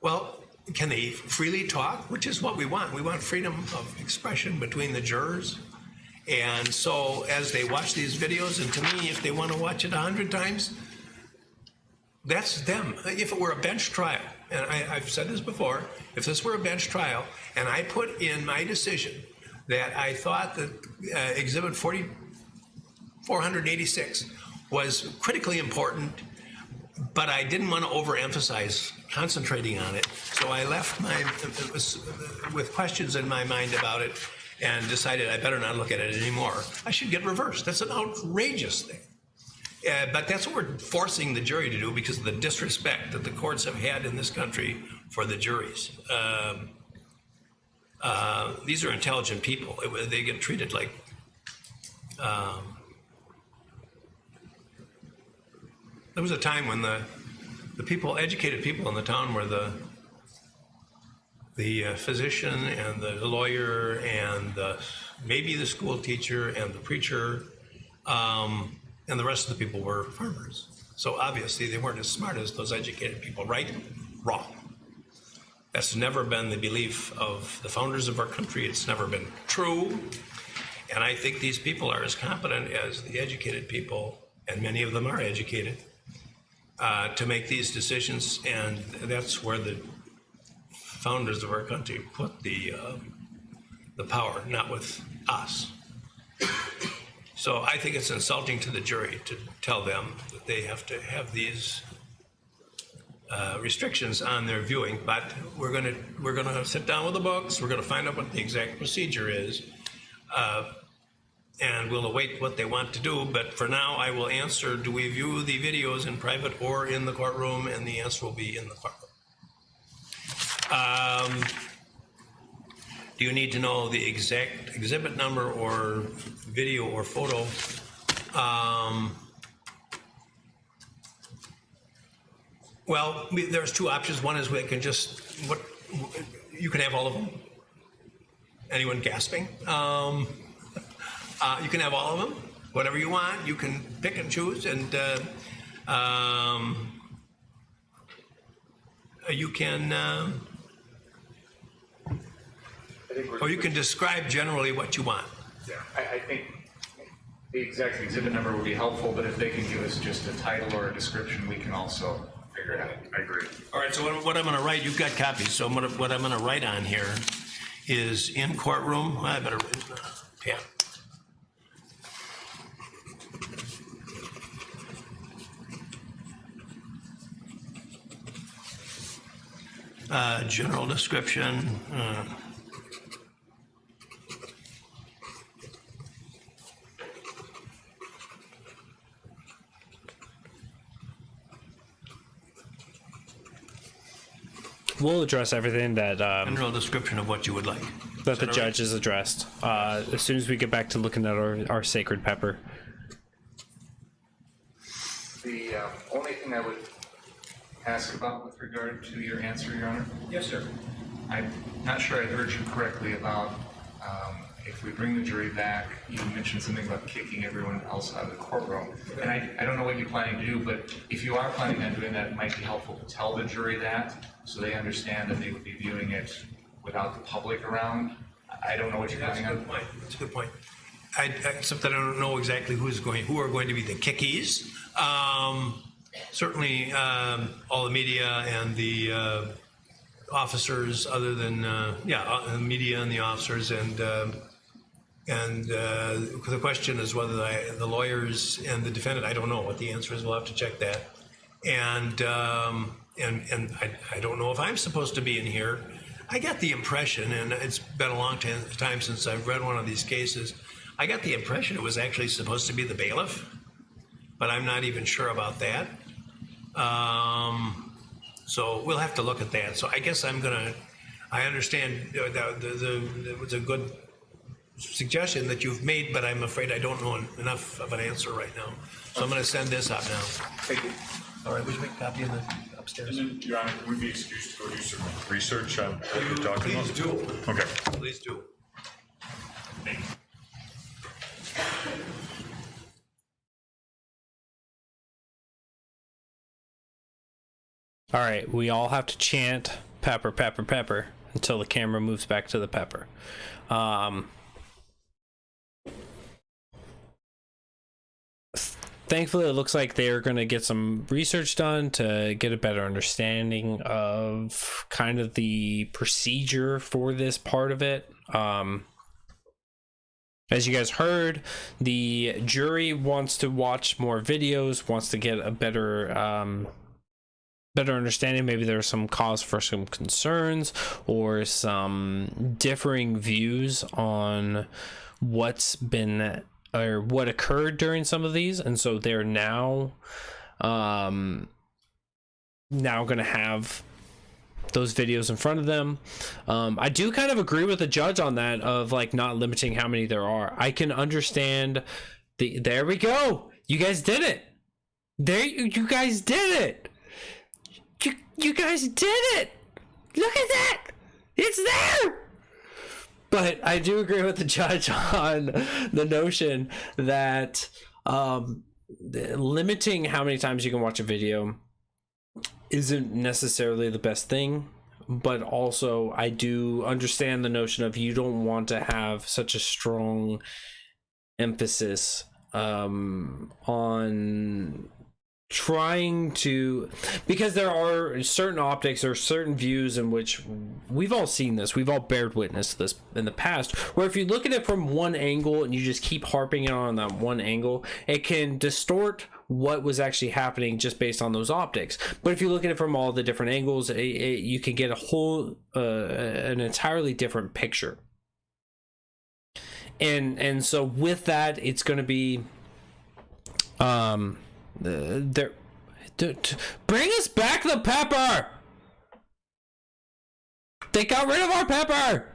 [SPEAKER 3] Well, can they freely talk? Which is what we want. We want freedom of expression between the jurors. And so as they watch these videos, and to me, if they want to watch it 100 times, that's them. If it were a bench trial, and I've said this before, if this were a bench trial, and I put in my decision that I thought that Exhibit 486 was critically important, but I didn't want to overemphasize concentrating on it, so I left with questions in my mind about it, and decided I better not look at it anymore. I should get reversed. That's an outrageous thing. But that's what we're forcing the jury to do because of the disrespect that the courts have had in this country for the juries. These are intelligent people. They get treated like there was a time when the educated people in the town were the physician and the lawyer and maybe the school teacher and the preacher, and the rest of the people were farmers. So obviously they weren't as smart as those educated people, right? Wrong. That's never been the belief of the founders of our country. It's never been true. And I think these people are as competent as the educated people, and many of them are educated, to make these decisions. And that's where the founders of our country put the power, not with us. So I think it's insulting to the jury to tell them that they have to have these restrictions on their viewing. But we're gonna sit down with the books. We're gonna find out what the exact procedure is, and we'll await what they want to do. But for now, I will answer: do we view the videos in private or in the courtroom? And the answer will be in the courtroom. Do you need to know the exact exhibit number or video or photo? Well, there's two options. One is we can just, you can have all of them. Anyone gasping? You can have all of them, whatever you want. You can pick and choose, and you can, or you can describe generally what you want.
[SPEAKER 4] Yeah, I think the exact exhibit number would be helpful, but if they can give us just a title or a description, we can also figure it out. I agree.
[SPEAKER 3] All right, so what I'm going to write, you've got copies, so what I'm going to write on here is in courtroom. Well, I better pen. General description.
[SPEAKER 1] We'll address everything that
[SPEAKER 3] General description of what you would like.
[SPEAKER 1] that the judge has addressed as soon as we get back to looking at our sacred pepper.
[SPEAKER 4] The only thing I would ask about with regard to your answer, Your Honor.
[SPEAKER 3] Yes, sir.
[SPEAKER 4] I'm not sure I heard you correctly about if we bring the jury back, you mentioned something about kicking everyone else out of the courtroom. And I don't know what you're planning to do, but if you are planning on doing that, it might be helpful to tell the jury that so they understand that they would be viewing it without the public around. I don't know what you're planning on.
[SPEAKER 3] That's a good point. Except that I don't know exactly who are going to be the kickies. Certainly all the media and the officers, other than the media and the officers, and the question is whether the lawyers and the defendant. I don't know what the answer is. We'll have to check that. And I don't know if I'm supposed to be in here. I got the impression, and it's been a long time since I've read one of these cases. I got the impression it was actually supposed to be the bailiff, but I'm not even sure about that. So we'll have to look at that. So I guess I understand that it was a good suggestion that you've made, but I'm afraid I don't know enough of an answer right now. So I'm going to send this out now.
[SPEAKER 4] Thank you.
[SPEAKER 3] All right, would you make a copy in the upstairs?
[SPEAKER 5] And then, Your Honor, would we be excused to go do some research on what you're talking about?
[SPEAKER 3] Please do.
[SPEAKER 5] Okay.
[SPEAKER 3] Please do.
[SPEAKER 5] Thank you.
[SPEAKER 1] All right, we all have to chant pepper, pepper, pepper until the camera moves back to the pepper. Thankfully, it looks like they're going to get some research done to get a better understanding of kind of the procedure for this part of it. As you guys heard, the jury wants to watch more videos, wants to get a better understanding. Maybe there's some cause for some concerns or some differing views on what's been or what occurred during some of these, and so they're now going to have those videos in front of them. I do kind of agree with the judge on that, of like not limiting how many there are. I can understand there we go. You guys did it. You guys did it. You guys did it. Look at that. It's there. But I do agree with the judge on the notion that limiting how many times you can watch a video isn't necessarily the best thing. But also, I do understand the notion of you don't want to have such a strong emphasis on trying to, because there are certain optics or certain views in which we've all seen this, we've all bared witness to this in the past, where if you look at it from one angle and you just keep harping on that one angle, it can distort what was actually happening just based on those optics. But if you look at it from all the different angles, you can get a whole an entirely different picture. And so with that, it's going to be bring us back the pepper. They got rid of our pepper.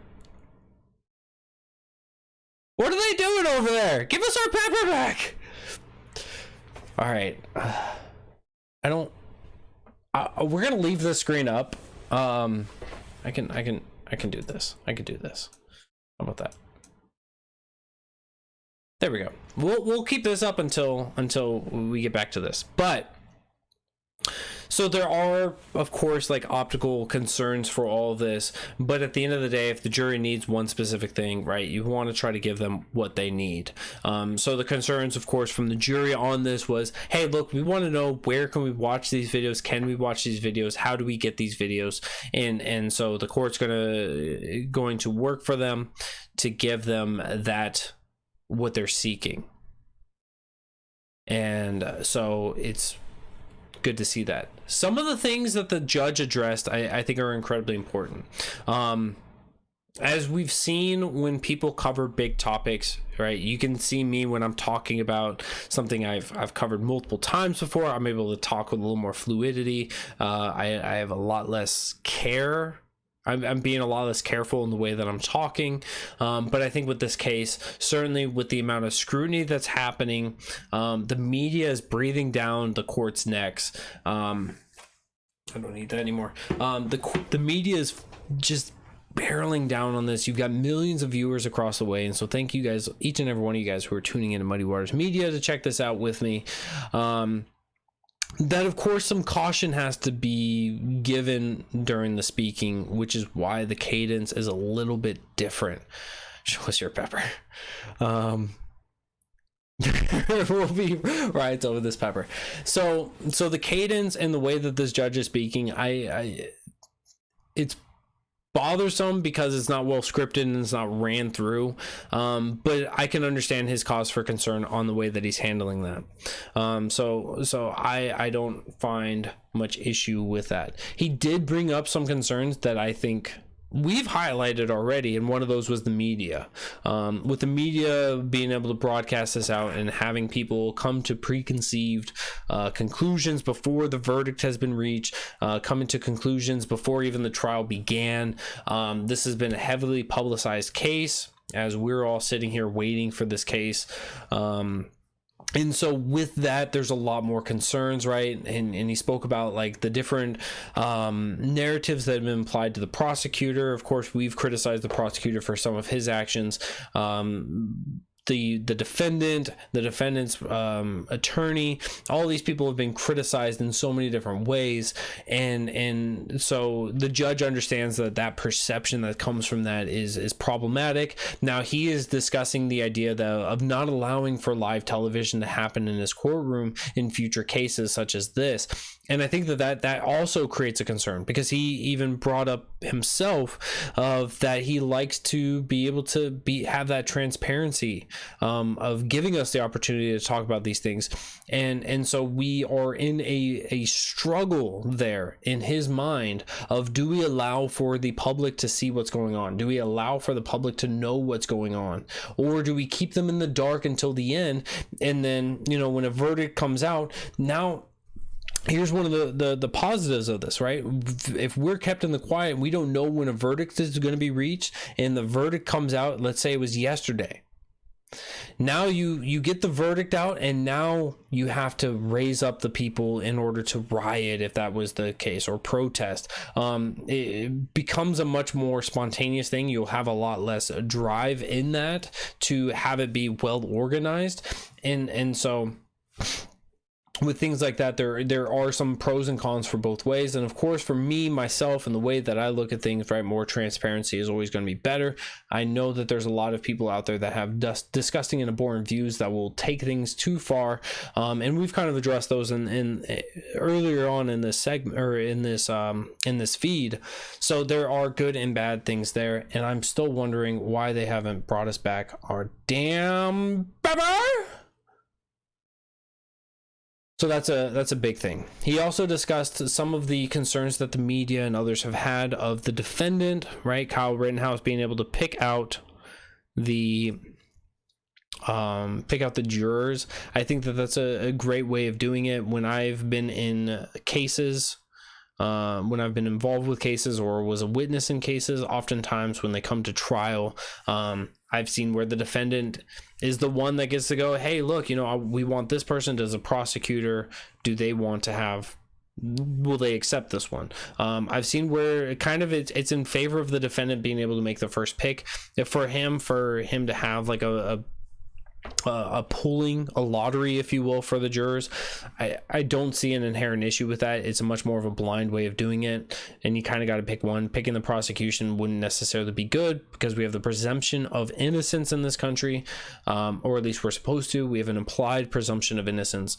[SPEAKER 1] What are they doing over there? Give us our pepper back. All right. We're gonna leave the screen up. I can do this. I can do this. How about that? There we go. We'll keep this up until we get back to this. But so there are, of course, like optical concerns for all of this, but at the end of the day, if the jury needs one specific thing, right, you want to try to give them what they need. So the concerns, of course, from the jury on this was, hey, look, we want to know, where can we watch these videos? Can we watch these videos? How do we get these videos? And so the court's going to work for them to give them that, what they're seeking. And so it's good to see that. Some of the things that the judge addressed, I think are incredibly important. As we've seen when people cover big topics, right? You can see me when I'm talking about something I've covered multiple times before. I'm able to talk with a little more fluidity. I have a lot less care. I'm being a lot less careful in the way that I'm talking. But I think with this case, certainly with the amount of scrutiny that's happening, the media is breathing down the court's necks. I don't need that anymore. The media is just barreling down on this. You've got millions of viewers across the way. And so thank you guys, each and every one of you guys who are tuning into Muddy Waters Media to check this out with me. That, of course, some caution has to be given during the speaking, which is why the cadence is a little bit different. Show us your pepper. We'll be right over this pepper. So the cadence and the way that this judge is speaking, it's bothersome because it's not well scripted and it's not ran through, but I can understand his cause for concern on the way that he's handling that. So I don't find much issue with that. He did bring up some concerns that I think we've highlighted already, and one of those was the media. With the media being able to broadcast this out and having people come to preconceived conclusions before the verdict has been reached, coming to conclusions before even the trial began. This has been a heavily publicized case, as we're all sitting here waiting for this case. And so with that, there's a lot more concerns, right? And he spoke about like the different narratives that have been applied to the prosecutor. Of course, we've criticized the prosecutor for some of his actions. the defendant's attorney, all these people have been criticized in so many different ways, and so the judge understands that perception that comes from that is problematic. Now he is discussing the idea of not allowing for live television to happen in his courtroom in future cases such as this. And I think that also creates a concern, because he even brought up himself of that he likes to be able to have that transparency of giving us the opportunity to talk about these things, and so we are in a struggle there in his mind of, do we allow for the public to see what's going on? Do we allow for the public to know what's going on, or do we keep them in the dark until the end, and then when a verdict comes out? Now here's one of the positives of this, right? If we're kept in the quiet, we don't know when a verdict is going to be reached, and the verdict comes out, let's say it was yesterday. Now you get the verdict out, and now you have to raise up the people in order to riot, if that was the case, or protest. It becomes a much more spontaneous thing. You'll have a lot less drive in that to have it be well organized, and so with things like that, there are some pros and cons for both ways. And of course, for me, myself, and the way that I look at things, right, more transparency is always going to be better. I know that there's a lot of people out there that have disgusting and abhorrent views that will take things too far, and we've kind of addressed those in earlier on in this segment, or in this feed. So there are good and bad things there, and I'm still wondering why they haven't brought us back our damn pepper. So that's a big thing. He also discussed some of the concerns that the media and others have had of the defendant, right? Kyle Rittenhouse being able to pick out the jurors. I think that's a great way of doing it. When I've been in cases, when I've been involved with cases or was a witness in cases, oftentimes when they come to trial, I've seen where the defendant is the one that gets to go, hey, look, we want this person. Does a prosecutor, do they want to have, will they accept this one? I've seen where kind of it's in favor of the defendant being able to make the first pick. For him to have like a lottery, if you will, for the jurors, I don't see an inherent issue with that. It's a much more of a blind way of doing it, and you kind of got to pick one. Picking the prosecution wouldn't necessarily be good, because we have the presumption of innocence in this country, or at least we're supposed to. We have an implied presumption of innocence,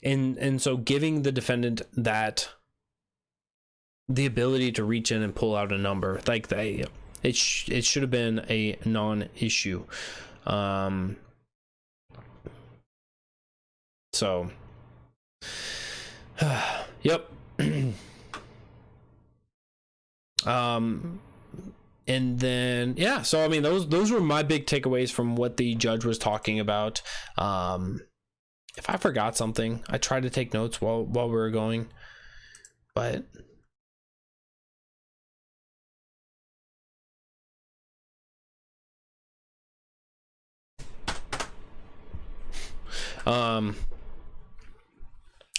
[SPEAKER 1] and so giving the defendant the ability to reach in and pull out a number, like it should have been a non-issue. So, yep. And then, yeah, so I mean, those were my big takeaways from what the judge was talking about. If I forgot something, I tried to take notes while we were going, but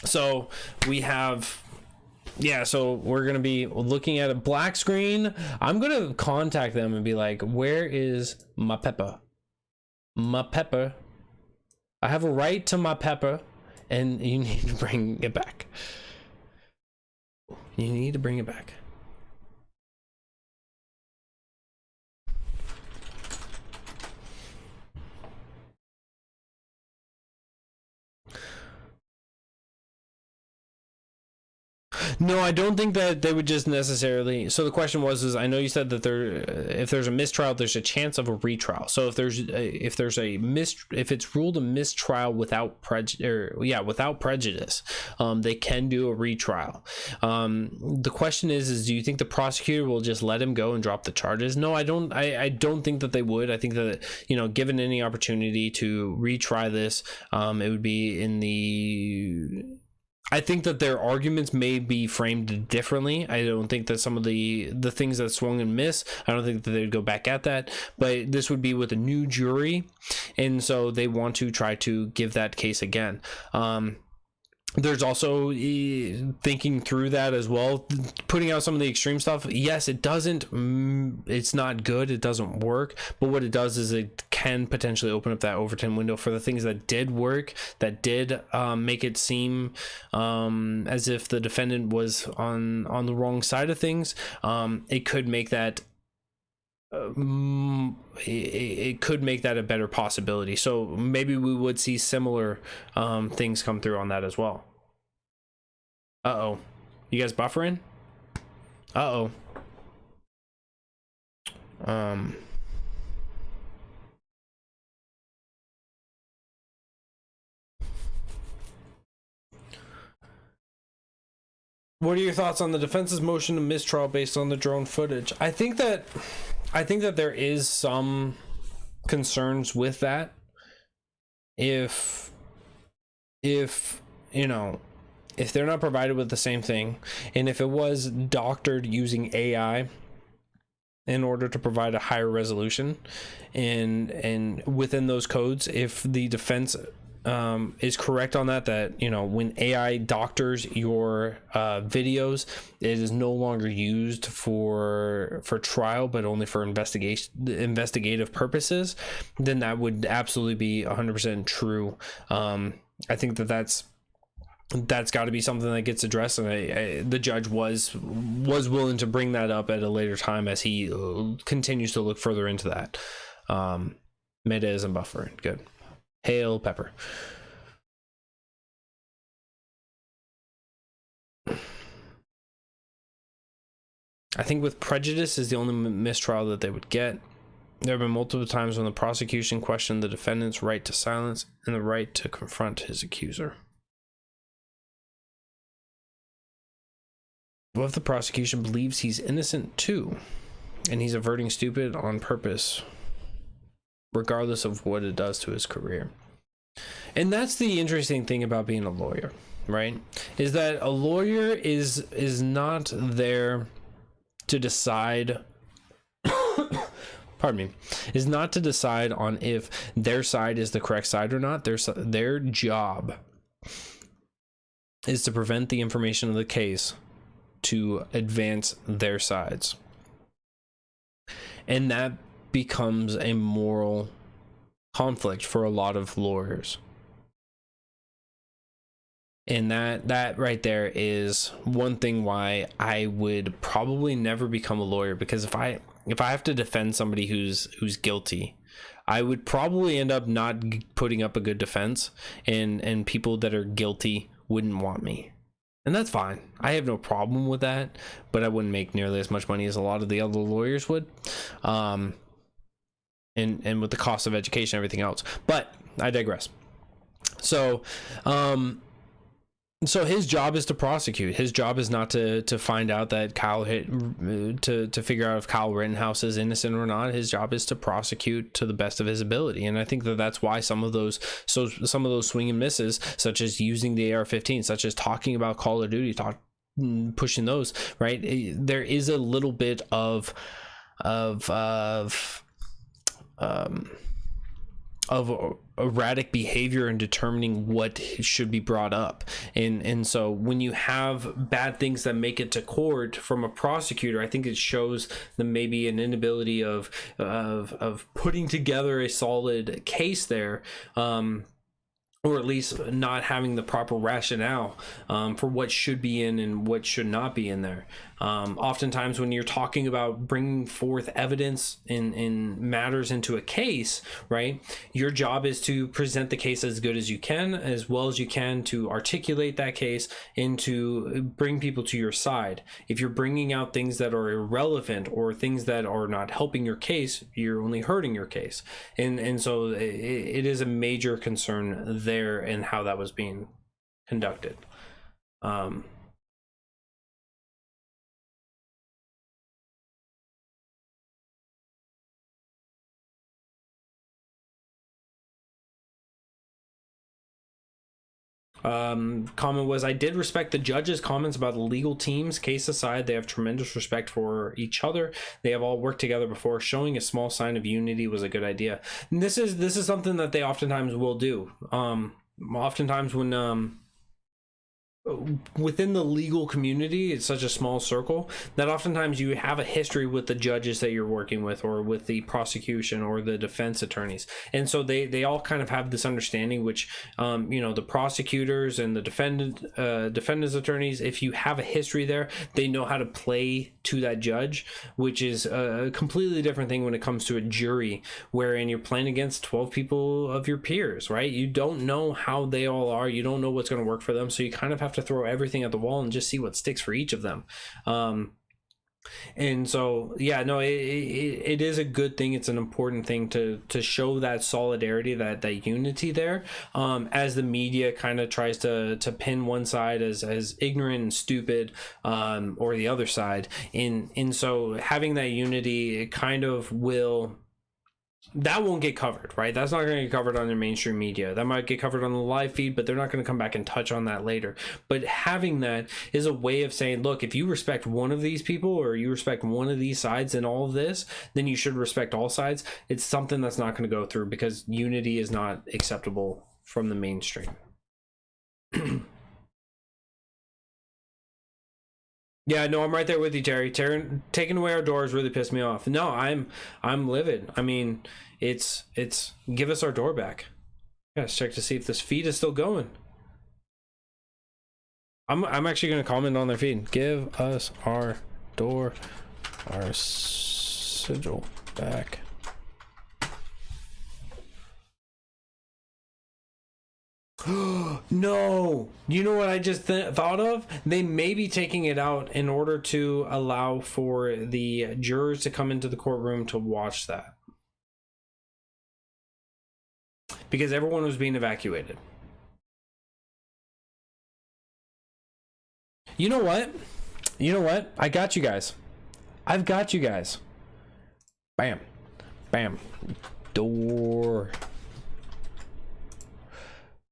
[SPEAKER 1] so we have, so we're gonna be looking at a black screen. I'm gonna contact them and be like, where is my pepper? My pepper. I have a right to my pepper, and you need to bring it back. You need to bring it back. No, I don't think that they would just necessarily. So the question is, I know you said that if there's a mistrial, there's a chance of a retrial. So if it's ruled a mistrial without prejudice, they can do a retrial. The question is do you think the prosecutor will just let him go and drop the charges? No, I don't. I don't think that they would. I think that, given any opportunity to retry this, it would be in the. I think that their arguments may be framed differently. I don't think that some of the things that swung and miss, I don't think that they'd go back at that. But this would be with a new jury, and so they want to try to give that case again. there's also thinking through that as well, putting out some of the extreme stuff. Yes, it doesn't, it's not good, it doesn't work, but what it does is it can potentially open up that Overton window for the things that did work, that did make it seem as if the defendant was on the wrong side of things. It could make that it could make that a better possibility. So maybe we would see similar things come through on that as well. Uh-oh, you guys buffering? Uh-oh. What are your thoughts on the defense's motion to mistrial based on the drone footage? I think that there is some concerns with that. If you know, if they're not provided with the same thing, and if it was doctored using AI in order to provide a higher resolution, and within those codes, if the defense is correct on that, you know, when AI doctors your videos, it is no longer used for trial, but only for investigative purposes, then that would absolutely be 100% true. I think that's got to be something that gets addressed, and the judge was willing to bring that up at a later time as he continues to look further into that. Meta isn't buffering. Good. Hail Pepper. I think with prejudice is the only mistrial that they would get. There have been multiple times when the prosecution questioned the defendant's right to silence and the right to confront his accuser. What if the prosecution believes he's innocent too, and he's averting stupid on purpose, regardless of what it does to his career? And that's the interesting thing about being a lawyer, right? Is that a lawyer is not there to decide pardon me, is not to decide on if their side is the correct side or not. Their job is to prevent the information of the case to advance their sides. And that becomes a moral conflict for a lot of lawyers. And that right there is one thing why I would probably never become a lawyer, because if I have to defend somebody who's guilty, I would probably end up not putting up a good defense, and people that are guilty wouldn't want me. And that's fine. I have no problem with that, but I wouldn't make nearly as much money as a lot of the other lawyers would. And with the cost of education and everything else. But I digress. So his job is to prosecute. His job is not to find out that to figure out if Kyle Rittenhouse is innocent or not. His job is to prosecute to the best of his ability. And I think that's why some of those swing and misses, such as using the AR-15, such as talking about Call of Duty, pushing those, right? There is a little bit of erratic behavior in determining what should be brought up, and so when you have bad things that make it to court from a prosecutor, I think it shows them maybe an inability of putting together a solid case there, or at least not having the proper rationale for what should be in and what should not be in there. Oftentimes when you're talking about bringing forth evidence in matters into a case, right, your job is to present the case as good as you can, as well as you can, to articulate that case and to bring people to your side. If you're bringing out things that are irrelevant or things that are not helping your case, you're only hurting your case. And so it is a major concern there in how that was being conducted. Comment was, I did respect the judge's comments about the legal teams. Case aside, they have tremendous respect for each other. They have all worked together before. Showing a small sign of unity was a good idea. And this is something that they oftentimes will do. Oftentimes when within the legal community, it's such a small circle that oftentimes you have a history with the judges that you're working with, or with the prosecution or the defense attorneys, and so they all kind of have this understanding, which you know, the prosecutors and the defendants attorneys, if you have a history there, they know how to play to that judge, which is a completely different thing when it comes to a jury, wherein you're playing against 12 people of your peers, right? You don't know how they all are, you don't know what's going to work for them, so you kind of have to throw everything at the wall and just see what sticks for each of them. And so, yeah, no, it is a good thing. It's an important thing to show that solidarity, that unity there, as the media kind of tries to pin one side as ignorant and stupid, or the other side. And so having that unity, it kind of will, that won't get covered, right? That's not going to get covered on their mainstream media. That might get covered on the live feed, but they're not going to come back and touch on that later. But having that is a way of saying, look, if you respect one of these people, or you respect one of these sides in all of this, then you should respect all sides. It's something that's not going to go through, because unity is not acceptable from the mainstream. Yeah, no, I'm right there with you, Terry. Taking away our doors really pissed me off. No, I'm livid. I mean, it's give us our door back. Let's check to see if this feed is still going. I'm actually going to comment on their feed. Give us our door, our sigil back. No, you know what I just thought of? They may be taking it out in order to allow for the jurors to come into the courtroom to watch that, because everyone was being evacuated. You know what? I got you guys. I've got you guys. Bam, bam, door.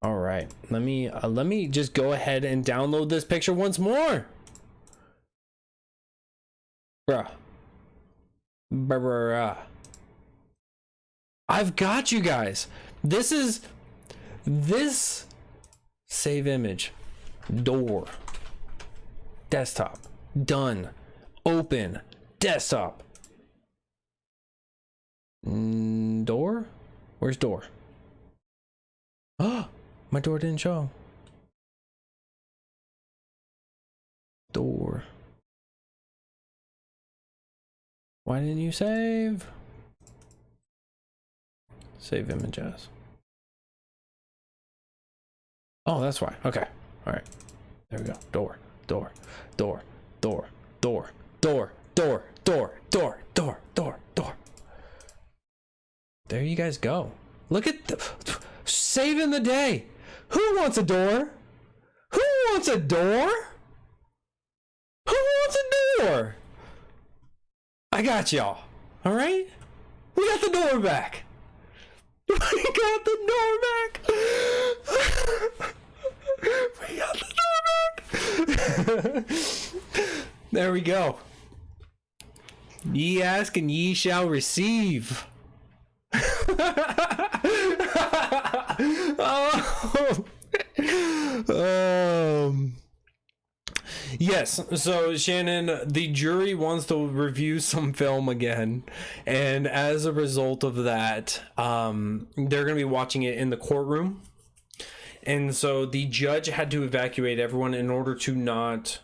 [SPEAKER 1] All right, let me just go ahead and download this picture once more. Bruh. I've got you guys. This save image, door, desktop, done, open, desktop, door. Where's door? Oh, my door didn't show. Door. Why didn't you save? Save images. Oh, that's why. Okay. All right. There we go. Door. There you guys go. Look at saving the day. Who wants a door? Who wants a door? Who wants a door? I got y'all. All right? We got the door back. We got the door back. We got the door back. There we go. Ye ask and ye shall receive. Yes, so Shannon, the jury wants to review some film again, and as a result of that, they're going to be watching it in the courtroom. And so the judge had to evacuate everyone in order to not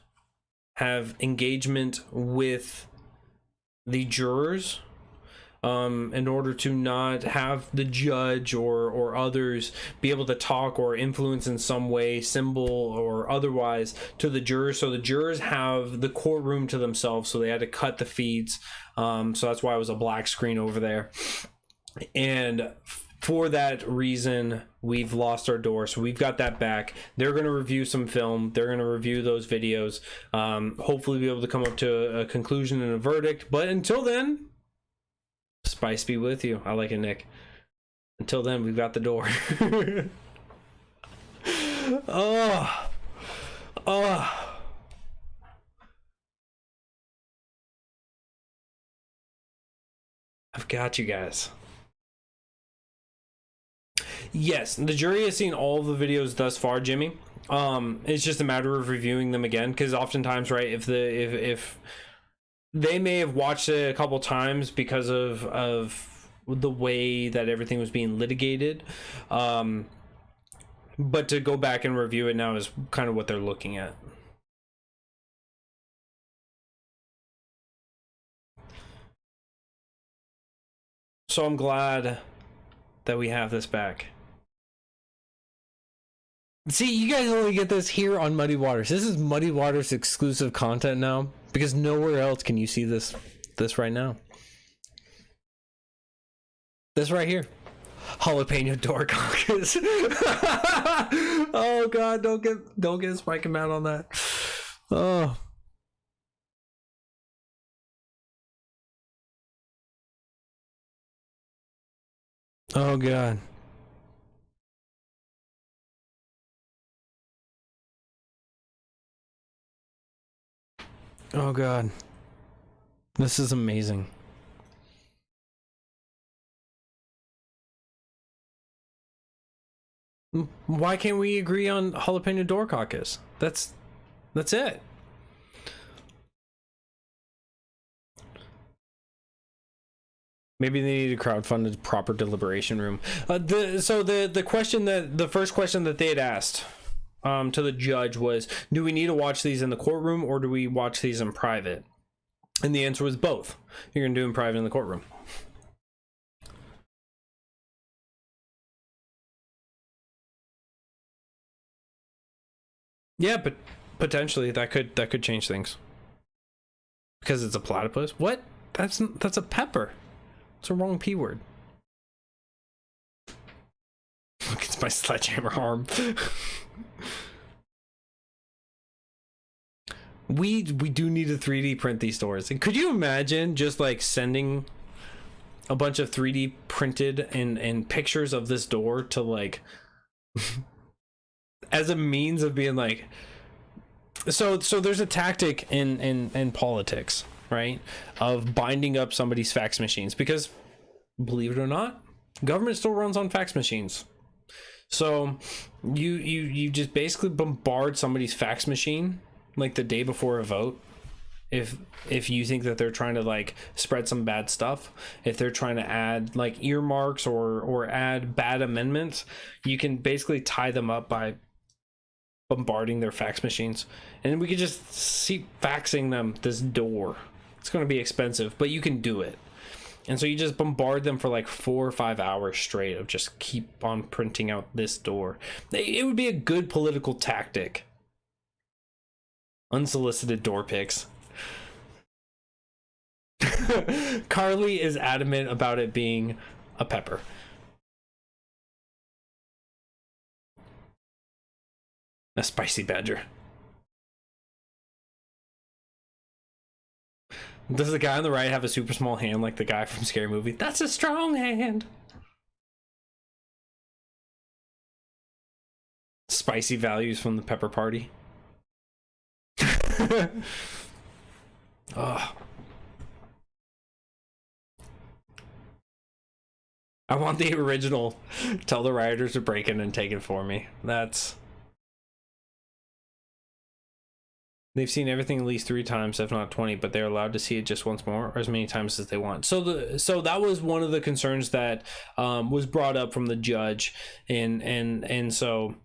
[SPEAKER 1] have engagement with the jurors, in order to not have the judge or others be able to talk or influence in some way, symbol or otherwise, to the jurors. So the jurors have the courtroom to themselves, so they had to cut the feeds. So that's why it was a black screen over there. And for that reason, we've lost our door, so we've got that back. They're going to review some film. They're going to review those videos, hopefully be able to come up to a conclusion and a verdict. But until then, spice be with you. I like it, Nick. Until then, we've got the door. Oh. I've got you guys. Yes, the jury has seen all of the videos thus far, Jimmy. It's just a matter of reviewing them again, because oftentimes, right, if they may have watched it a couple times because of the way that everything was being litigated, but to go back and review it now is kind of what they're looking at. So I'm glad that we have this back. See, you guys only get this here on Muddy Waters. This is Muddy Waters exclusive content now, because nowhere else can you see this right now. This right here. Jalapeno door caucus. Oh god, don't get Spike him out on that. Oh. Oh god. Oh god. This is amazing. Why can't we agree on jalapeno door caucus? That's it. Maybe they need to crowdfund a proper deliberation room. The first question that they had asked to the judge was, do we need to watch these in the courtroom or do we watch these in private? And the answer was both. You're gonna do them private in the courtroom. Yeah, but potentially that could change things. Because it's a platypus. What? That's a pepper. It's a wrong P word. Look, it's my sledgehammer arm. We do need to 3D print these doors. And could you imagine just like sending a bunch of 3D printed and pictures of this door to like as a means of being like, so there's a tactic in politics, right, of binding up somebody's fax machines, because believe it or not, government still runs on fax machines. So you just basically bombard somebody's fax machine like the day before a vote, if you think that they're trying to like spread some bad stuff, if they're trying to add like earmarks or add bad amendments, you can basically tie them up by bombarding their fax machines, and we could just keep faxing them this door. It's going to be expensive, but you can do it. And so you just bombard them for like 4 or 5 hours straight of just keep on printing out this door. It would be a good political tactic. Unsolicited door pics. Carly is adamant about it being a pepper. A spicy badger. Does the guy on the right have a super small hand like the guy from Scary Movie? That's a strong hand. Spicy values from the pepper party. Oh. I want the original. Tell the rioters to break in and take it for me. That's... They've seen everything at least 3 times, if not 20, but they're allowed to see it just once more or as many times as they want. So that was one of the concerns that was brought up from the judge, and so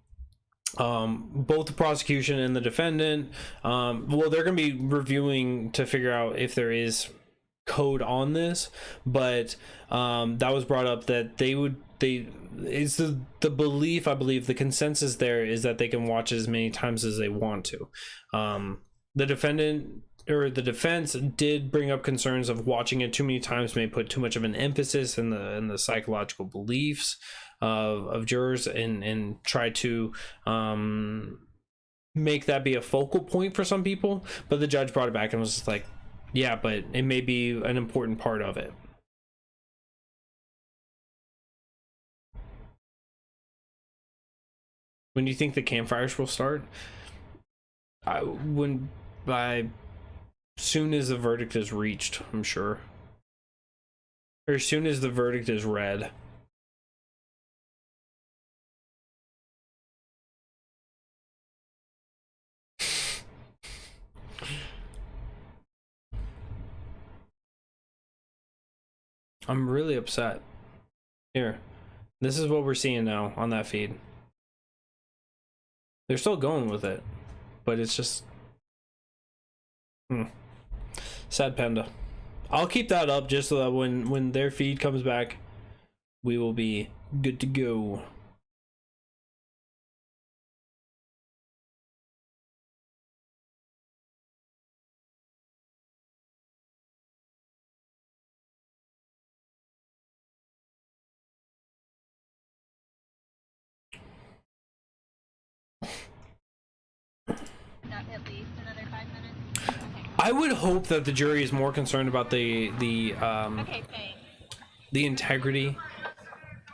[SPEAKER 1] both the prosecution and the defendant, well, they're going to be reviewing to figure out if there is code on this, but that was brought up that it's the belief, I believe the consensus there is that they can watch as many times as they want to. The defendant or the defense did bring up concerns of watching it too many times may put too much of an emphasis in the psychological beliefs of jurors and try to make that be a focal point for some people. But the judge brought it back and was just like, yeah, but it may be an important part of it. When do you think the campfires will start? By soon as the verdict is reached, I'm sure. Or as soon as the verdict is read. I'm really upset. Here, this is what we're seeing now on that feed. They're still going with it, but it's just sad panda. I'll keep that up just so that when their feed comes back, we will be good to go.
[SPEAKER 7] Not at least another 5 minutes. Okay.
[SPEAKER 1] I would hope that the jury is more concerned about the
[SPEAKER 7] Okay, thanks.
[SPEAKER 1] the integrity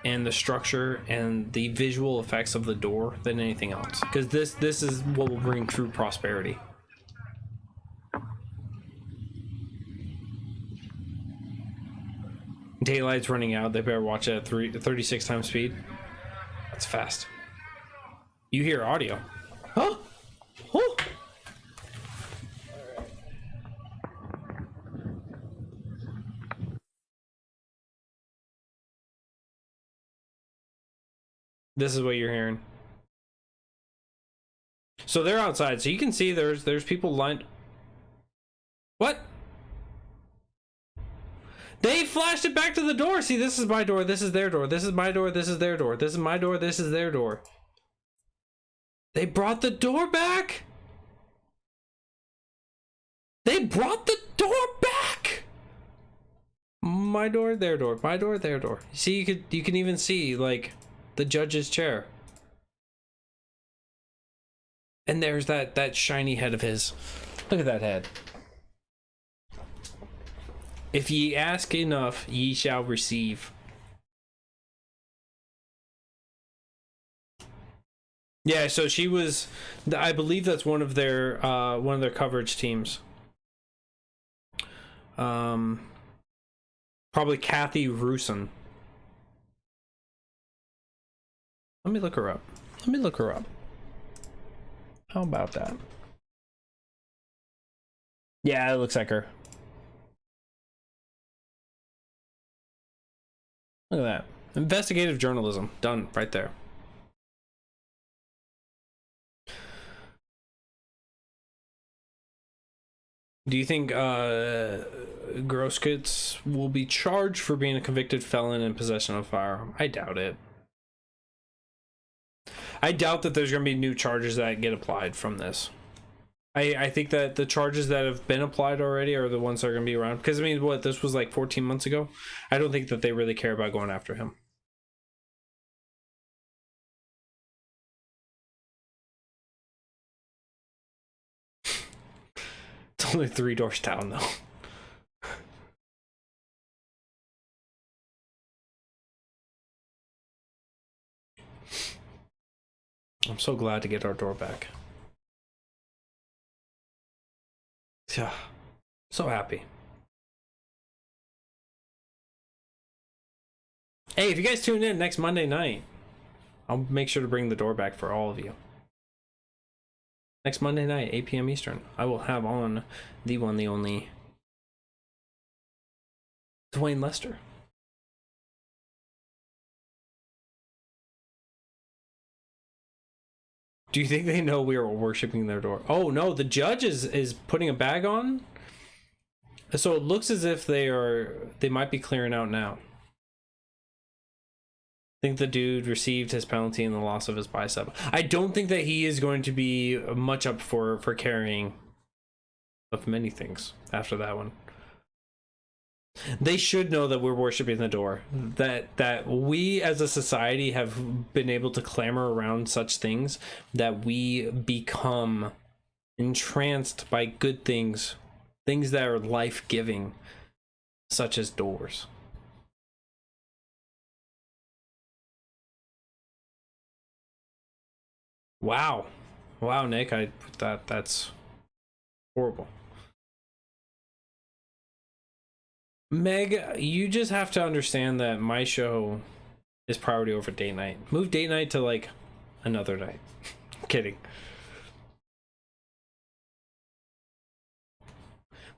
[SPEAKER 1] and the structure and the visual effects of the door than anything else, because this is what will bring true prosperity. Daylight's running out. They better watch it at 36 times speed. That's fast. You hear audio. Huh? Oh. This is what you're hearing. So they're outside, so you can see there's people lined. What? They flashed it back to the door. See, this is my door, this is their door, this is my door, this is their door, this is my door, this is their door. They brought the door back. They brought the door back. My door, their door, my door, their door. See, you can even see like the judge's chair. And there's that shiny head of his. Look at that head. If ye ask enough, ye shall receive. Yeah, so she was, I believe that's one of their coverage teams. Probably Kathy Rusin. Let me look her up. How about that? Yeah, it looks like her. Look at that. Investigative journalism. Done right there. Do you think Groskitz will be charged for being a convicted felon in possession of a firearm? I doubt it. I doubt that there's going to be new charges that get applied from this. I think that the charges that have been applied already are the ones that are going to be around. Because, I mean, what, this was like 14 months ago? I don't think that they really care about going after him. It's only 3 doors down, though. I'm so glad to get our door back. Yeah, so happy. Hey, if you guys tune in next Monday night, I'll make sure to bring the door back for all of you. Next Monday night, 8 p.m. Eastern, I will have on the one, the only Dwayne Lester. Do you think they know we are worshiping their door? Oh no, the judge is putting a bag on. So it looks as if they might be clearing out now. I think the dude received his penalty in the loss of his bicep. I don't think that he is going to be much up for carrying of many things after that one. They should know that we're worshiping the door, that we as a society have been able to clamor around such things, that we become entranced by good things that are life-giving, such as doors. Wow, Nick, that's horrible. Meg, you just have to understand that my show is priority over date night. Move date night to like another night. Kidding.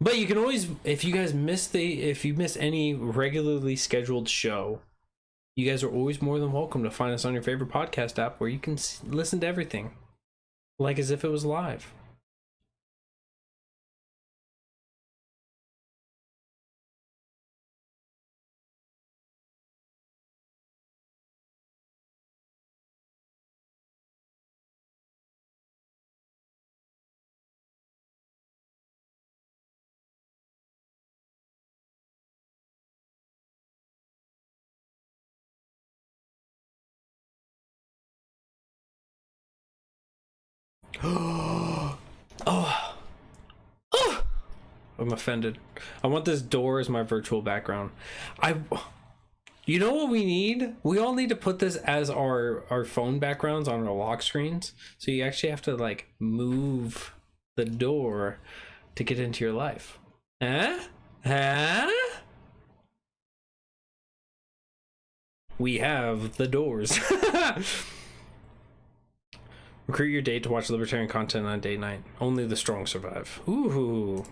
[SPEAKER 1] But you can always, if you guys if you miss any regularly scheduled show, you guys are always more than welcome to find us on your favorite podcast app where you can listen to everything like as if it was live. I'm offended. I want this door as my virtual background. You know what we need? We all need to put this as our phone backgrounds on our lock screens. So you actually have to like move the door to get into your life. Huh? We have the doors. Recruit your date to watch libertarian content on date night. Only the strong survive. Ooh.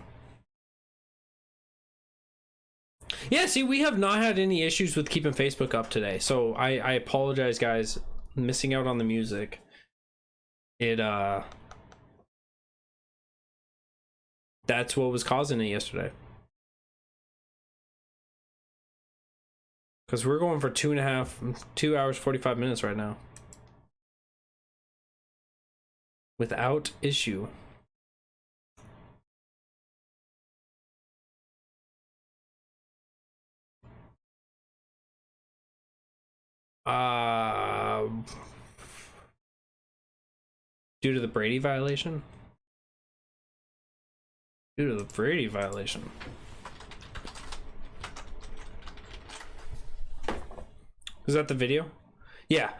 [SPEAKER 1] Yeah, see, we have not had any issues with keeping Facebook up today. So I apologize, guys. Missing out on the music. That's what was causing it yesterday. Because we're going for 2 hours, 45 minutes right now. Without issue. Due to the Brady violation? Due to the Brady violation. Is that the video? Yeah.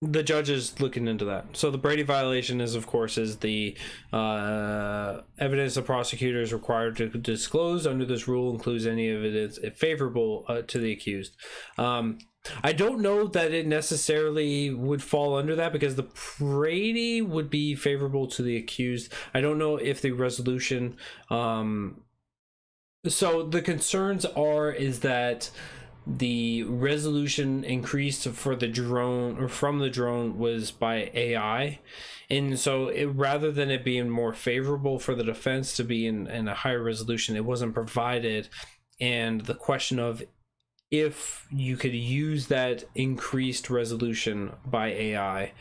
[SPEAKER 1] The judge is looking into that. So the Brady violation is, of course, is the evidence the prosecutor is required to disclose under this rule includes any evidence favorable to the accused. I don't know that it necessarily would fall under that because the Brady would be favorable to the accused. I don't know if the resolution. So the concerns is that the resolution increased for the drone or from the drone was by AI, and so rather than it being more favorable for the defense to be in a higher resolution, it wasn't provided. And the question of if you could use that increased resolution by AI,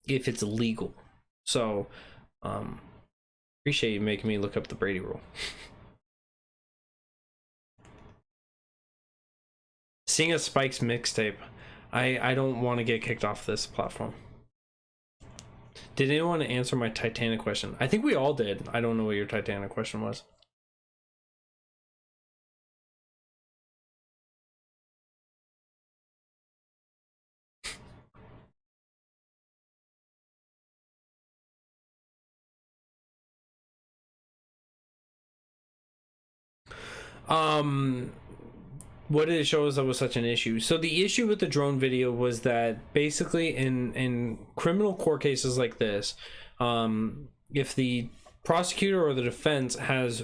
[SPEAKER 1] if it's legal. So appreciate you making me look up the Brady rule. Seeing a Spike's mixtape, I don't want to get kicked off this platform. Did anyone answer my Titanic question? I think we all did. I don't know what your Titanic question was. What did it show us that was such an issue? So the issue with the drone video was that basically in criminal court cases like this, if the prosecutor or the defense has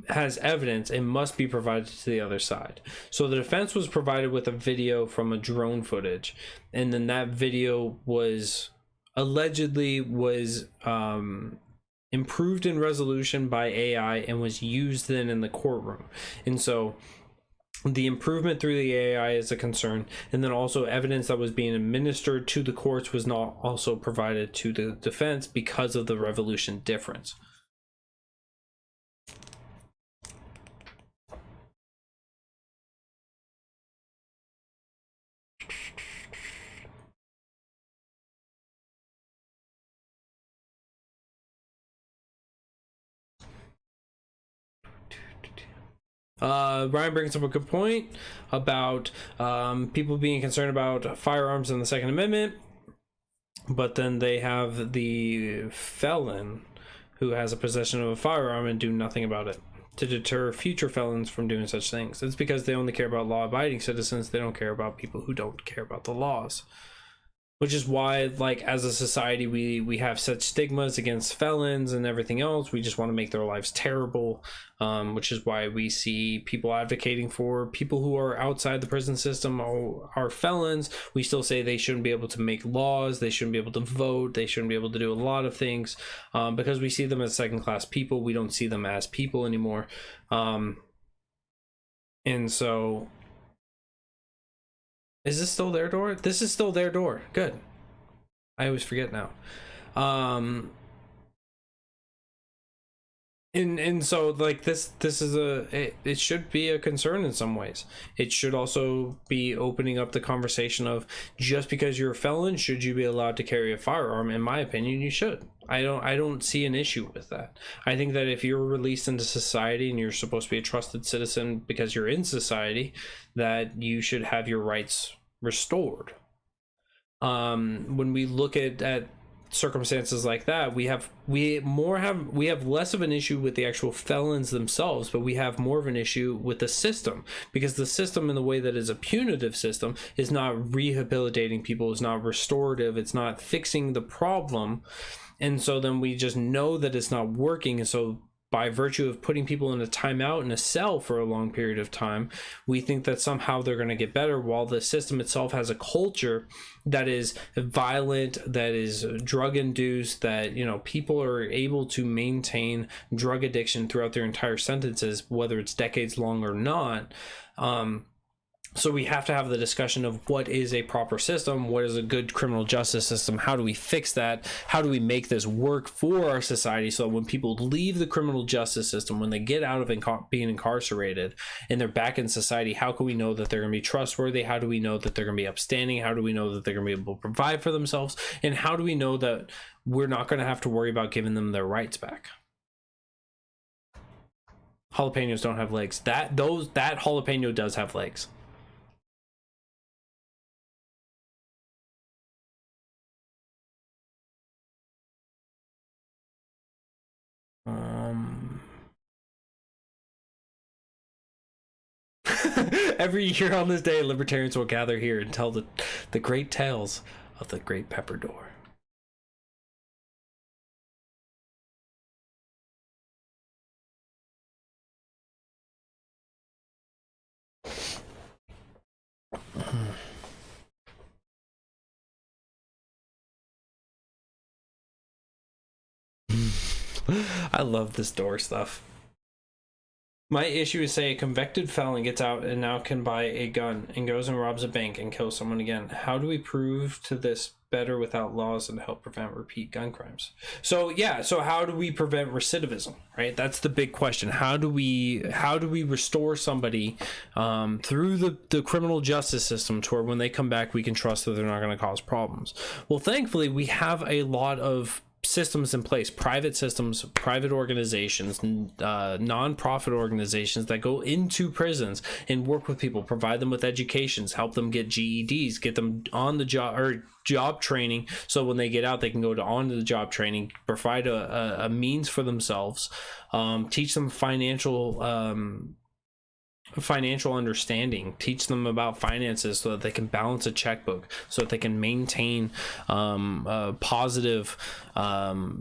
[SPEAKER 1] evidence, it must be provided to the other side. So the defense was provided with a video from a drone footage, and then that video was allegedly improved in resolution by AI and was used then in the courtroom. And so the improvement through the AI is a concern, and then also evidence that was being administered to the courts was not also provided to the defense because of the resolution difference. Ryan brings up a good point about people being concerned about firearms in the Second Amendment, but then they have the felon who has a possession of a firearm and do nothing about it to deter future felons from doing such things. It's because they only care about law-abiding citizens. They don't care about people who don't care about the laws. which is why, like, as a society, we have such stigmas against felons and everything else. We just want to make their lives terrible, which is why we see people advocating for people who are outside the prison system are felons. We still say they shouldn't be able to make laws, they shouldn't be able to vote, they shouldn't be able to do a lot of things, because we see them as second-class people. We don't see them as people anymore. And so, is this still their door? This is still their door. Good. I always forget now. And so, like, this is it should be a concern in some ways. It should also be opening up the conversation of, just because you're a felon, should you be allowed to carry a firearm? In my opinion, you should. I don't see an issue with that. I think that if you're released into society and you're supposed to be a trusted citizen because you're in society, that you should have your rights restored. When we look at circumstances like that, we have less of an issue with the actual felons themselves, but we have more of an issue with the system, because the system, in the way that is a punitive system, is not rehabilitating people, is not restorative, it's not fixing the problem. And so then we just know that it's not working, and so by virtue of putting people in a timeout in a cell for a long period of time, we think that somehow they're going to get better, while the system itself has a culture that is violent, that is drug induced, that, you know, people are able to maintain drug addiction throughout their entire sentences, whether it's decades long or not. So we have to have the discussion of what is a proper system, what is a good criminal justice system, how do we fix that, how do we make this work for our society, so that when people leave the criminal justice system, when they get out of being incarcerated and they're back in society, how can we know that they're going to be trustworthy? How do we know that they're going to be upstanding? How do we know that they're going to be able to provide for themselves? And how do we know that we're not going to have to worry about giving them their rights back? Jalapenos don't have legs. That jalapeno does have legs. Every year on this day, libertarians will gather here and tell the great tales of the great pepper door. I love this door stuff. My issue is, say a convicted felon gets out and now can buy a gun and goes and robs a bank and kills someone again. How do we prove to this better without laws and help prevent repeat gun crimes? So yeah, so how do we prevent recidivism, right? That's the big question. How do we restore somebody through the criminal justice system to where when they come back we can trust that they're not going to cause problems? Well, thankfully we have a lot of systems in place, private systems, private organizations, non-profit organizations that go into prisons and work with people, provide them with educations, help them get GEDs, get them on the job or job training, so when they get out they can go to onto the job training, provide a means for themselves, teach them financial understanding, teach them about finances so that they can balance a checkbook, so that they can maintain a positive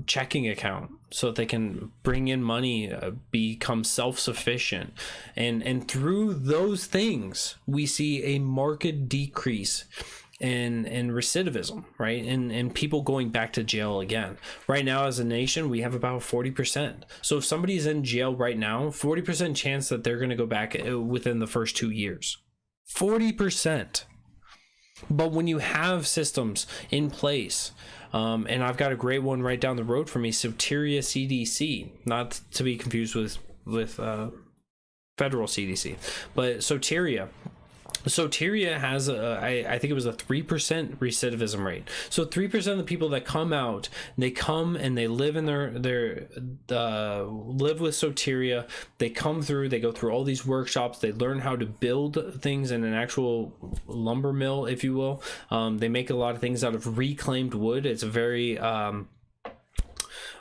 [SPEAKER 1] checking account, so that they can bring in money, become self-sufficient, and through those things we see a marked decrease in recidivism, right? And people going back to jail again. Right now as a nation we have about 40%. So if somebody's in jail right now, 40% chance that they're going to go back within the first 2 years. 40%. But when you have systems in place, and I've got a great one right down the road for me, Soteria CDC, not to be confused with federal CDC, but Soteria has I think it was a 3% recidivism rate. So 3% of the people that come out, they come and they live in their live with Soteria. They come through, they go through all these workshops, they learn how to build things in an actual lumber mill, if you will. They make a lot of things out of reclaimed wood. It's a very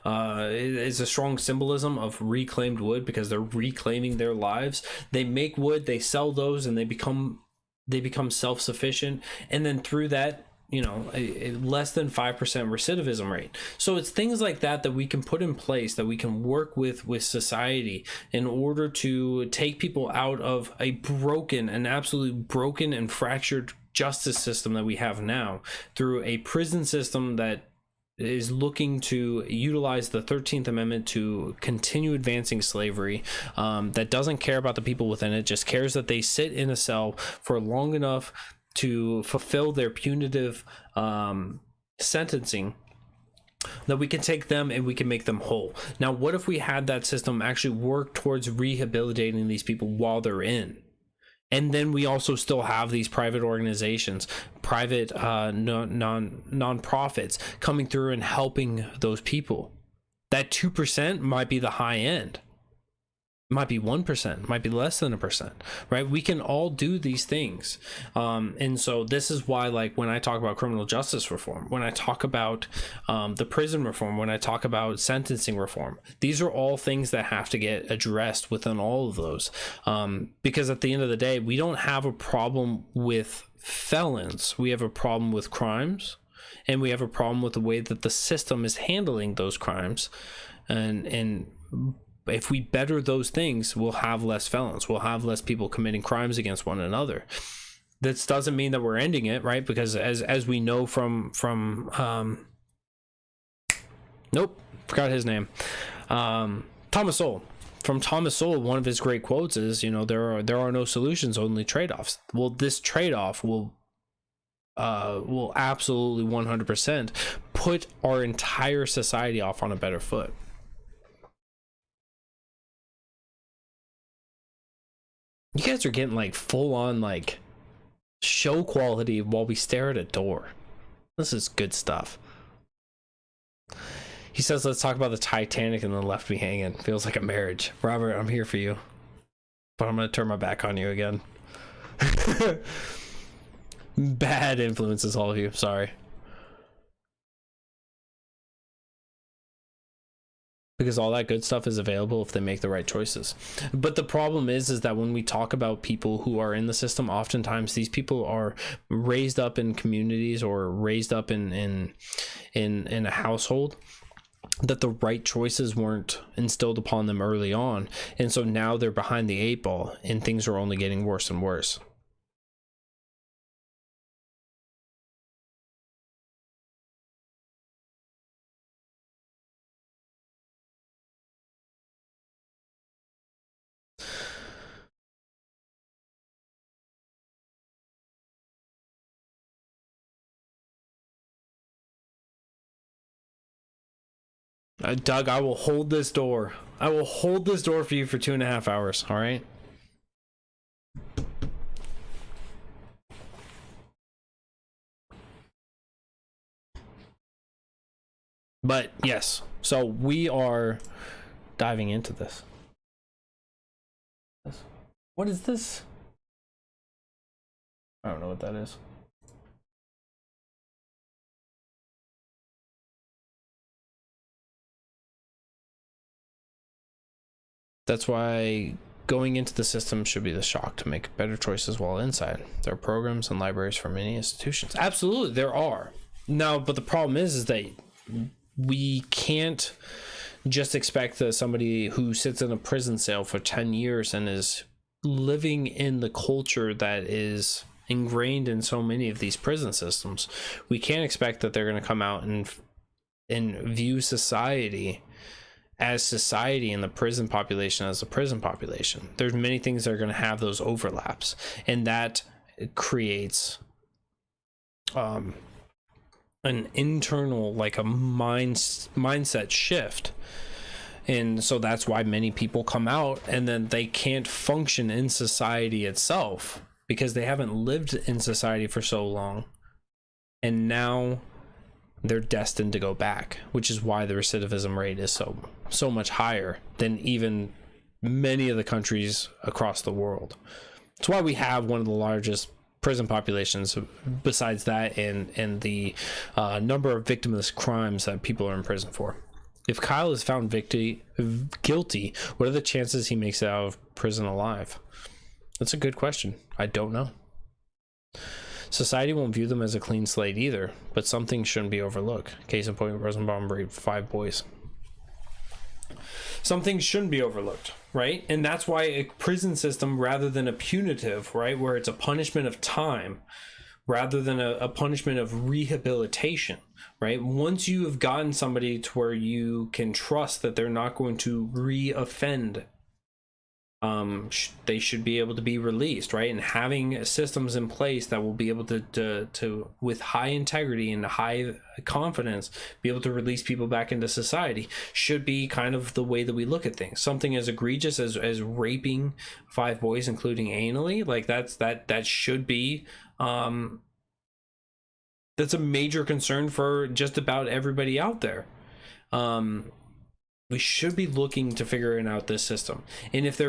[SPEAKER 1] it's a strong symbolism of reclaimed wood, because they're reclaiming their lives. They make wood, they sell those, and they become self-sufficient. And then through that, a less than 5% recidivism rate. So it's things like that that we can put in place, that we can work with society in order to take people out of an absolutely broken and fractured justice system that we have now, through a prison system that is looking to utilize the 13th Amendment to continue advancing slavery, that doesn't care about the people within it, just cares that they sit in a cell for long enough to fulfill their punitive sentencing, that we can take them and we can make them whole. Now, what if we had that system actually work towards rehabilitating these people while they're in? And then we also still have these private organizations, private non-profits coming through and helping those people. That 2% might be the high end. Might be 1%, might be less than 1%, right? We can all do these things. And so this is why, like, when I talk about criminal justice reform, when I talk about the prison reform, when I talk about sentencing reform, these are all things that have to get addressed within all of those. Because at the end of the day, we don't have a problem with felons. We have a problem with crimes, and we have a problem with the way that the system is handling those crimes. And if we better those things, we'll have less felons. We'll have less people committing crimes against one another. This doesn't mean that we're ending it, right? Because as we know from nope, forgot his name. Thomas Sowell. From Thomas Sowell, one of his great quotes is, there are no solutions, only trade-offs. Well, this trade-off will absolutely 100% put our entire society off on a better foot. You guys are getting like full on like show quality while we stare at a door. This is good stuff. He says, let's talk about the Titanic and then left me hanging. Feels like a marriage. Robert, I'm here for you, but I'm going to turn my back on you again. Bad influences, all of you. Sorry. Because all that good stuff is available if they make the right choices. But the problem is that when we talk about people who are in the system, oftentimes these people are raised up in communities or raised up in a household that the right choices weren't instilled upon them early on, and so now they're behind the 8 ball and things are only getting worse and worse. Doug, I will hold this door. I will hold this door for you for 2.5 hours, all right? But yes, so we are diving into this. What is this? I don't know what that is. That's why going into the system should be the shock to make better choices while inside. There are programs and libraries for many institutions. Absolutely, there are. Now, but the problem is that we can't just expect that somebody who sits in a prison cell for 10 years and is living in the culture that is ingrained in so many of these prison systems, we can't expect that they're going to come out and view society as society and the prison population as a prison population. There's many things that are going to have those overlaps, and that creates an internal, like a mindset shift. And so that's why many people come out and then they can't function in society itself because they haven't lived in society for so long, and now they're destined to go back, which is why the recidivism rate is so much higher than even many of the countries across the world. That's why we have one of the largest prison populations besides that, and the number of victimless crimes that people are in prison for. If Kyle is found guilty, what are the chances he makes it out of prison alive? That's a good question. I don't know. Society won't view them as a clean slate either, but some things shouldn't be overlooked. Case in point, Rosenbaum raped 5 boys. Some things shouldn't be overlooked, right? And that's why a prison system, rather than a punitive, right, where it's a punishment of time, rather than a punishment of rehabilitation, right? Once you have gotten somebody to where you can trust that they're not going to re-offend, they should be able to be released, right? And having systems in place that will be able to with high integrity and high confidence, be able to release people back into society should be kind of the way that we look at things. Something as egregious as raping 5 boys, including anally, like that should be that's a major concern for just about everybody out there. We should be looking to figuring out this system, and if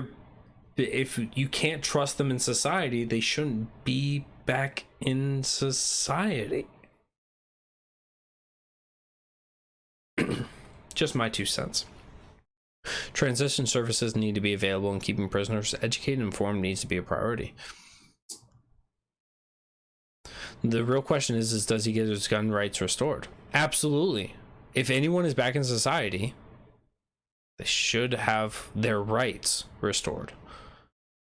[SPEAKER 1] you can't trust them in society, they shouldn't be back in society. Just my 2 cents. Transition services need to be available, and keeping prisoners educated and informed needs to be a priority. The real question is does he get his gun rights restored? Absolutely. If anyone is back in society, they should have their rights restored.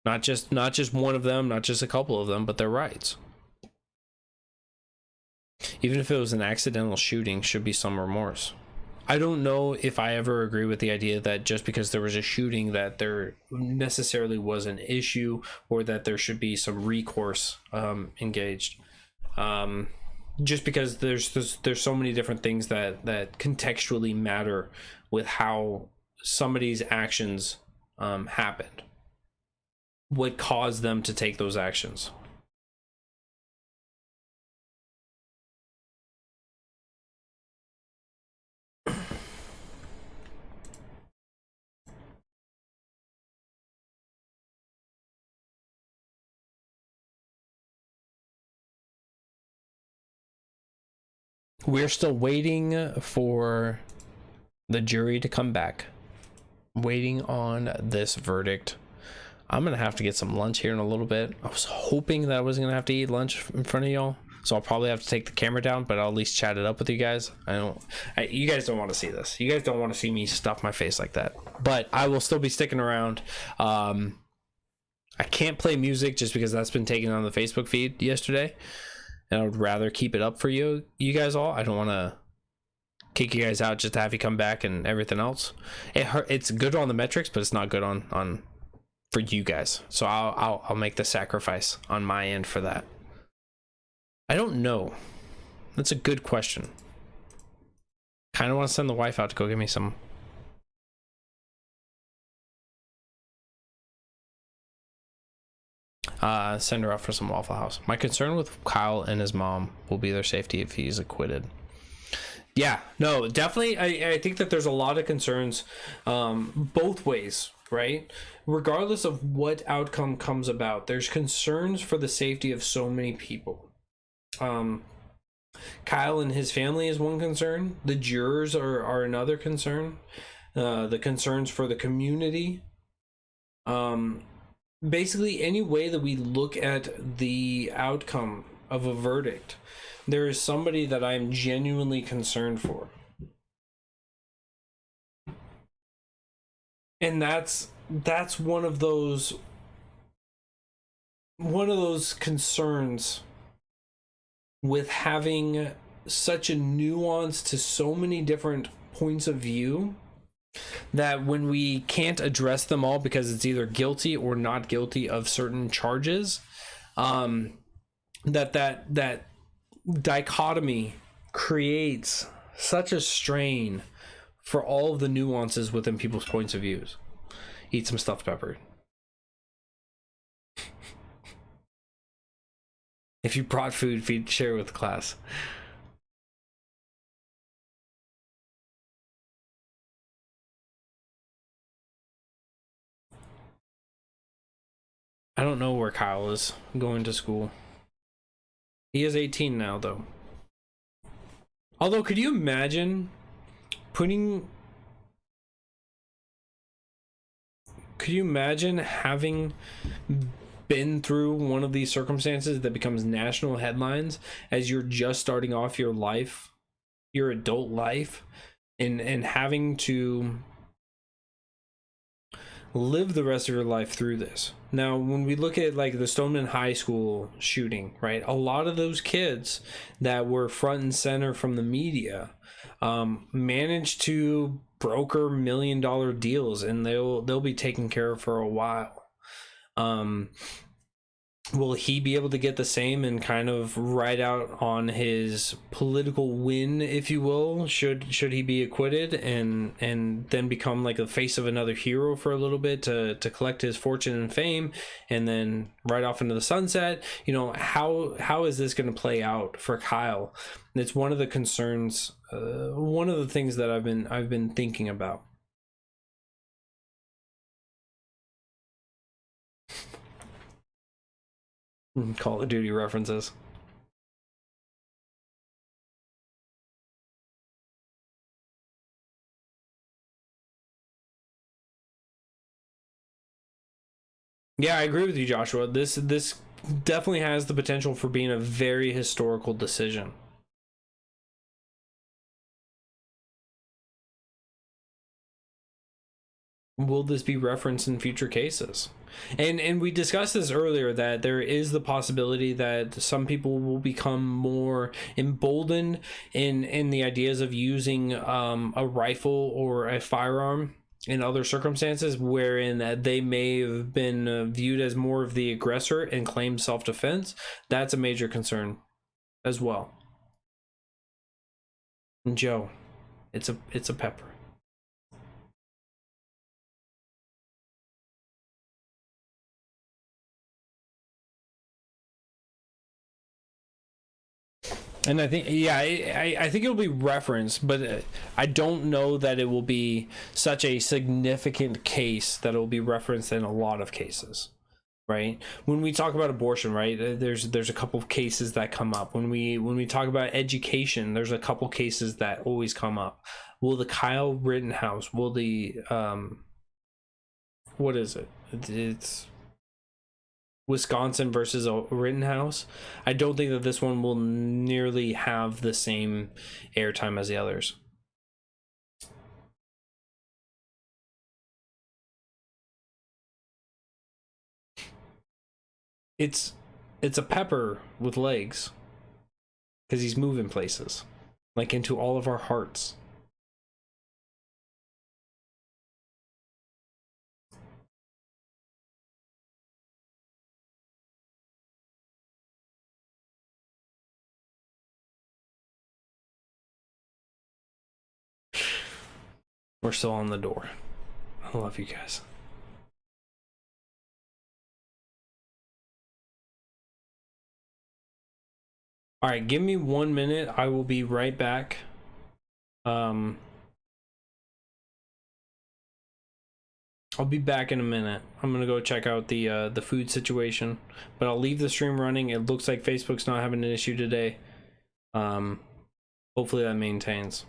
[SPEAKER 1] Not just one of them, not just a couple of them, but their rights. Even if it was an accidental shooting, should be some remorse. I don't know if I ever agree with the idea that just because there was a shooting that there necessarily was an issue, or that there should be some recourse engaged. Just because there's so many different things that contextually matter with how somebody's actions happened, what caused them to take those actions. We're still waiting for the jury to come back, waiting on this verdict. I'm gonna have to get some lunch here in a little bit. I was hoping that I wasn't gonna have to eat lunch in front of y'all, so I'll probably have to take the camera down, but I'll at least chat it up with you guys. You guys don't want to see this. You guys don't want to see me stuff my face like that, but I will still be sticking around. I can't play music just because that's been taken on the Facebook feed yesterday, and I would rather keep it up for you guys all. I don't want to kick you guys out just to have you come back and everything else. It's good on the metrics, but it's not good on for you guys. So I'll make the sacrifice on my end for that. I don't know. That's a good question. Kind of want to send the wife out to go get me some. Send her out for some Waffle House. My concern with Kyle and his mom will be their safety if he's acquitted. Yeah, no, definitely. I think that there's a lot of concerns both ways, right? Regardless of what outcome comes about, there's concerns for the safety of so many people. Kyle and his family is one concern. The jurors are another concern. The concerns for the community. Basically, any way that we look at the outcome of a verdict, there is somebody that I'm genuinely concerned for. And that's one of those concerns with having such a nuance to so many different points of view, that when we can't address them all because it's either guilty or not guilty of certain charges, that dichotomy creates such a strain for all of the nuances within people's points of views. Eat some stuffed pepper. If you brought food, share it with the class. I don't know where Kyle is going to school. He is 18 now, though. Although, could you imagine having been through one of these circumstances that becomes national headlines as you're just starting off your life, your adult life, and having to live the rest of your life through this. Now, when we look at like the Stoneman High School shooting, right, a lot of those kids that were front and center from the media managed to broker $1 million deals, and they'll be taken care of for a while. Will he be able to get the same and kind of ride out on his political win, if you will, should he be acquitted, and then become like the face of another hero for a little bit to collect his fortune and fame, and then ride off into the sunset? You know, how is this going to play out for Kyle? It's one of the concerns, one of the things that I've been thinking about. Call of Duty references. Yeah, I agree with you, Joshua. This definitely has the potential for being a very historical decision. Will this be referenced in future cases? And we discussed this earlier, that there is the possibility that some people will become more emboldened in the ideas of using a rifle or a firearm in other circumstances, wherein they may have been viewed as more of the aggressor and claim self-defense. That's a major concern as well. And Joe, it's a pepper. And I think, yeah, I think it'll be referenced, but I don't know that it will be such a significant case that it will be referenced in a lot of cases, right? When we talk about abortion, right, there's a couple of cases that come up. When we talk about education, there's a couple cases that always come up. Will the Kyle Rittenhouse, will the what is it? It's Wisconsin versus Rittenhouse. I don't think that this one will nearly have the same airtime as the others. It's a pepper with legs, because he's moving places, like into all of our hearts. We're still on the door. I love you guys. All right, give me 1 minute. I will be right back. I'll be back in a minute. I'm gonna go check out the food situation, but I'll leave the stream running. It looks like Facebook's not having an issue today. Hopefully that maintains.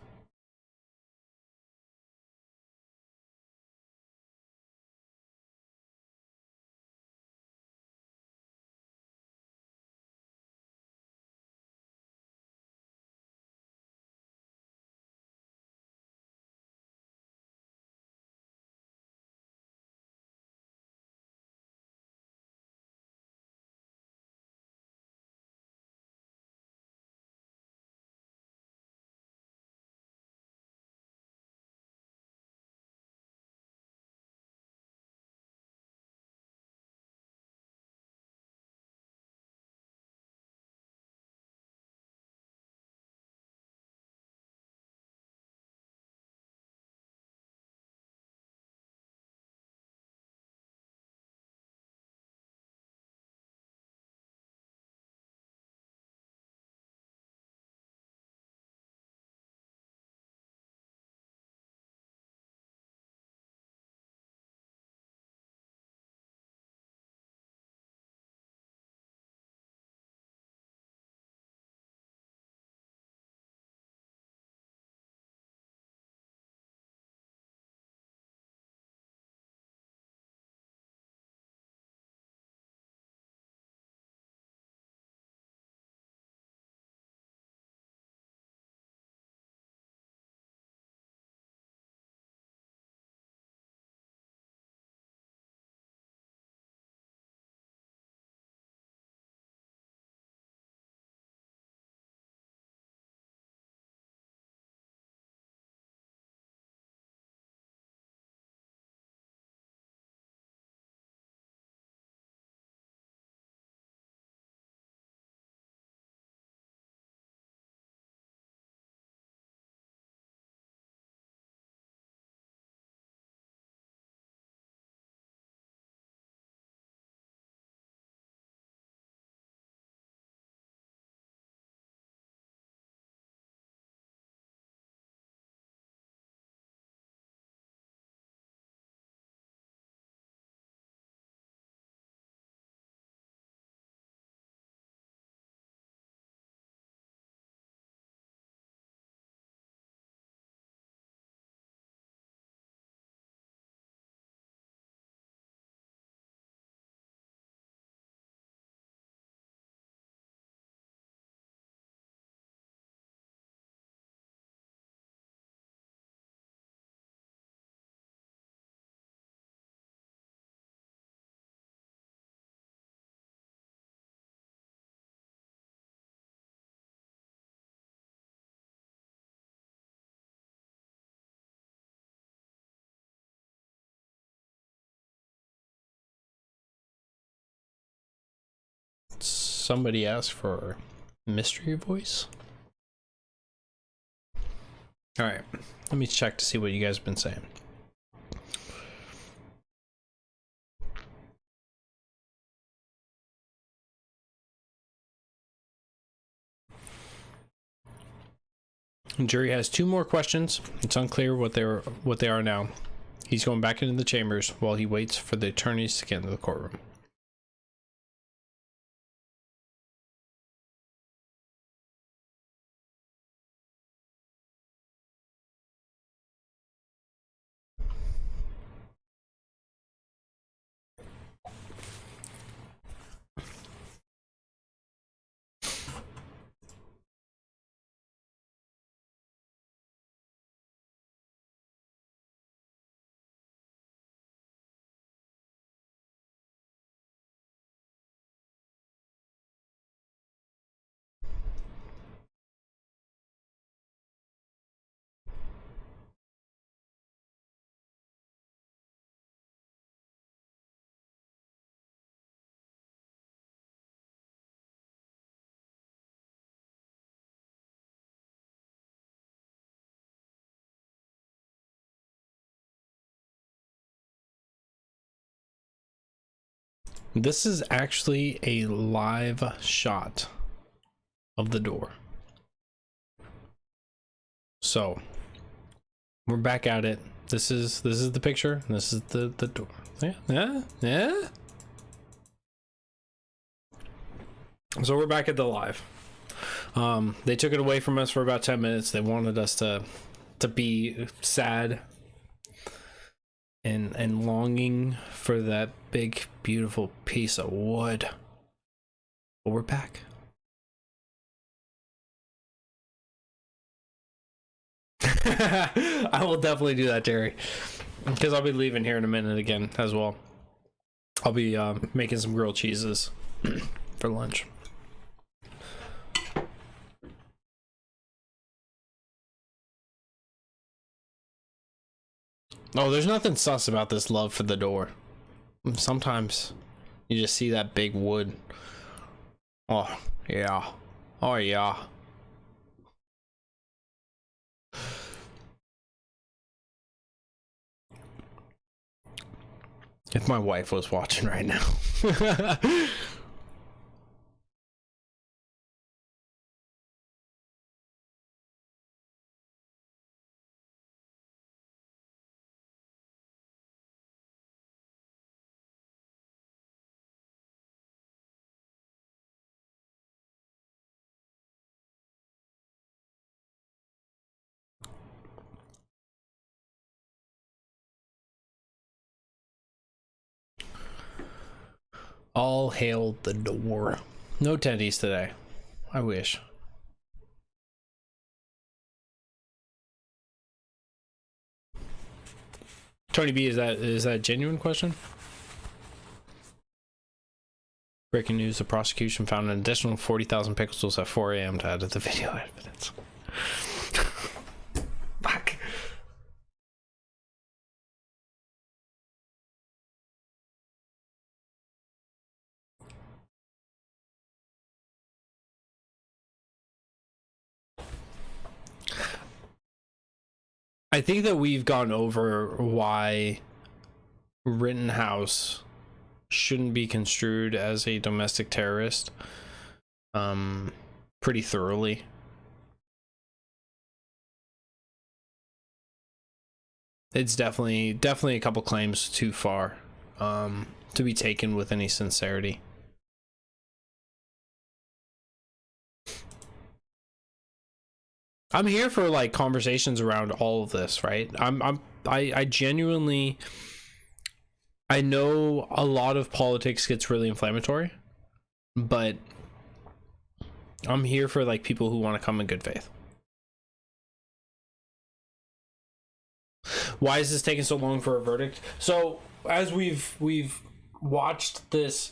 [SPEAKER 1] somebody asked for mystery voice. All right, let me check to see what you guys have been saying. The jury has 2 more questions. It's unclear what they are now. He's going back into the chambers while he waits for the attorneys to get into the courtroom. This is actually a live shot of the door. So we're back at it. This is the picture. And this is the door. Yeah. So we're back at the live. They took it away from us for about 10 minutes. They wanted us to be sad and longing for that big beautiful piece of wood. But we're back. I will definitely do that, Terry, because I'll be leaving here in a minute again as well. I'll be making some grilled cheeses for lunch. Oh, there's nothing sus about this love for the door. Sometimes you just see that big wood. Oh, yeah. Oh, yeah. If my wife was watching right now. All hail the door. No tendies today. I wish. Tony B, is that a genuine question? Breaking news, the prosecution found an additional 40,000 pixels at 4 a.m. to add to the video evidence. Fuck. I think that we've gone over why Rittenhouse shouldn't be construed as a domestic terrorist pretty thoroughly. It's definitely a couple claims too far to be taken with any sincerity. I'm here for like conversations around all of this, right? I genuinely, I know a lot of politics gets really inflammatory, but I'm here for like people who want to come in good faith. Why is this taking so long for a verdict? So as we've watched this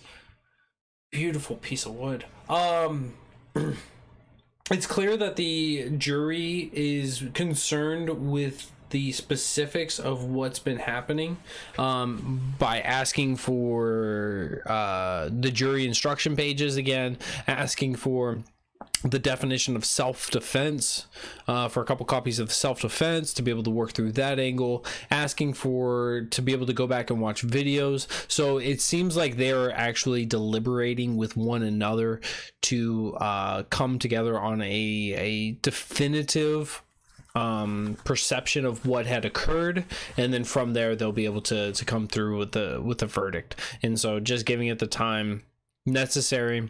[SPEAKER 1] beautiful piece of wood, it's clear that the jury is concerned with the specifics of what's been happening by asking for the jury instruction pages again, asking for the definition of self-defense for a couple copies of self-defense to be able to work through that angle, asking for to be able to go back and watch videos. So it seems like they're actually deliberating with one another to come together on a definitive perception of what had occurred, and then from there they'll be able to come through with the verdict. And so just giving it the time necessary,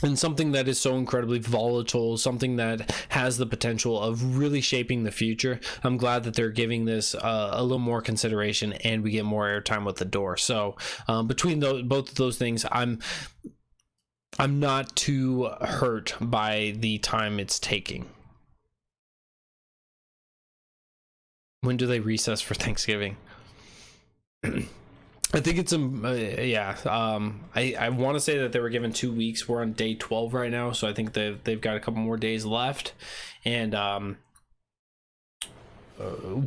[SPEAKER 1] and something that is so incredibly volatile, something that has the potential of really shaping the future. I'm glad that they're giving this a little more consideration, and we get more airtime with the door. So between both of those things, I'm not too hurt by the time it's taking. When do they recess for Thanksgiving? I think it's I want to say that they were given 2 weeks. We're on day 12 right now, so I think they've got a couple more days left, and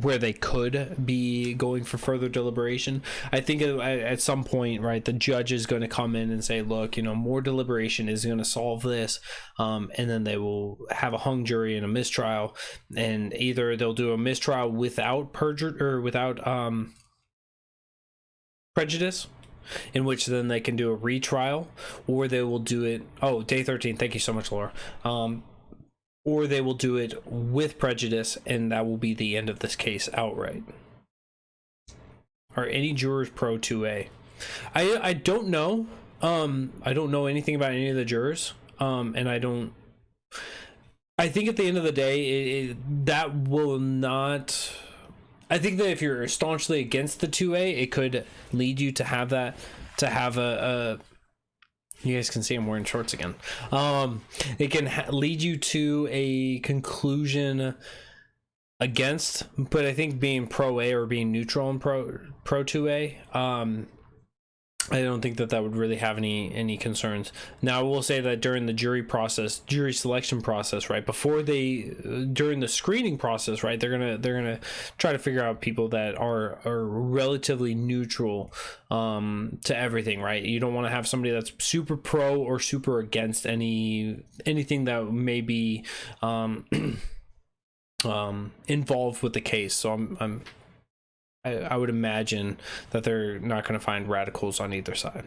[SPEAKER 1] where they could be going for further deliberation. I think at some point, right, the judge is going to come in and say, look, more deliberation is going to solve this, and then they will have a hung jury and a mistrial, and either they'll do a mistrial without perjury or without prejudice, in which then they can do a retrial, or they will do it day 13. Thank you so much, Laura. Or they will do it with prejudice, and that will be the end of this case outright. Are any jurors pro 2A? I don't know. I don't know anything about any of the jurors, and I think at the end of the day, that will not. I think that if you're staunchly against the 2A, it could lead you to have a you guys can see I'm wearing shorts again. It can lead you to a conclusion against, but I think being pro A or being neutral and pro 2A, I don't think that would really have any concerns. Now, I will say that during the jury selection process, right, during the screening process, right, they're gonna try to figure out people that are relatively neutral to everything, right? You don't want to have somebody that's super pro or super against anything that may be involved with the case. So I would imagine that they're not going to find radicals on either side.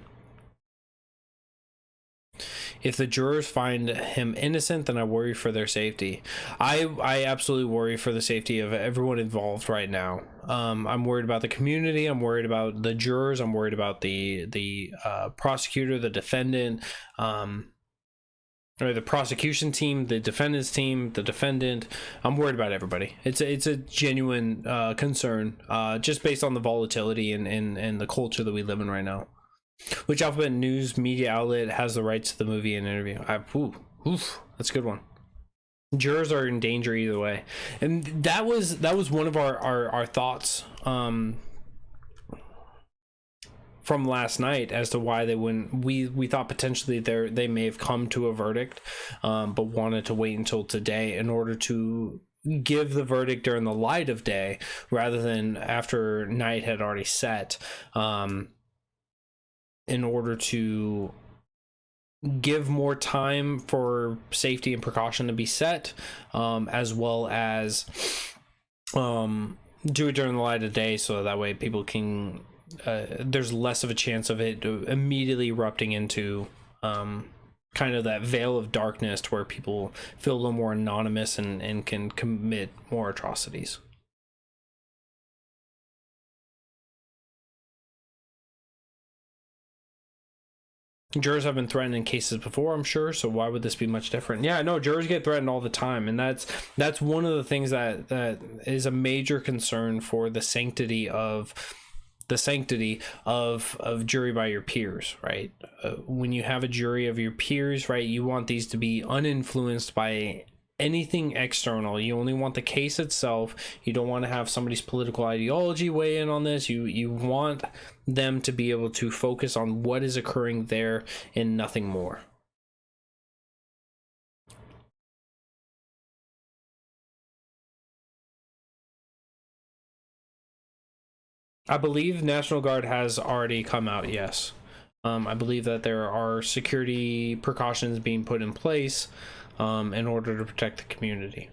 [SPEAKER 1] If the jurors find him innocent, then I worry for their safety. I absolutely worry for the safety of everyone involved right now. I'm worried about the community. I'm worried about the jurors. I'm worried about the prosecutor, the defendant, or the prosecution team, the defendant's team, the defendant. I'm worried about everybody. It's a genuine concern, just based on the volatility and the culture that we live in right now. Which Alphabet News media outlet has the rights to the movie and interview? That's a good one. Jurors are in danger either way, and that was one of our thoughts from last night as to why they wouldn't. We thought potentially they may have come to a verdict, but wanted to wait until today in order to give the verdict during the light of day rather than after night had already set, in order to give more time for safety and precaution to be set, as well as do it during the light of day, so that way people can there's less of a chance of it immediately erupting into kind of that veil of darkness to where people feel a little more anonymous and can commit more atrocities. Jurors have been threatened in cases before, I'm sure, so why would this be much different? Yeah, no, jurors get threatened all the time, and that's one of the things that is a major concern for the sanctity of jury by your peers, right? When you have a jury of your peers, right, you want these to be uninfluenced by anything external. You only want the case itself. You don't want to have somebody's political ideology weigh in on this. You want them to be able to focus on what is occurring there and nothing more. I believe National Guard has already come out, yes. I believe that there are security precautions being put in place in order to protect the community.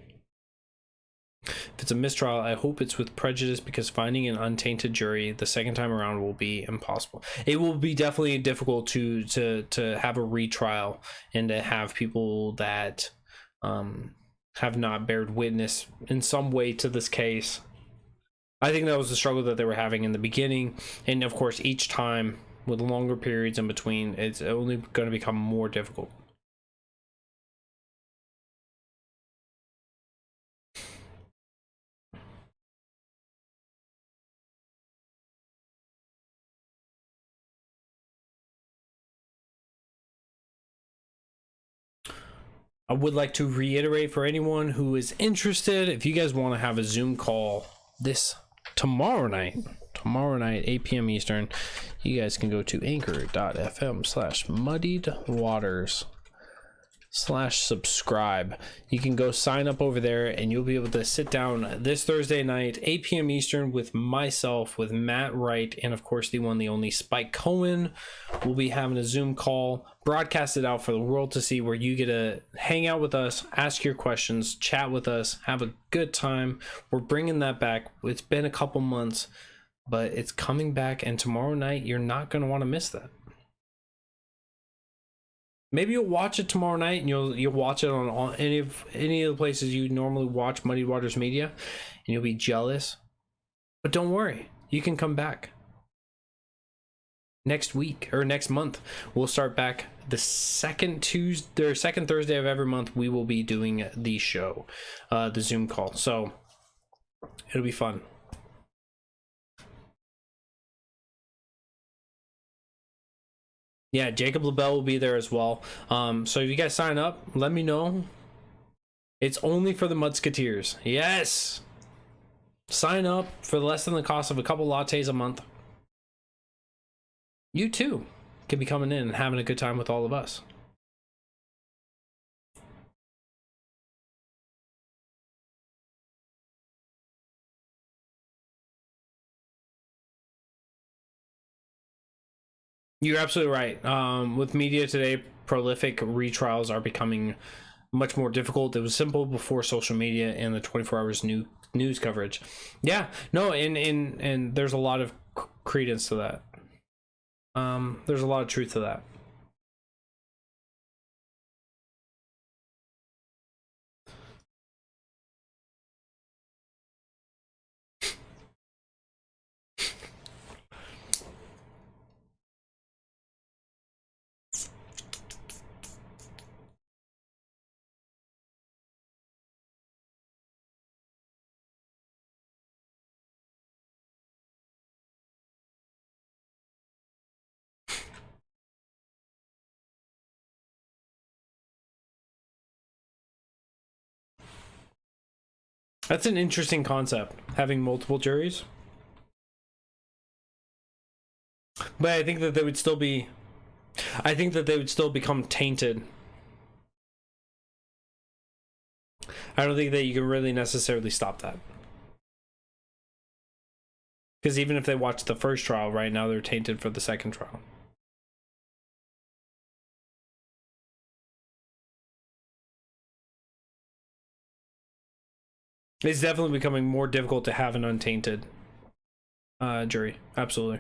[SPEAKER 1] If it's a mistrial, I hope it's with prejudice, because finding an untainted jury the second time around will be impossible. It will be definitely difficult to have a retrial and to have people that have not bared witness in some way to this case. I think that was the struggle that they were having in the beginning, and of course each time with longer periods in between, it's only going to become more difficult. I would like to reiterate for anyone who is interested, if you guys want to have a Zoom call this tomorrow night, 8 p.m. Eastern, you guys can go to anchor.fm/muddiedwaters/subscribe. You can go sign up over there, and you'll be able to sit down this Thursday night, 8 p.m. Eastern, with myself, with Matt Wright, and of course the one, the only Spike Cohen. We'll be having a Zoom call, broadcasted out for the world to see, where you get to hang out with us, ask your questions, chat with us, have a good time. We're bringing that back. It's been a couple months, but it's coming back, and tomorrow night you're not going to want to miss that. Maybe you'll watch it tomorrow night, and you'll watch it on any of the places you normally watch Muddy Waters Media, and you'll be jealous. But don't worry, you can come back next week or next month. We'll start back the second Tuesday or second Thursday of every month. We will be doing the show, the Zoom call, so it'll be fun. Yeah, Jacob LaBelle will be there as well. So if you guys sign up, let me know. It's only for the Mudsketeers. Yes! Sign up for less than the cost of a couple lattes a month. You too can be coming in and having a good time with all of us. You're absolutely right. With media today, prolific retrials are becoming much more difficult. It was simple before social media and the 24 hours news coverage. Yeah, no, and there's a lot of credence to that. There's a lot of truth to that. That's an interesting concept, having multiple juries. But I think that they would still become tainted. I don't think that you can really necessarily stop that. Because even if they watch the first trial, right now they're tainted for the second trial. It's definitely becoming more difficult to have an untainted jury. Absolutely.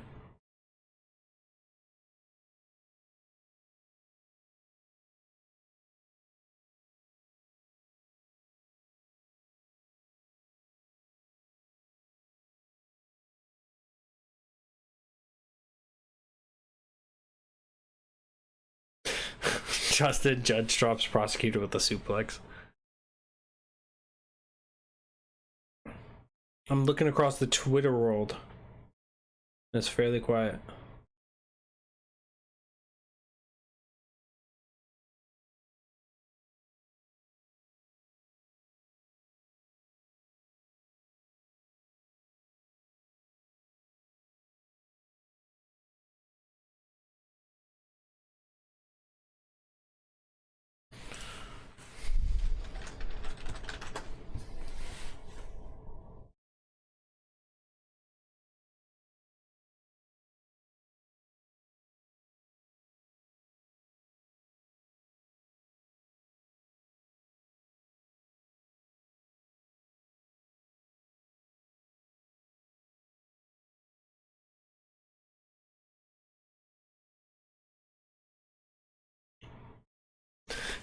[SPEAKER 1] Justin, judge drops prosecutor with a suplex. I'm looking across the Twitter world. It's fairly quiet.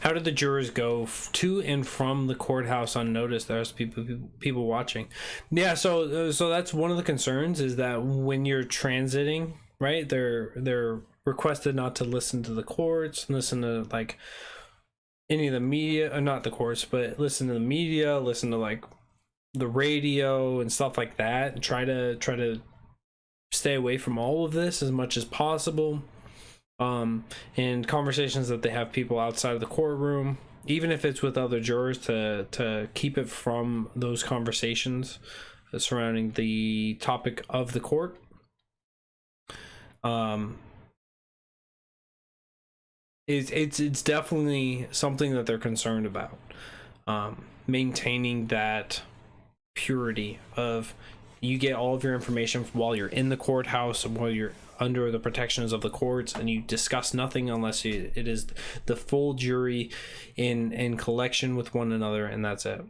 [SPEAKER 1] how did the jurors go to and from the courthouse unnoticed? There's people watching. Yeah, so that's one of the concerns, is that when you're transiting, right, they're requested not to listen to the courts, listen to like any of the media, or not the courts, but listen to the media, listen to like the radio and stuff like that, and try to stay away from all of this as much as possible. And conversations that they have people outside of the courtroom, even if it's with other jurors, to keep it from those conversations surrounding the topic of the court. It's definitely something that they're concerned about, maintaining that purity of, you get all of your information while you're in the courthouse and while you're under the protections of the courts, and you discuss nothing unless it is the full jury in collection with one another, and that's it.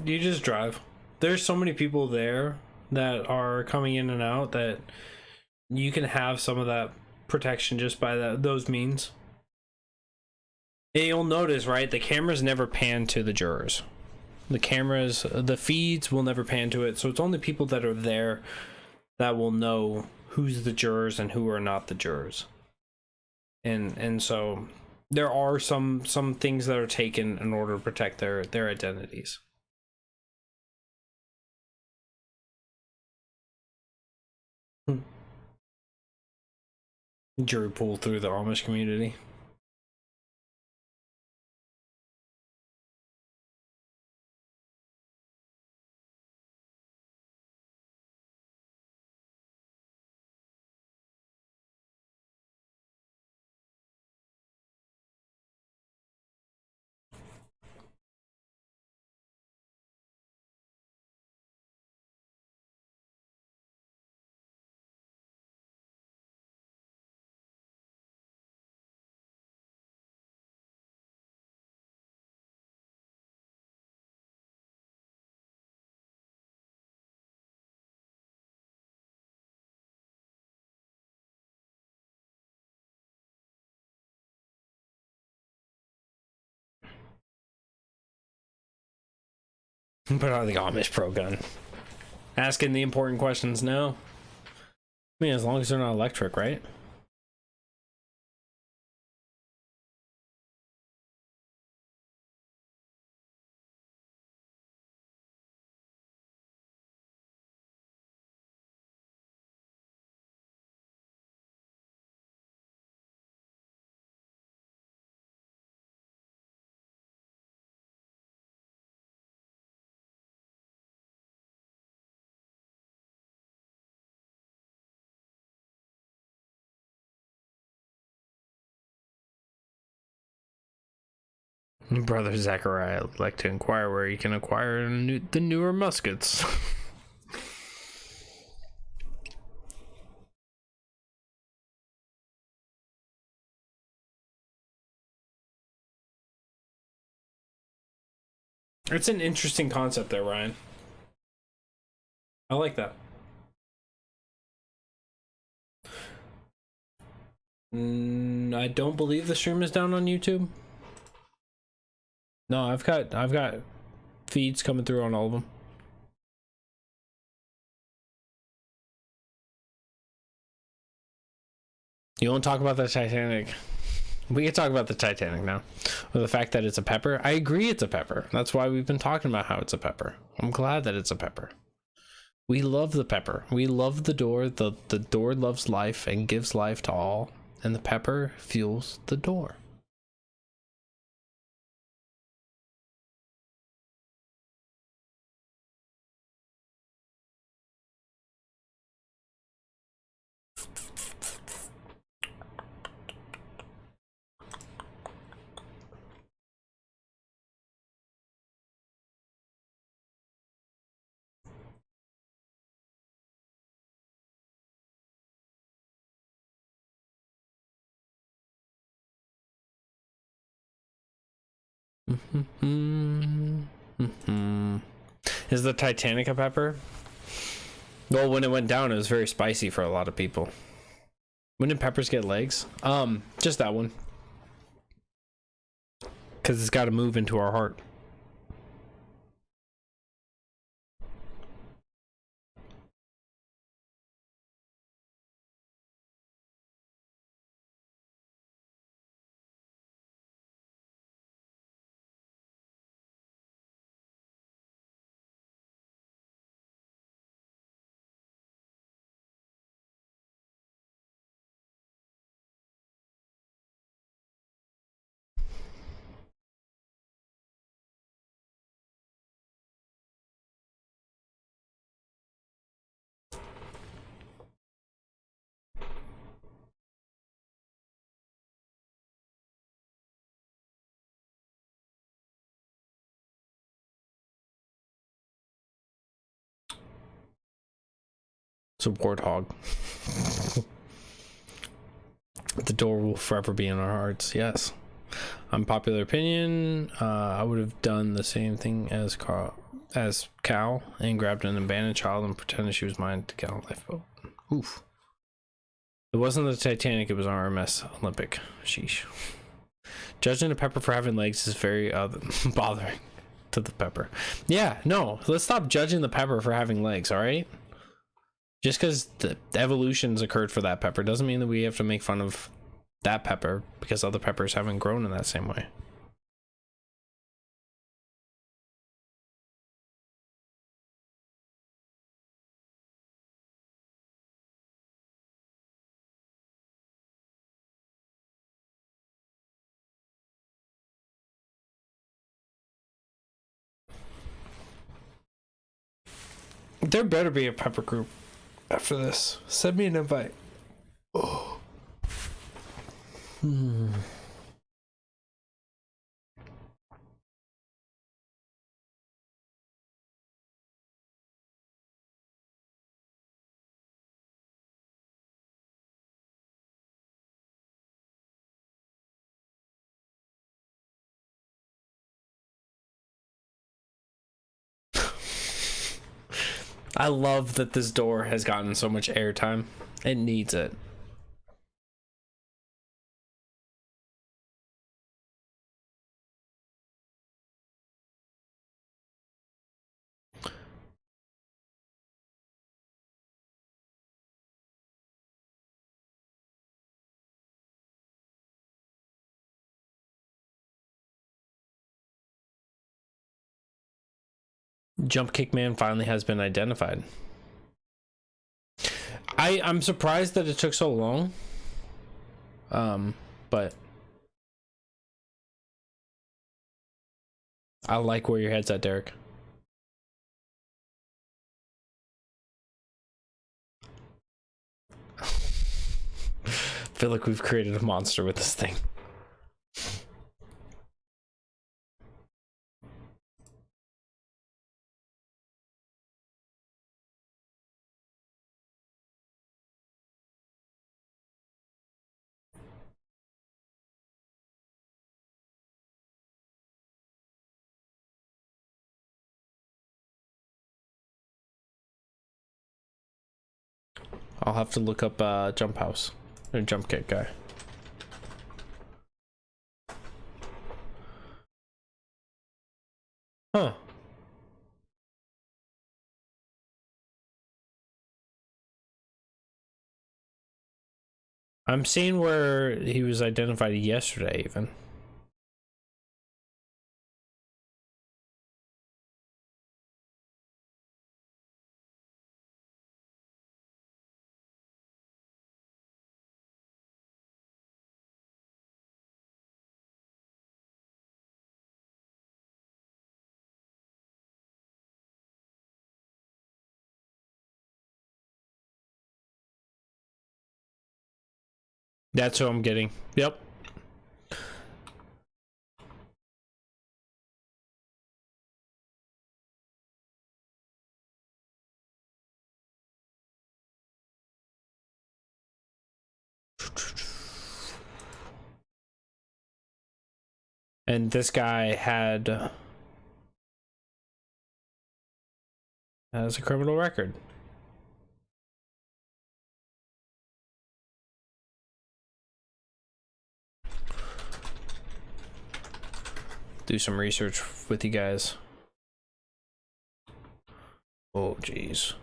[SPEAKER 1] You just drive. There's so many people there that are coming in and out that you can have some of that protection just by those means. And you'll notice, right, the cameras never pan to the jurors. The feeds will never pan to it, so it's only people that are there that will know who's the jurors and who are not the jurors. And so there are some things that are taken in order to protect their identities. Jury pool through the Amish community. Put on the Amish pro gun. Asking the important questions now. I mean, as long as they're not electric, right? Brother Zachariah would like to inquire where you can acquire the newer muskets. It's an interesting concept there, Ryan. I like that. I don't believe the stream is down on YouTube. No, I've got feeds coming through on all of them. You want to talk about the Titanic? We can talk about the Titanic now. Well, the fact that it's a pepper, I agree it's a pepper. That's why we've been talking about how it's a pepper. I'm glad that it's a pepper. We love the pepper. We love the door. The door loves life and gives life to all. And the pepper fuels the door. Is the Titanic a pepper? Well, when it went down, it was very spicy for a lot of people. When did peppers get legs? Just that one. Because it's got to move into our heart. It's a warthog. The door will forever be in our hearts. Yes. Unpopular opinion. I would have done the same thing as Cal and grabbed an abandoned child and pretended she was mine to get on a lifeboat. Oof. It wasn't the Titanic. It was an RMS Olympic. Sheesh. Judging a pepper for having legs is very bothering to the pepper. Yeah. No. Let's stop judging the pepper for having legs. All right. Just because the evolution's occurred for that pepper doesn't mean that we have to make fun of that pepper because other peppers haven't grown in that same way. There better be a pepper group after this. Send me an invite. Oh. I love that this door has gotten so much airtime. It needs it. Jump Kick Man finally has been identified. I'm surprised that it took so long. But I like where your head's at, Derek. I feel like we've created a monster with this thing. I'll have to look up Jump House or Jump Kick guy. Huh. I'm seeing where he was identified yesterday, even. That's who I'm getting. Yep. And this guy has a criminal record. Do some research with you guys. Oh, jeez.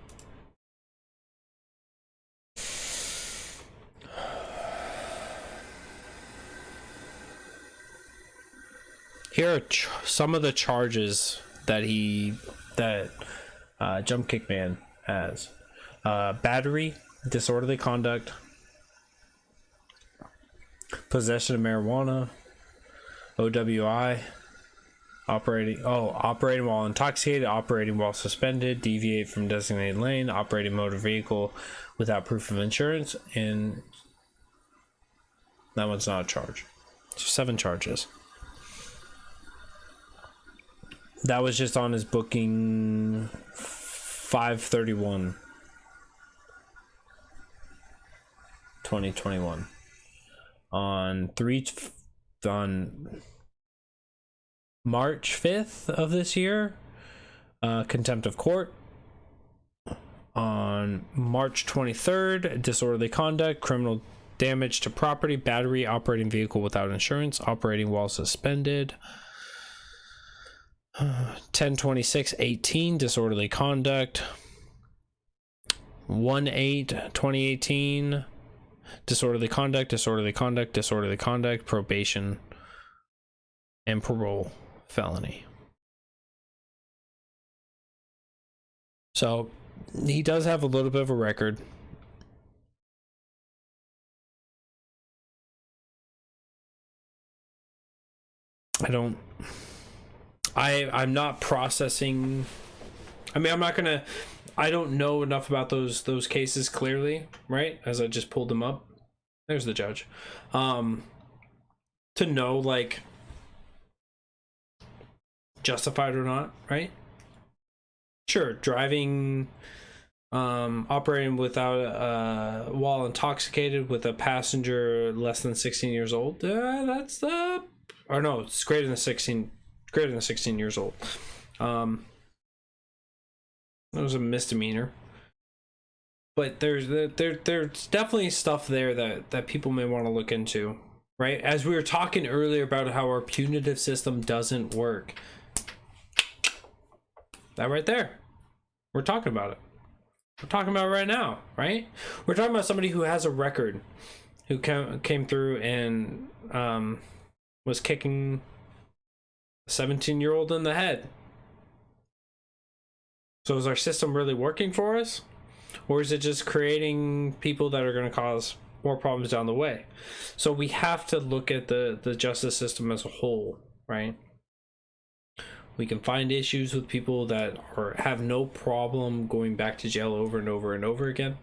[SPEAKER 1] Here are some of the charges that Jump Kick Man has. Battery, disorderly conduct, possession of marijuana, OWI, operating while intoxicated, operating while suspended, deviate from designated lane, operating motor vehicle without proof of insurance, and that one's not a charge. So 7 charges. That was just on his booking 5/31 2021. On March 5th of this year, contempt of court. On March 23rd, disorderly conduct, criminal damage to property, battery, operating vehicle without insurance, operating while suspended. 10/26/18, disorderly conduct. 1/8/2018, disorderly conduct, probation and parole felony. So he does have a little bit of a record. I'm not processing. I mean, I don't know enough about those cases clearly, right? As I just pulled them up. There's the judge. To know, like, justified or not, right? Sure, driving, operating without, while intoxicated with a passenger less than 16 years old. That's or no, it's greater than 16 years old. That was a misdemeanor. But there's definitely stuff there that people may want to look into, right? As we were talking earlier about how our punitive system doesn't work. That right there. We're talking about it. We're talking about it right now, right? We're talking about somebody who has a record, who came through and was kicking a 17-year-old in the head. So is our system really working for us? Or is it just creating people that are going to cause more problems down the way? So we have to look at the justice system as a whole, right? We can find issues with people that have no problem going back to jail over and over and over again.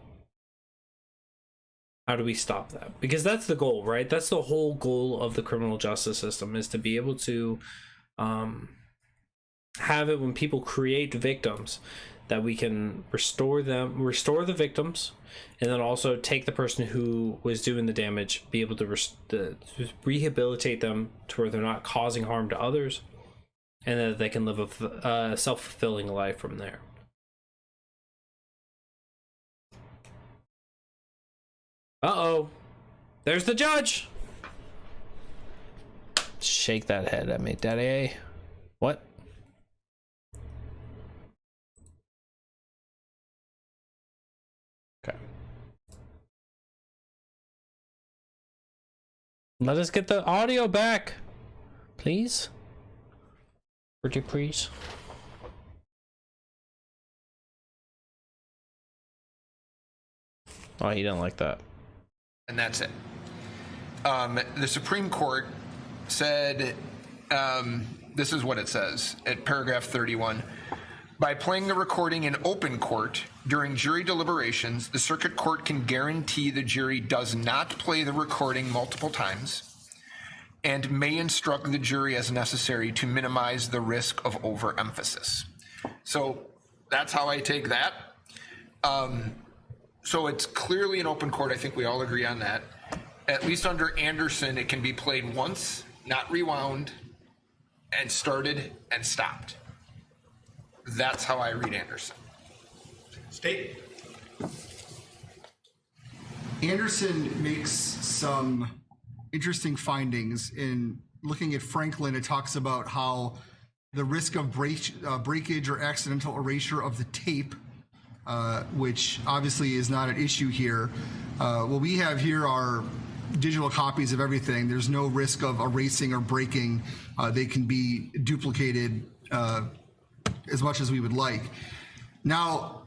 [SPEAKER 1] How do we stop that? Because that's the goal, right? That's the whole goal of the criminal justice system, is to be able to have it when people create victims, that we can restore the victims, and then also take the person who was doing the damage, be able to rehabilitate them to where they're not causing harm to others, and that they can live a self-fulfilling life from there. Uh-oh. There's the judge. Shake that head at me, daddy. What? Okay. Let us get the audio back, please. Pretty please. Oh, he didn't like that.
[SPEAKER 8] And that's it. The Supreme Court said, this is what it says at paragraph 31. By playing the recording in open court during jury deliberations, the circuit court can guarantee the jury does not play the recording multiple times and may instruct the jury as necessary to minimize the risk of overemphasis. So that's how I take that. So it's clearly an open court. I think we all agree on that. At least under Anderson, it can be played once, not rewound, and started and stopped. That's how I read Anderson.
[SPEAKER 3] State.
[SPEAKER 9] Anderson makes some interesting findings. In looking at Franklin, it talks about how the risk of breakage or accidental erasure of the tape, which obviously is not an issue here. What we have here are digital copies of everything. There's no risk of erasing or breaking. They can be duplicated as much as we would like. Now,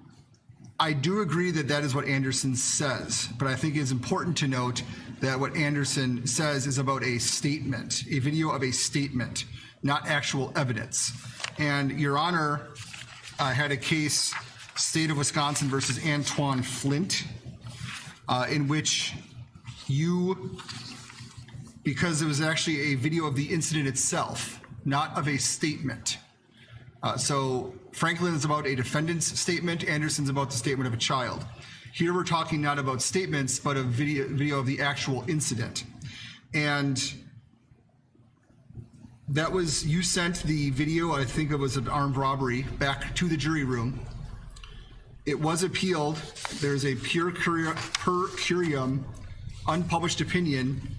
[SPEAKER 9] I do agree that that is what Anderson says, but I think it's important to note that what Anderson says is about a statement, a video of a statement, not actual evidence. And Your Honor had a case, State of Wisconsin versus Antoine Flint, in which you, because it was actually a video of the incident itself, not of a statement. So Franklin is about a defendant's statement, Anderson's about the statement of a child. Here we're talking not about statements, but a video of the actual incident. And that was, you sent the video, I think it was an armed robbery, back to the jury room. It was appealed. There's a per curiam unpublished opinion.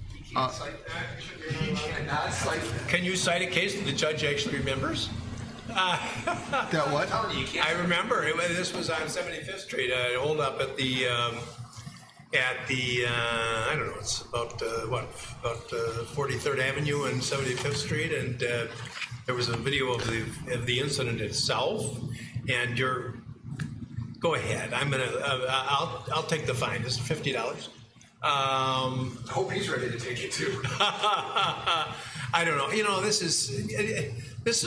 [SPEAKER 3] Can you cite a case that the judge actually remembers?
[SPEAKER 9] That what?
[SPEAKER 3] I remember. This was on 75th Street. I hold up at the I don't know. It's about 43rd Avenue and 75th Street, and there was a video of the incident itself. And go ahead. I'll take the fine. It's $50.
[SPEAKER 8] I hope he's ready to take it too.
[SPEAKER 3] I don't know. You know, this is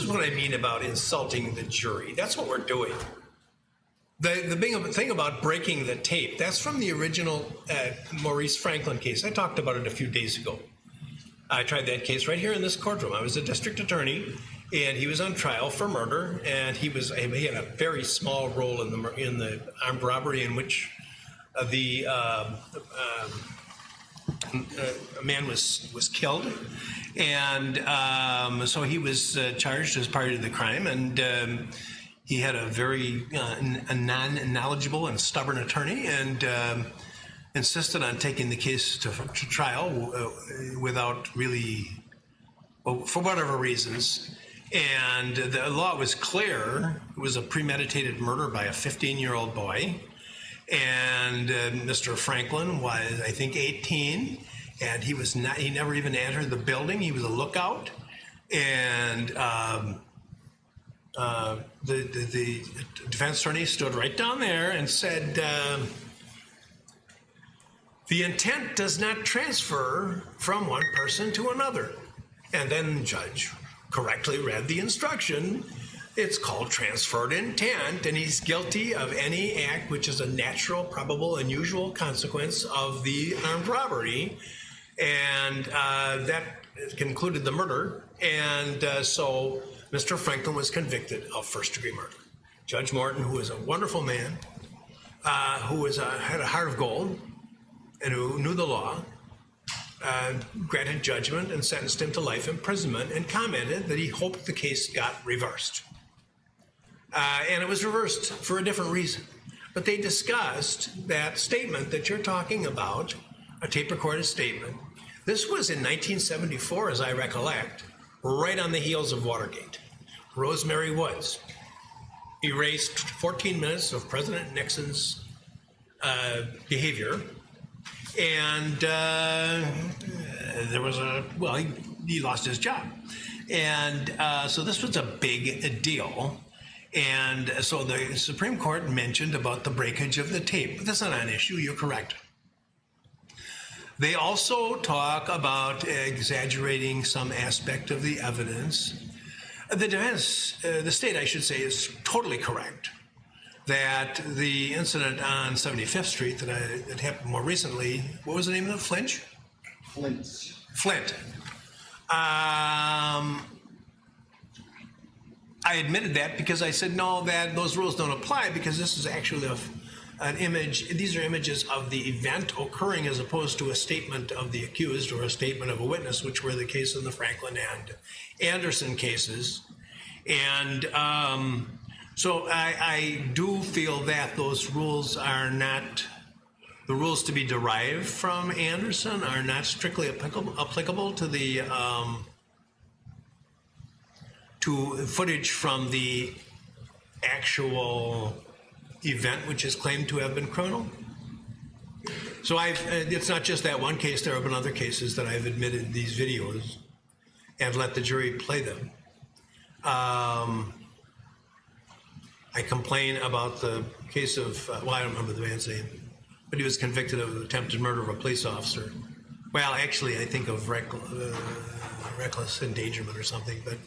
[SPEAKER 3] what I mean about insulting the jury. That's what we're doing. The big thing about breaking the tape, that's from the original Maurice Franklin case. I talked about it a few days ago. I tried that case right here in this courtroom. I was a district attorney, and he was on trial for murder, and he had a very small role in the armed robbery in which a man was killed, and so he was charged as part of the crime, and he had a very non-knowledgeable and stubborn attorney, and insisted on taking the case to trial without really, well, for whatever reasons. And the law was clear. It was a premeditated murder by a 15-year-old boy. And Mr. Franklin was, I think, 18, and he never even entered the building. He was a lookout. And the defense attorney stood right down there and said, the intent does not transfer from one person to another. And then the judge correctly read the instruction. It's called transferred intent, and he's guilty of any act which is a natural, probable, and usual consequence of the armed robbery. And that concluded the murder. And so Mr. Franklin was convicted of first-degree murder. Judge Morton, who is a wonderful man, who had a heart of gold, and who knew the law, granted judgment and sentenced him to life imprisonment, and commented that he hoped the case got reversed. And it was reversed for a different reason. But they discussed that statement that you're talking about, a tape-recorded statement. This was in 1974, as I recollect, right on the heels of Watergate. Rosemary Woods erased 14 minutes of President Nixon's behavior and there was he lost his job. And so this was a big deal. And so the Supreme Court mentioned about the breakage of the tape. But that's not an issue, you're correct. They also talk about exaggerating some aspect of the evidence. The defense, the state, I should say, is totally correct that the incident on 75th Street that happened more recently, what was the name of it? Flint. I admitted that because I said, no, that those rules don't apply because this is actually an image. These are images of the event occurring as opposed to a statement of the accused or a statement of a witness, which were the case in the Franklin and Anderson cases. And so I do feel that those rules are not, the rules to be derived from Anderson are not strictly applicable to the to footage from the actual event which is claimed to have been criminal. So it's not just that one case, there have been other cases that I've admitted these videos and let the jury play them. I complain about the case of, well, I don't remember the man's name, but he was convicted of attempted murder of a police officer. Well, actually, I think of reckless endangerment or something, but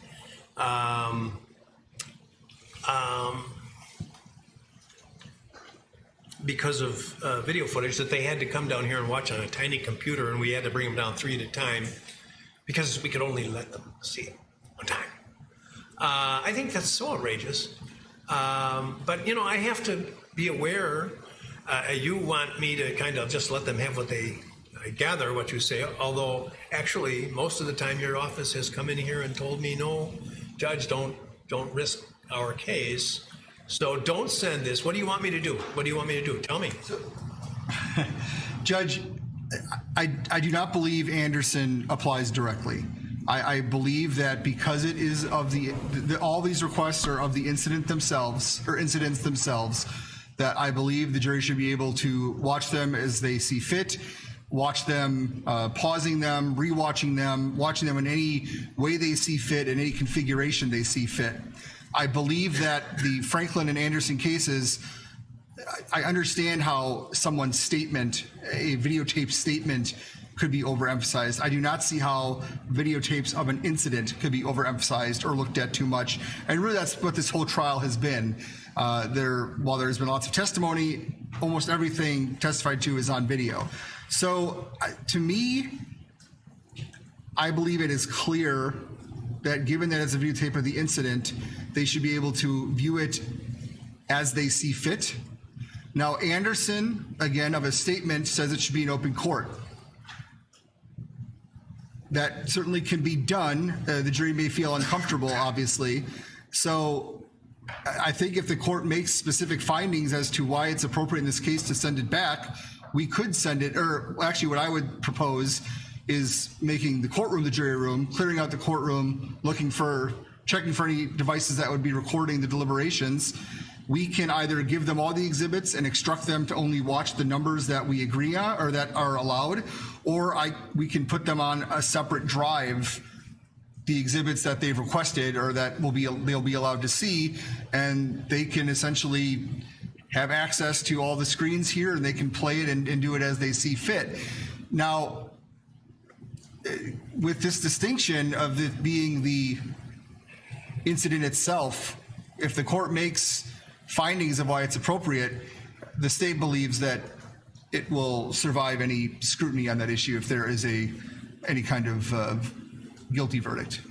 [SPEAKER 3] because of video footage that they had to come down here and watch on a tiny computer, and we had to bring them down 3 at a time because we could only let them see it one time. I think that's so outrageous. But, you know, I have to be aware. You want me to kind of just let them have what I gather what you say, although actually most of the time your office has come in here and told me, no, Judge, don't risk our case. So don't send this. What do you want me to do? What do you want me to do? Tell me.
[SPEAKER 9] Judge, I do not believe Anderson applies directly. I believe that because it is of all these requests are of the incident themselves or incidents themselves, that I believe the jury should be able to watch them as they see fit, watch them, pausing them, rewatching them, watching them in any way they see fit, in any configuration they see fit. I believe that the Franklin and Anderson cases, I understand how someone's statement, a videotape statement, could be overemphasized. I do not see how videotapes of an incident could be overemphasized or looked at too much. And really that's what this whole trial has been. While there's been lots of testimony, almost everything testified to is on video. So to me, I believe it is clear that given that it's a videotape of the incident, they should be able to view it as they see fit. Now, Anderson, again, of a statement says it should be in open court. That certainly can be done. The jury may feel uncomfortable, obviously. So I think if the court makes specific findings as to why it's appropriate in this case to send it back, we could send it, or actually what I would propose is making the courtroom the jury room, clearing out the courtroom, checking for any devices that would be recording the deliberations. We can either give them all the exhibits and instruct them to only watch the numbers that we agree on or that are allowed, or we can put them on a separate drive, the exhibits that they've requested or that they'll be allowed to see, and they can essentially have access to all the screens here and they can play it and do it as they see fit. Now, with this distinction of it being the incident itself, if the court makes findings of why it's appropriate, the state believes that it will survive any scrutiny on that issue if there is any kind of guilty verdict.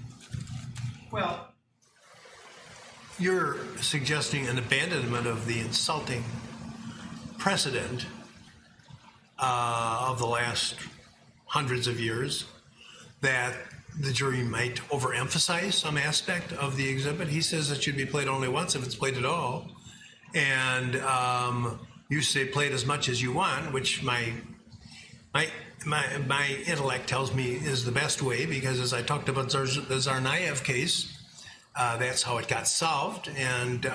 [SPEAKER 3] Well, you're suggesting an abandonment of the insulting precedent of the last hundreds of years that the jury might overemphasize some aspect of the exhibit. He says it should be played only once if it's played at all. And you say play it as much as you want, which my intellect tells me is the best way, because as I talked about the Tsarnaev case, that's how it got solved. And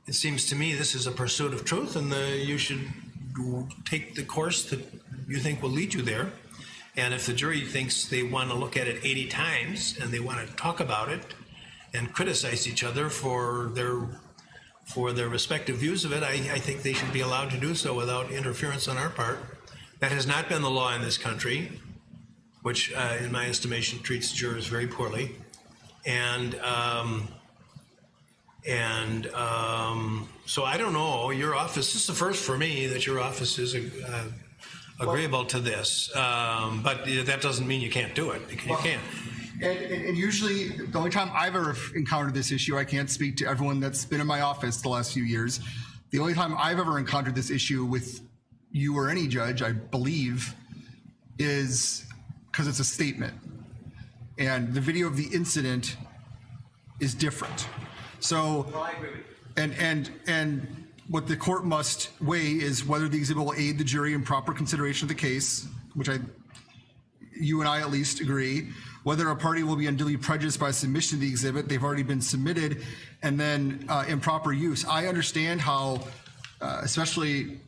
[SPEAKER 3] it seems to me this is a pursuit of truth, and you should take the course that you think will lead you there. And if the jury thinks they want to look at it 80 times and they want to talk about it and criticize each other for their respective views of it, I think they should be allowed to do so without interference on our part. That has not been the law in this country, which in my estimation treats jurors very poorly. And so I don't know, your office, this is the first for me that your office is agreeable to this, but that doesn't mean you can't do it. You can.
[SPEAKER 9] And usually the only time I've ever encountered this issue, I can't speak to everyone that's been in my office the last few years. The only time I've ever encountered this issue with you or any judge, I believe, is because it's a statement. And the video of the incident is different. So, and what the court must weigh is whether the exhibit will aid the jury in proper consideration of the case, which you and I at least agree, whether a party will be unduly prejudiced by submission of the exhibit, they've already been submitted, and then improper use. I understand how, especially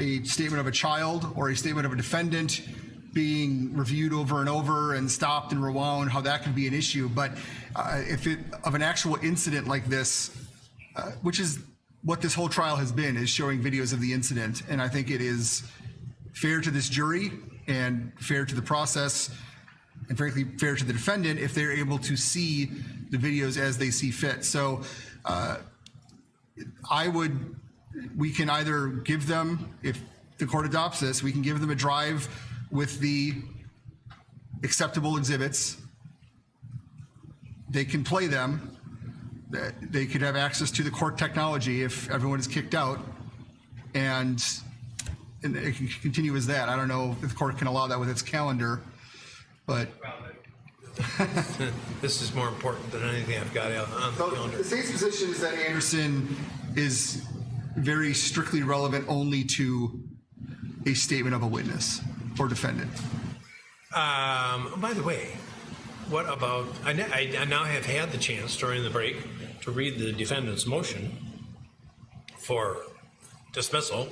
[SPEAKER 9] a statement of a child or a statement of a defendant being reviewed over and over and stopped and rewound, how that could be an issue. But if it of an actual incident like this, which is what this whole trial has been, is showing videos of the incident. And I think it is fair to this jury and fair to the process and frankly fair to the defendant if they're able to see the videos as they see fit. So we can either give them, if the court adopts this, we can give them a drive with the acceptable exhibits. They can play them. They could have access to the court technology if everyone is kicked out, and it can continue as that. I don't know if the court can allow that with its calendar, but
[SPEAKER 3] this is more important than anything I've got on the calendar.
[SPEAKER 9] The state's position is that Anderson is very strictly relevant only to a statement of a witness or defendant.
[SPEAKER 3] By the way, what about, I now have had the chance during the break to read the defendant's motion for dismissal.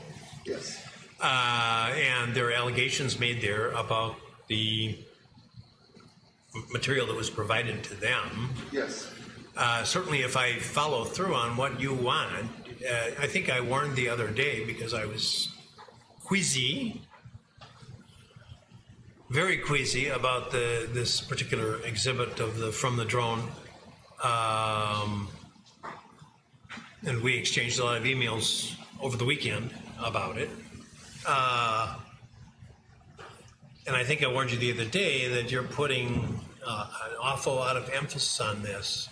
[SPEAKER 9] Yes.
[SPEAKER 3] And there are allegations made there about the material that was provided to them.
[SPEAKER 9] Yes.
[SPEAKER 3] Certainly if I follow through on what you want, I think I warned the other day because I was queasy, very queasy about this particular exhibit of from the drone. And we exchanged a lot of emails over the weekend about it. And I think I warned you the other day that you're putting an awful lot of emphasis on this.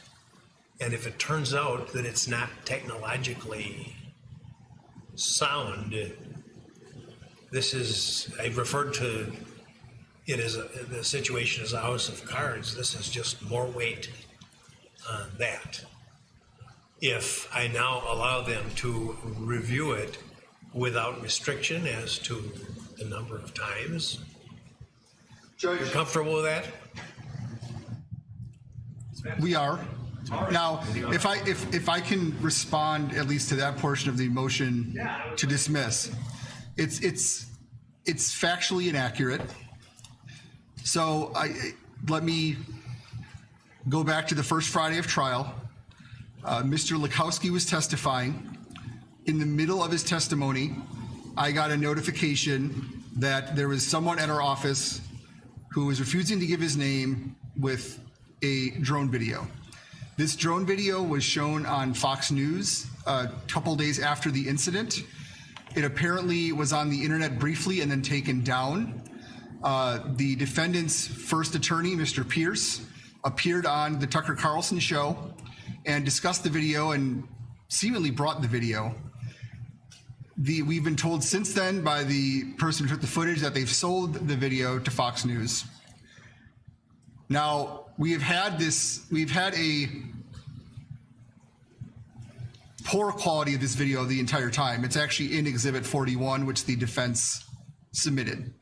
[SPEAKER 3] And if it turns out that it's not technologically sound, I've referred to it as the situation as a house of cards. This is just more weight on that. If I now allow them to review it without restriction as to the number of times,
[SPEAKER 9] Judge,
[SPEAKER 3] you're comfortable with that?
[SPEAKER 9] we are. Now, if I can respond at least to that portion of the motion to dismiss, it's factually inaccurate. So let me go back to the first Friday of trial. Mr. Lukowski was testifying. In the middle of his testimony, I got a notification that there was someone at our office who was refusing to give his name with a drone video. This drone video was shown on Fox News a couple days after the incident. It apparently was on the internet briefly and then taken down. The defendant's first attorney, Mr. Pierce, appeared on the Tucker Carlson show and discussed the video and seemingly brought the video. We've been told since then by the person who took the footage that they've sold the video to Fox News. Now, we've had a poor quality of this video the entire time. It's actually in Exhibit 41, which the defense submitted.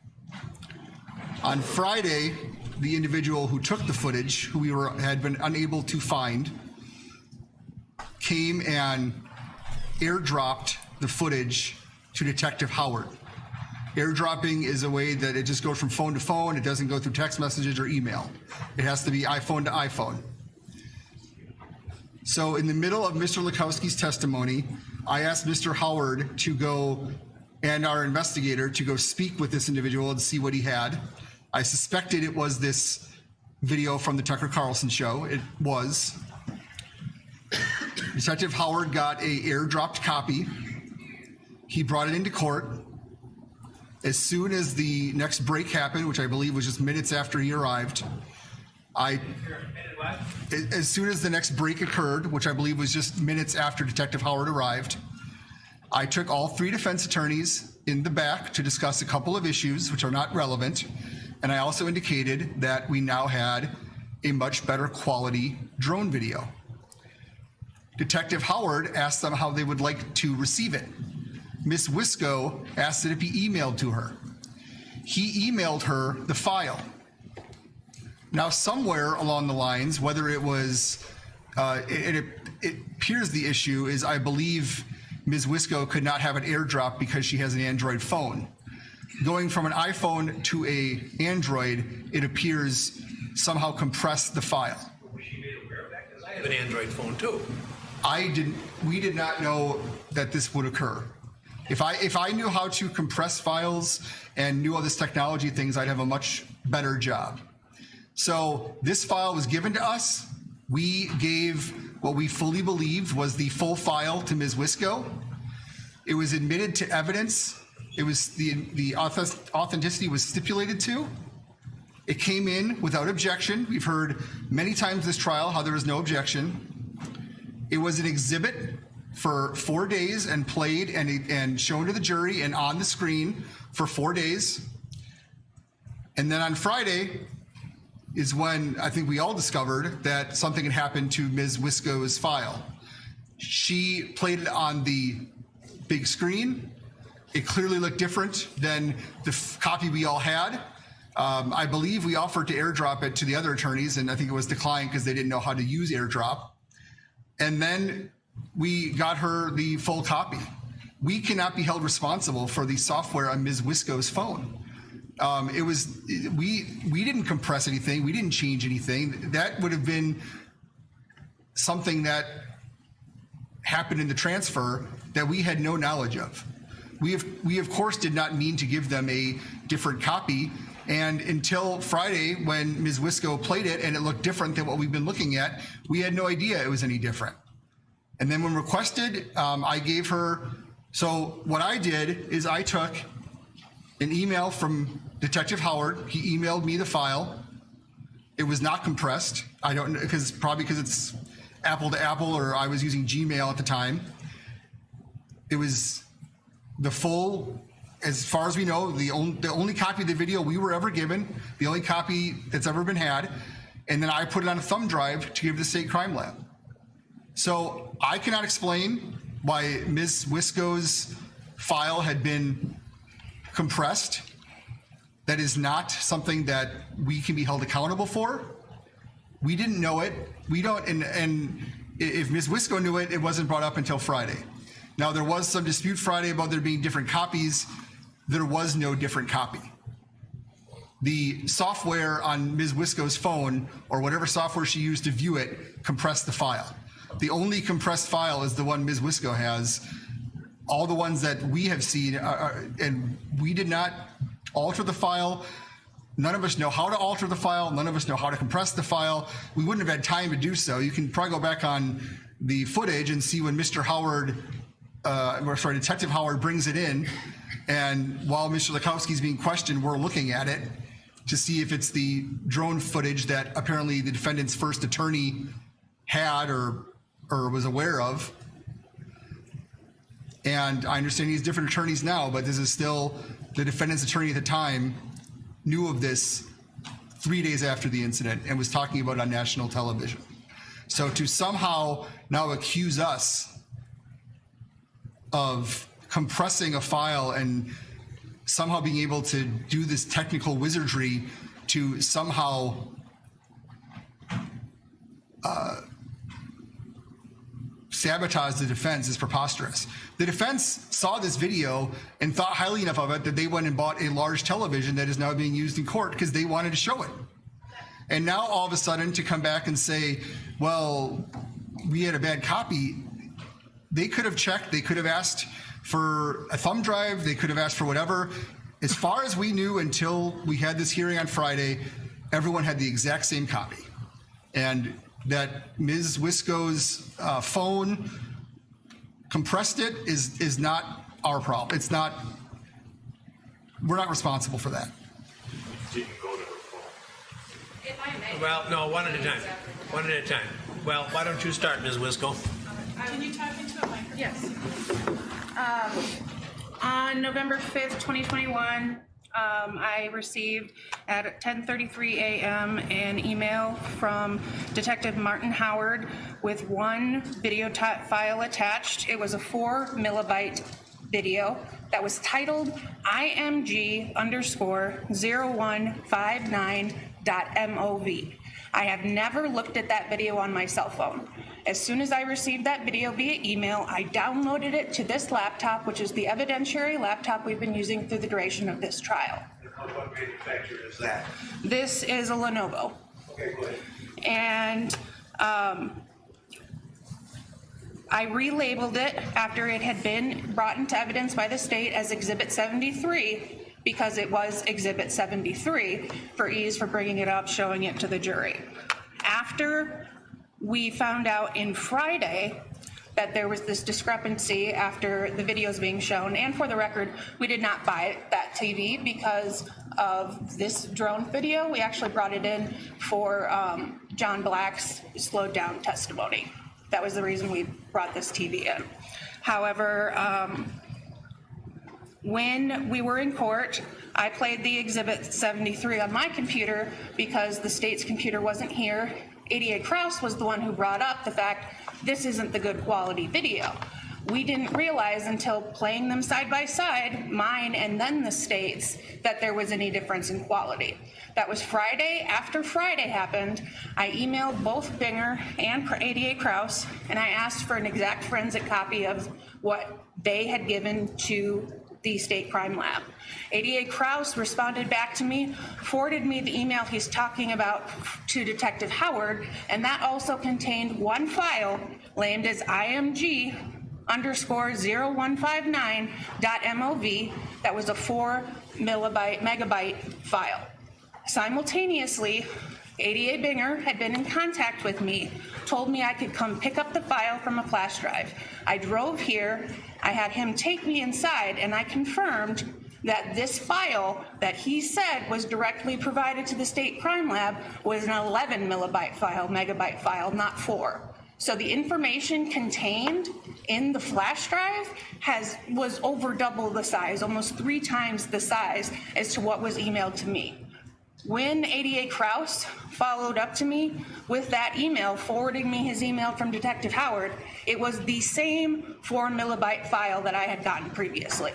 [SPEAKER 9] On Friday, the individual who took the footage, who had been unable to find, came and airdropped the footage to Detective Howard. Airdropping is a way that it just goes from phone to phone. It doesn't go through text messages or email. It has to be iPhone to iPhone. So in the middle of Mr. Lukowski's testimony, I asked Mr. Howard to go, and our investigator, to go speak with this individual and see what he had. I suspected it was this video from the Tucker Carlson show. It was. Detective Howard got a airdropped copy. He brought it into court. As soon as the next break happened, which I believe was just minutes after he arrived, as soon as the next break occurred, which I believe was just minutes after Detective Howard arrived, I took all 3 defense attorneys in the back to discuss a couple of issues which are not relevant, and I also indicated that we now had a much better quality drone video. Detective Howard asked them how they would like to receive it. Ms. Wisco asked that it be emailed to her. He emailed her the file. Now, somewhere along the lines, whether it was, it appears the issue is, I believe Ms. Wisco could not have an airdrop because she has an Android phone. Going from an iPhone to an Android, it appears somehow compressed the file.
[SPEAKER 3] Was she made aware of that? Because I have an Android phone too.
[SPEAKER 9] We did not know that this would occur. If I knew how to compress files and knew all this technology things, I'd have a much better job. So this file was given to us. We gave what we fully believed was the full file to Ms. Wisco. It was admitted to evidence. It was the authenticity was stipulated to. It came in without objection. We've heard many times this trial how there was no objection. It was an exhibit for 4 days and played and shown to the jury and on the screen for 4 days. And then on Friday is when I think we all discovered that something had happened to Ms. Wisco's file. She played it on the big screen. It clearly looked different than the copy we all had. I believe we offered to airdrop it to the other attorneys, and I think it was declined because they didn't know how to use airdrop. And then we got her the full copy. We cannot be held responsible for the software on Ms. Wisco's phone. We didn't compress anything. We didn't change anything. That would have been something that happened in the transfer that we had no knowledge of. We of course did not mean to give them a different copy. And until Friday, when Ms. Wisco played it and it looked different than what we've been looking at, we had no idea it was any different. And then when requested, I gave her, so what I did is I took an email from Detective Howard. He emailed me the file. It was not compressed. I don't know, probably because it's Apple to Apple, or I was using Gmail at the time. It was the full, as far as we know, the only copy of the video we were ever given, the only copy that's ever been had, and then I put it on a thumb drive to give the State Crime Lab. So I cannot explain why Ms. Wisco's file had been compressed. That is not something that we can be held accountable for. We didn't know it. We don't, and if Ms. Wisco knew it, it wasn't brought up until Friday. Now, there was some dispute Friday about there being different copies. There was no different copy. The software on Ms. Wisco's phone, or whatever software she used to view it, compressed the file. The only compressed file is the one Ms. Wisco has. All the ones that we have seen, and we did not alter the file. None of us know how to alter the file. None of us know how to compress the file. We wouldn't have had time to do so. You can probably go back on the footage and see when Mr. Howard, Detective Howard brings it in, and while Mr. Lukowski is being questioned, we're looking at it to see if it's the drone footage that apparently the defendant's first attorney had or was aware of. And I understand he's different attorneys now, but this is still the defendant's attorney at the time knew of this 3 days after the incident and was talking about it on national television. So to somehow now accuse us of compressing a file and somehow being able to do this technical wizardry to somehow sabotage the defense is preposterous. The defense saw this video and thought highly enough of it that they went and bought a large television that is now being used in court because they wanted to show it. And now all of a sudden to come back and say, well, we had a bad copy, they could have checked, they could have asked for a thumb drive, they could have asked for whatever. As far as we knew until we had this hearing on Friday, everyone had the exact same copy. And that Ms. Wisco's phone compressed it is not our problem. It's not, we're not responsible for that.
[SPEAKER 5] Didn't go to her phone.
[SPEAKER 6] If I may.
[SPEAKER 3] Well, no, one at a time. One at a time. Well, why don't you start, Ms. Wisco?
[SPEAKER 6] Can you talk into a microphone?
[SPEAKER 10] Yes. On November 5th, 2021, I received at 10:33 a.m. an email from Detective Martin Howard with one video file attached. It was a 4 millibyte video that was titled IMG_0159.MOV. I have never looked at that video on my cell phone. As soon as I received that video via email, I downloaded it to this laptop, which is the evidentiary laptop we've been using through the duration of this trial.
[SPEAKER 3] What manufacturer is that?
[SPEAKER 10] This is a Lenovo.
[SPEAKER 3] Okay, go ahead.
[SPEAKER 10] And I relabeled it after it had been brought into evidence by the state as Exhibit 73 because it was Exhibit 73 for ease for bringing it up, showing it to the jury. After we found out in Friday that there was this discrepancy after the videos being shown, and for the record, we did not buy that TV because of this drone video. We actually brought it in for John Black's slowed down testimony. That was the reason we brought this TV in. However, when we were in court, I played the Exhibit 73 on my computer because the state's computer wasn't here. ADA Krause was the one who brought up the fact this isn't the good quality video. We didn't realize until playing them side by side, mine and then the state's, that there was any difference in quality. That was Friday. After Friday happened, I emailed both Binger and ADA Krause, and I asked for an exact forensic copy of what they had given to the state crime lab. ADA Krause responded back to me, forwarded me the email he's talking about to Detective Howard, and that also contained one file named as IMG_0159.MOV that was a 4 megabyte file. Simultaneously, ADA Binger had been in contact with me, told me I could come pick up the file from a flash drive. I drove here, I had him take me inside, and I confirmed that this file that he said was directly provided to the state crime lab was an 11 megabyte file, not 4. So the information contained in the flash drive was over double the size, almost 3 times the size as to what was emailed to me. When ADA Krause followed up to me with that email, forwarding me his email from Detective Howard, it was the same 4 millibyte file that I had gotten previously.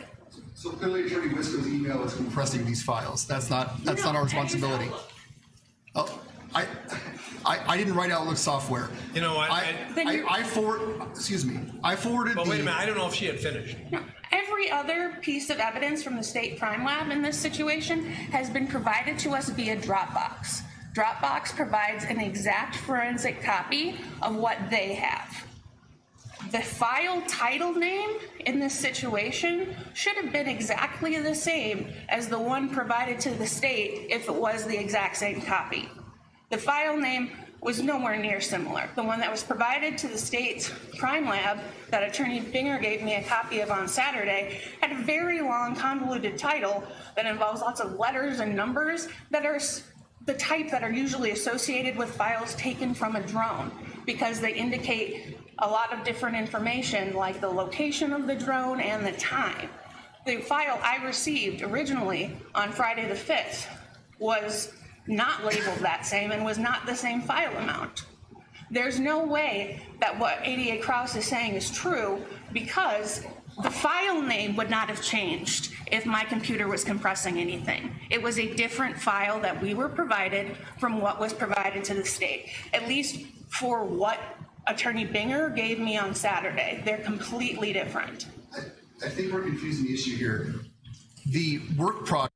[SPEAKER 9] So clearly Attorney Wisco's email is compressing these files. That's not our responsibility. Oh, I didn't write Outlook software.
[SPEAKER 3] You know what?
[SPEAKER 9] I forwarded.
[SPEAKER 3] Well, wait a minute. I don't know if she had finished.
[SPEAKER 10] Every other piece of evidence from the state crime lab in this situation has been provided to us via Dropbox. Dropbox provides an exact forensic copy of what they have. The file title name in this situation should have been exactly the same as the one provided to the state if it was the exact same copy. The file name was nowhere near similar. The one that was provided to the state's crime lab that Attorney Binger gave me a copy of on Saturday had a very long, convoluted title that involves lots of letters and numbers that are the type that are usually associated with files taken from a drone because they indicate a lot of different information like the location of the drone and the time. The file I received originally on Friday the 5th was not labeled that same and was not the same file amount. There's no way that what ADA Krause is saying is true because the file name would not have changed if my computer was compressing anything. It was a different file that we were provided from what was provided to the state, at least for what Attorney Binger gave me on Saturday. They're completely different.
[SPEAKER 9] I think we're confusing the issue here. The work product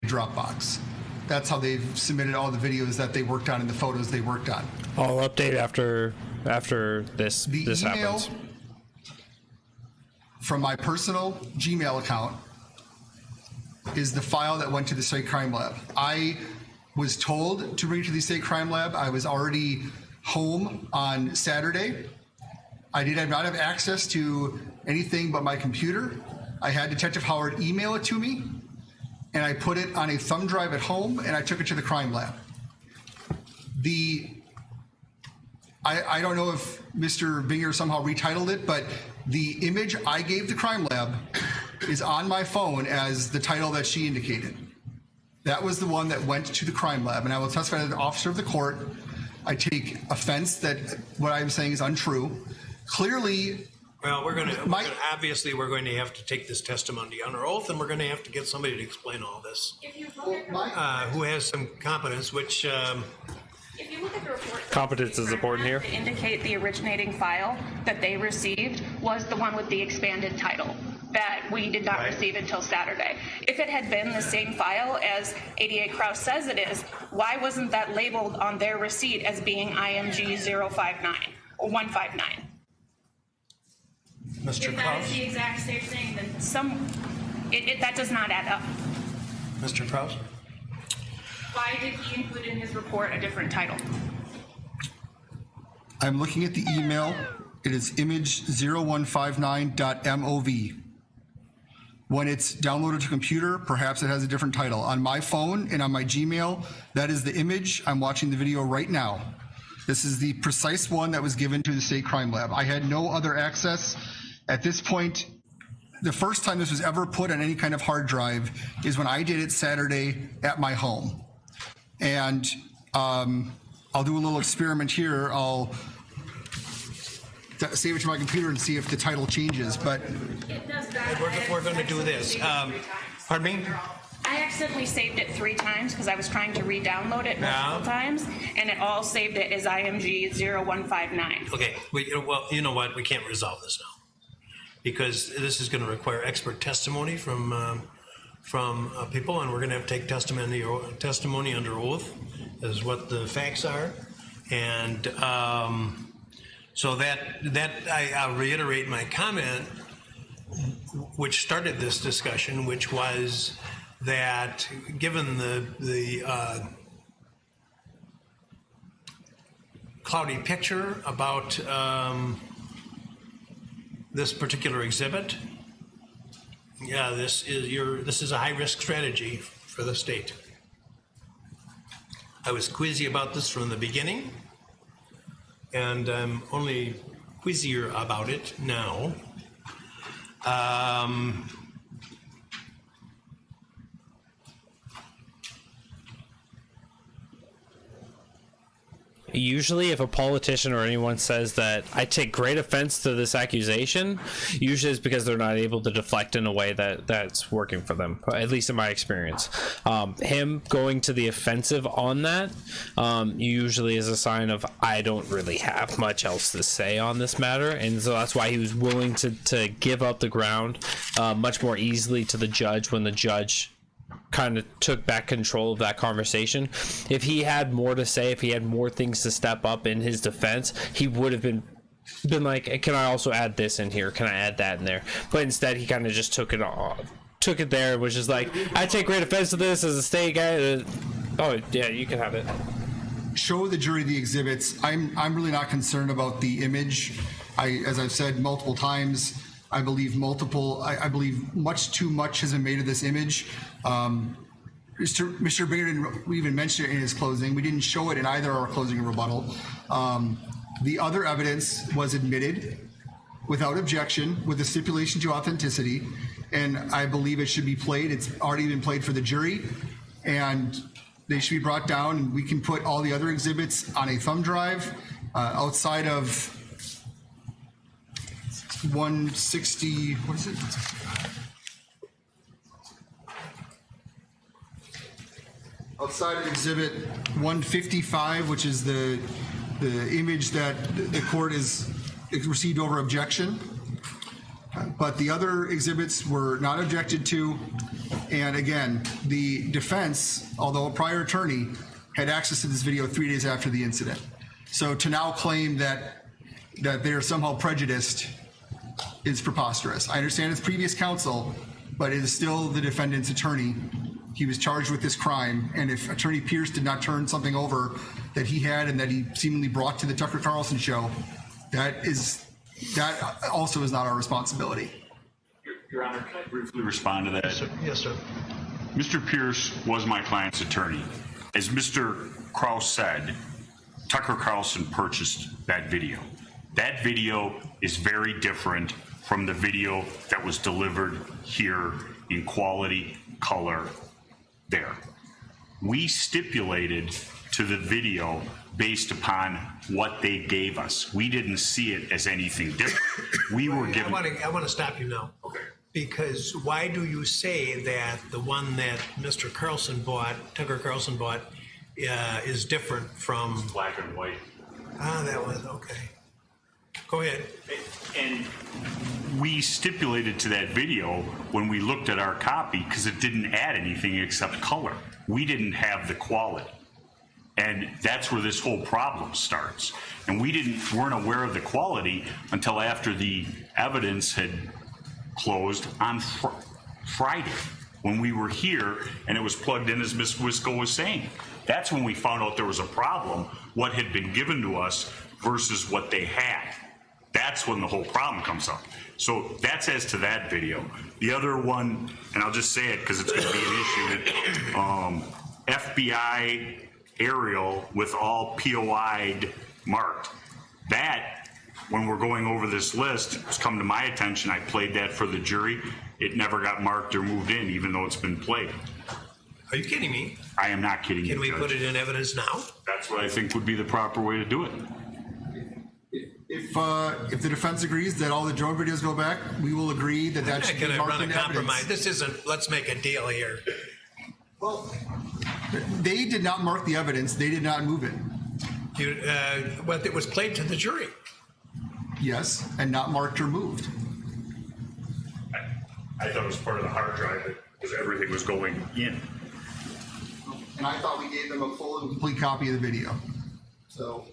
[SPEAKER 9] Dropbox. That's how they've submitted all the videos that they worked on and the photos they worked on.
[SPEAKER 1] I'll update after this
[SPEAKER 9] email
[SPEAKER 1] happens.
[SPEAKER 9] From my personal Gmail account is the file that went to the state crime lab. I was told to bring it to the state crime lab. I was already home on Saturday. I did not have access to anything but my computer. I had Detective Howard email it to me, and I put it on a thumb drive at home, and I took it to the crime lab. I don't know if Mr. Binger somehow retitled it, but the image I gave the crime lab is on my phone as the title that she indicated. That was the one that went to the crime lab, and I will testify as an officer of the court. I take offense that what I'm saying is untrue. Clearly,
[SPEAKER 3] well, obviously we're going to have to take this testimony under oath, and we're going to have to get somebody to explain all this, who has some competence, which.
[SPEAKER 10] If you look at the report,
[SPEAKER 1] Competence is important here.
[SPEAKER 10] to indicate the originating file that they received was the one with the expanded title that we did not receive until Saturday. If it had been the same file as 88 Kraus says it is, why wasn't that labeled on their receipt as being IMG 059 or 159?
[SPEAKER 3] Mr.
[SPEAKER 10] If that
[SPEAKER 3] Kraus?
[SPEAKER 10] is the exact same thing, then that does not add up.
[SPEAKER 3] Mr. Kraus?
[SPEAKER 10] Why did he include in his report a different title?
[SPEAKER 9] I'm looking at the email. It is image0159.mov. When it's downloaded to computer, perhaps it has a different title. On my phone and on my Gmail, that is the image. I'm watching the video right now. This is the precise one that was given to the state crime lab. I had no other access. At this point, the first time this was ever put on any kind of hard drive is when I did it Saturday at my home. And I'll do a little experiment here. I'll save it to my computer and see if the title changes, but
[SPEAKER 3] we're going to do this. Pardon me?
[SPEAKER 10] I accidentally saved it 3 times because I was trying to re-download it multiple times, and it all saved it as IMG 0159.
[SPEAKER 3] Okay, well, you know what? We can't resolve this now because this is going to require expert testimony from people, and we're going to have to take testimony under oath as what the facts are, and so I'll reiterate my comment, which started this discussion, which was that given the cloudy picture about this particular exhibit, yeah, this is a high-risk strategy for the state. I was queasy about this from the beginning, and I'm only queasier about it now.
[SPEAKER 1] Usually if a politician or anyone says that I take great offense to this accusation, usually it's because they're not able to deflect in a way that's working for them, at least in my experience. Him going to the offensive on that usually is a sign of I don't really have much else to say on this matter, and so that's why he was willing to give up the ground much more easily to the judge when the judge kind of took back control of that conversation. If he had more to say, if he had more things to step up in his defense, he would have been like, can I also add this in here? Can I add that in there? But instead he kind of just took it there, which is like, I take great offense to this as a state guy. Oh yeah, you can have it.
[SPEAKER 9] Show the jury the exhibits. I'm really not concerned about the image. As I've said multiple times, I believe much too much has been made of this image. Mr. Binger didn't even mention it in his closing. We didn't show it in either our closing or rebuttal. The other evidence was admitted without objection with a stipulation to authenticity, and I believe it should be played. It's already been played for the jury, and they should be brought down, and we can put all the other exhibits on a thumb drive outside of 160, what is it? Outside of exhibit 155, which is the the image that the court is received over objection. But the other exhibits were not objected to. And again, the defense, although a prior attorney, had access to this video 3 days after the incident. So to now claim that they're somehow prejudiced is preposterous. I understand it's previous counsel, but it is still the defendant's attorney. He was charged with this crime, and if Attorney Pierce did not turn something over that he had and that he seemingly brought to the Tucker Carlson show, that also is not our responsibility.
[SPEAKER 5] Your Honor, can I briefly respond to that?
[SPEAKER 3] Yes, sir. Yes, sir.
[SPEAKER 5] Mr. Pierce was my client's attorney. As Mr. Kraus said, Tucker Carlson purchased that video. That video is very different from the video that was delivered here in quality, color, there. We stipulated to the video based upon what they gave us. We didn't see it as anything different. We were given...
[SPEAKER 3] I want to stop you now.
[SPEAKER 5] Okay.
[SPEAKER 3] Because why do you say that the one that Mr. Carlson bought, Tucker Carlson bought, is different from...
[SPEAKER 5] Black and white.
[SPEAKER 3] Ah, that was, okay. Go ahead.
[SPEAKER 5] And we stipulated to that video when we looked at our copy because it didn't add anything except color. We didn't have the quality. And that's where this whole problem starts. And we weren't aware of the quality until after the evidence had closed on Friday when we were here and it was plugged in as Ms. Wisco was saying. That's when we found out there was a problem, what had been given to us versus what they had. That's when the whole problem comes up. So that's as to that video. The other one, and I'll just say it because it's going to be an issue, FBI aerial with all POI'd marked. That, when we're going over this list, it's come to my attention. I played that for the jury. It never got marked or moved in, even though it's been played.
[SPEAKER 3] Are you kidding me?
[SPEAKER 5] I am not kidding you,
[SPEAKER 3] Can we
[SPEAKER 5] Judge.
[SPEAKER 3] put it in evidence now?
[SPEAKER 5] That's what I think would be the proper way to do it.
[SPEAKER 9] If the defense agrees that all the drone videos go back, we will agree that that should be
[SPEAKER 3] I'm not
[SPEAKER 9] marked
[SPEAKER 3] going
[SPEAKER 9] in
[SPEAKER 3] to run a compromise.
[SPEAKER 9] evidence.
[SPEAKER 3] This isn't, let's make a deal here.
[SPEAKER 9] Well, they did not mark the evidence. They did not move it.
[SPEAKER 3] Well, it was played to the jury.
[SPEAKER 9] Yes, and not marked or moved.
[SPEAKER 5] I thought it was part of the hard drive because everything was going in.
[SPEAKER 9] And I thought we gave them a full and complete copy of the video. So.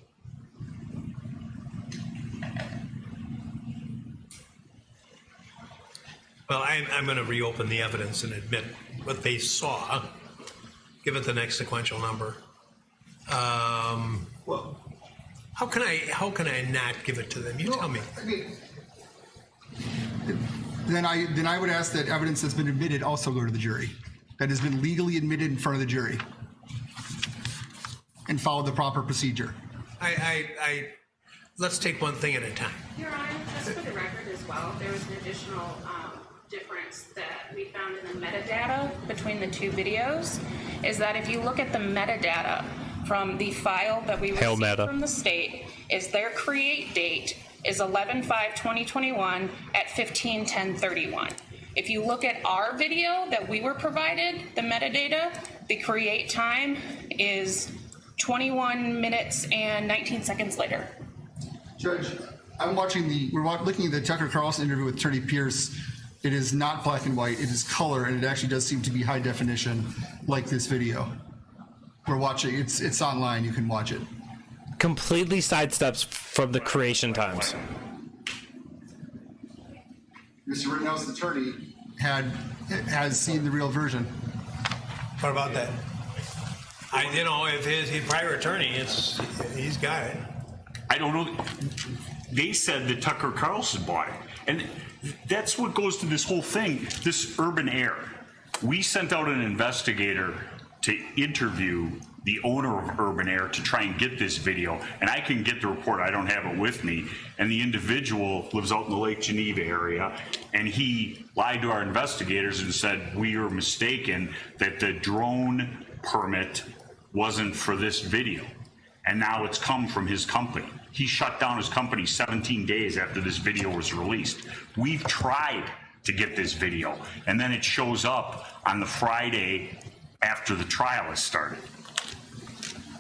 [SPEAKER 3] Well, I'm going to reopen the evidence and admit what they saw. Give it the next sequential number.
[SPEAKER 9] Well,
[SPEAKER 3] how can I not give it to them? You tell me.
[SPEAKER 9] I mean, then I would ask that evidence that's been admitted also go to the jury. That has been legally admitted in front of the jury and follow the proper procedure.
[SPEAKER 3] Let's take one thing at a time.
[SPEAKER 10] Your Honor, just for the record as well, there was an additional difference that we found in the metadata between the two videos, is that if you look at the metadata from the file that we received from the state, is their create date is 11/5/2021 at 15:10:31. If you look at our video that we were provided, the metadata, the create time is 21 minutes and 19 seconds later.
[SPEAKER 9] Judge, we're looking at the Tucker Carlson interview with Attorney Pierce. It is not black and white, it is color, and it actually does seem to be high definition like this video. We're watching, it's online, you can watch it.
[SPEAKER 1] Completely sidesteps from the creation times.
[SPEAKER 9] Mr. Rittenhouse's attorney has seen the real version.
[SPEAKER 3] What about that? If his prior attorney, he's got it.
[SPEAKER 5] I don't know. They said that Tucker Carlson bought it. And that's what goes to this whole thing, this urban air. We sent out an investigator to interview the owner of Urban Air to try and get this video. And I can get the report, I don't have it with me. And the individual lives out in the Lake Geneva area. And he lied to our investigators and said, we are mistaken that the drone permit wasn't for this video. And now it's come from his company. He shut down his company 17 days after this video was released. We've tried to get this video, and then it shows up on the Friday after the trial has started.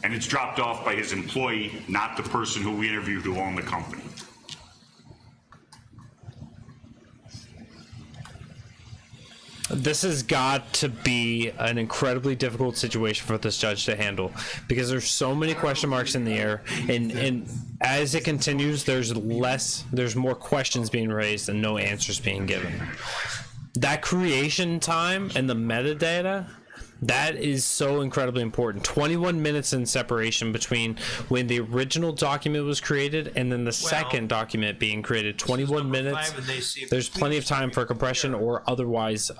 [SPEAKER 5] And it's dropped off by his employee, not the person who we interviewed who owned the company.
[SPEAKER 1] This has got to be an incredibly difficult situation for this judge to handle because there's so many question marks in the air, and as it continues, there's more questions being raised and no answers being given. That creation time and the metadata, that is so incredibly important. 21 minutes in separation between when the original document was created and then the second document being created. 21 minutes. There's plenty of time for compression or otherwise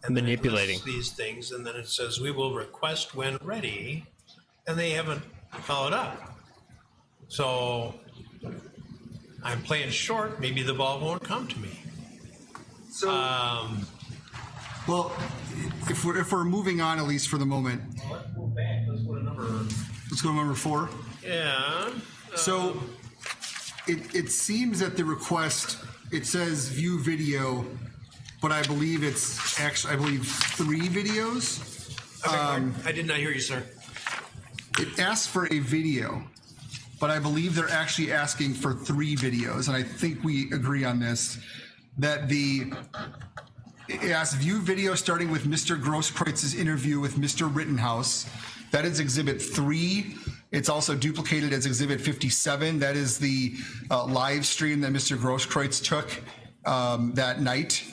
[SPEAKER 1] manipulating
[SPEAKER 3] these things, and then it says we will request when ready, and they haven't followed up. So I'm playing short. Maybe the ball won't come to me.
[SPEAKER 9] So, well, if we're moving on, at least for the moment.
[SPEAKER 3] Let's move back. Let's go to
[SPEAKER 9] number 4.
[SPEAKER 3] Yeah.
[SPEAKER 9] So it seems that the request, it says view video, but I believe it's actually 3 videos.
[SPEAKER 3] I did not hear you, sir.
[SPEAKER 9] It asks for a video, but I believe they're actually asking for 3 videos, and I think we agree on this, that it asks view video starting with Mr. Grosskreuz's interview with Mr. Rittenhouse. That is Exhibit 3. It's also duplicated as Exhibit 57. That is the live stream that Mr. Grosskreutz took that night.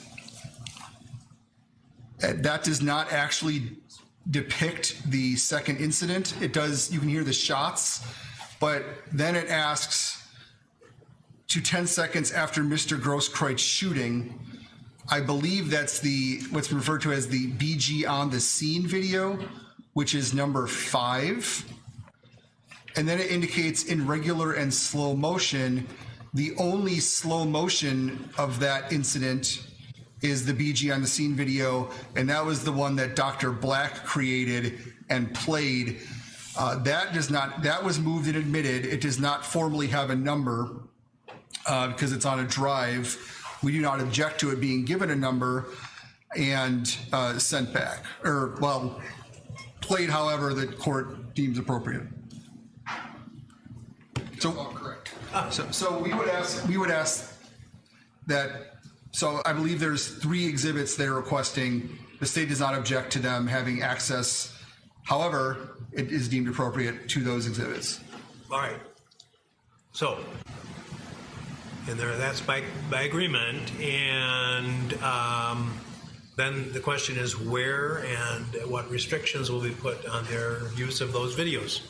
[SPEAKER 9] That does not actually depict the second incident. It does, you can hear the shots, but then it asks to 10 seconds after Mr. Grosskreutz shooting. I believe that's what's referred to as the BG on the scene video, which is number 5. And then it indicates in regular and slow motion. The only slow motion of that incident is the BG on the scene video, and that was the one that Dr. Black created and played. That was moved and admitted. It does not formally have a number because it's on a drive. We do not object to it being given a number and sent back, or well, played however the court deems appropriate. So, correct. So we would ask that. So I believe there's 3 exhibits they're requesting. The state does not object to them having access. However, it is deemed appropriate to those exhibits.
[SPEAKER 3] All right. So, and that's by agreement. And then the question is where and what restrictions will be put on their use of those videos.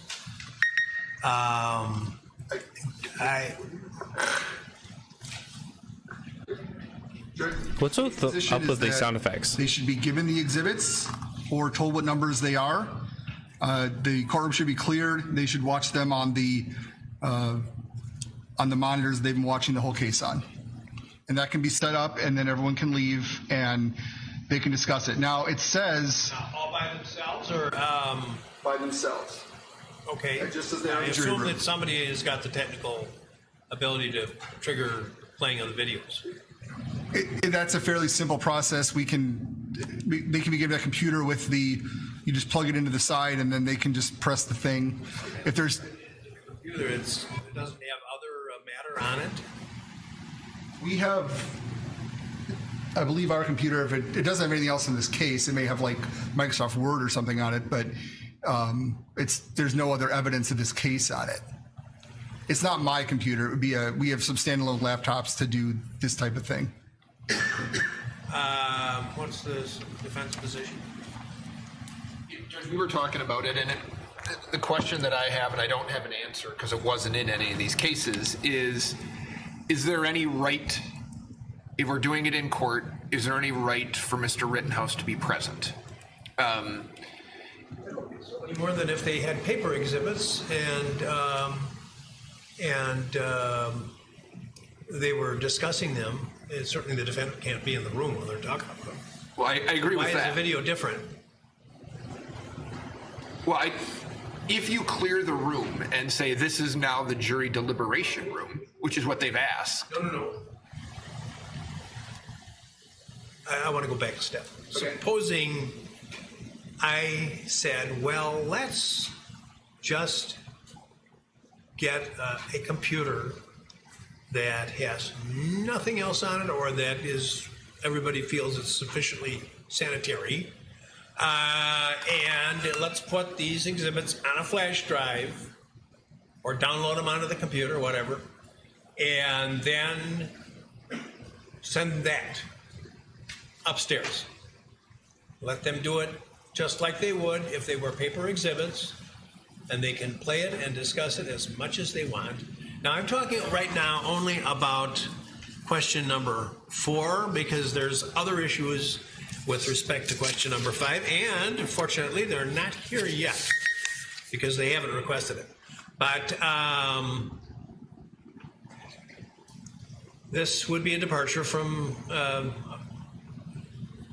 [SPEAKER 1] What's up with the sound effects?
[SPEAKER 9] They should be given the exhibits or told what numbers they are. The courtroom should be cleared. They should watch them on the monitors they've been watching the whole case on. And that can be set up, and then everyone can leave and they can discuss it. Now, it says...
[SPEAKER 3] all by themselves or...
[SPEAKER 9] by themselves.
[SPEAKER 3] Okay.
[SPEAKER 9] Just as
[SPEAKER 3] I assume that somebody has got the technical ability to trigger playing of the videos.
[SPEAKER 9] That's a fairly simple process. They can be given a computer with you just plug it into the side and then they can just press the thing. If there's
[SPEAKER 3] computer, it doesn't have other matter on it.
[SPEAKER 9] We have, I believe our computer, if it doesn't have anything else in this case, it may have like Microsoft Word or something on it, but there's no other evidence of this case on it. It's not my computer. It would be we have some standalone laptops to do this type of thing.
[SPEAKER 3] What's the defense position?
[SPEAKER 8] We were talking about it, and the question that I have, and I don't have an answer because it wasn't in any of these cases, is there any right, if we're doing it in court, is there any right for Mr. Rittenhouse to be present?
[SPEAKER 3] More than if they had paper exhibits and they were discussing them. And certainly the defendant can't be in the room when they're talking about them.
[SPEAKER 8] Well, I agree with that.
[SPEAKER 3] Why is the video different?
[SPEAKER 8] Well, if you clear the room and say this is now the jury deliberation room, which is what they've asked.
[SPEAKER 3] No. I want to go back a step. Okay. Supposing I said, well, let's just get a computer that has nothing else on it, or that is, everybody feels it's sufficiently sanitary. And let's put these exhibits on a flash drive or download them onto the computer, whatever, and then send that upstairs. Let them do it just like they would if they were paper exhibits, and they can play it and discuss it as much as they want. Now, I'm talking right now only about question number 4, because there's other issues with respect to question number 5, and fortunately, they're not here yet because they haven't requested it. But this would be a departure from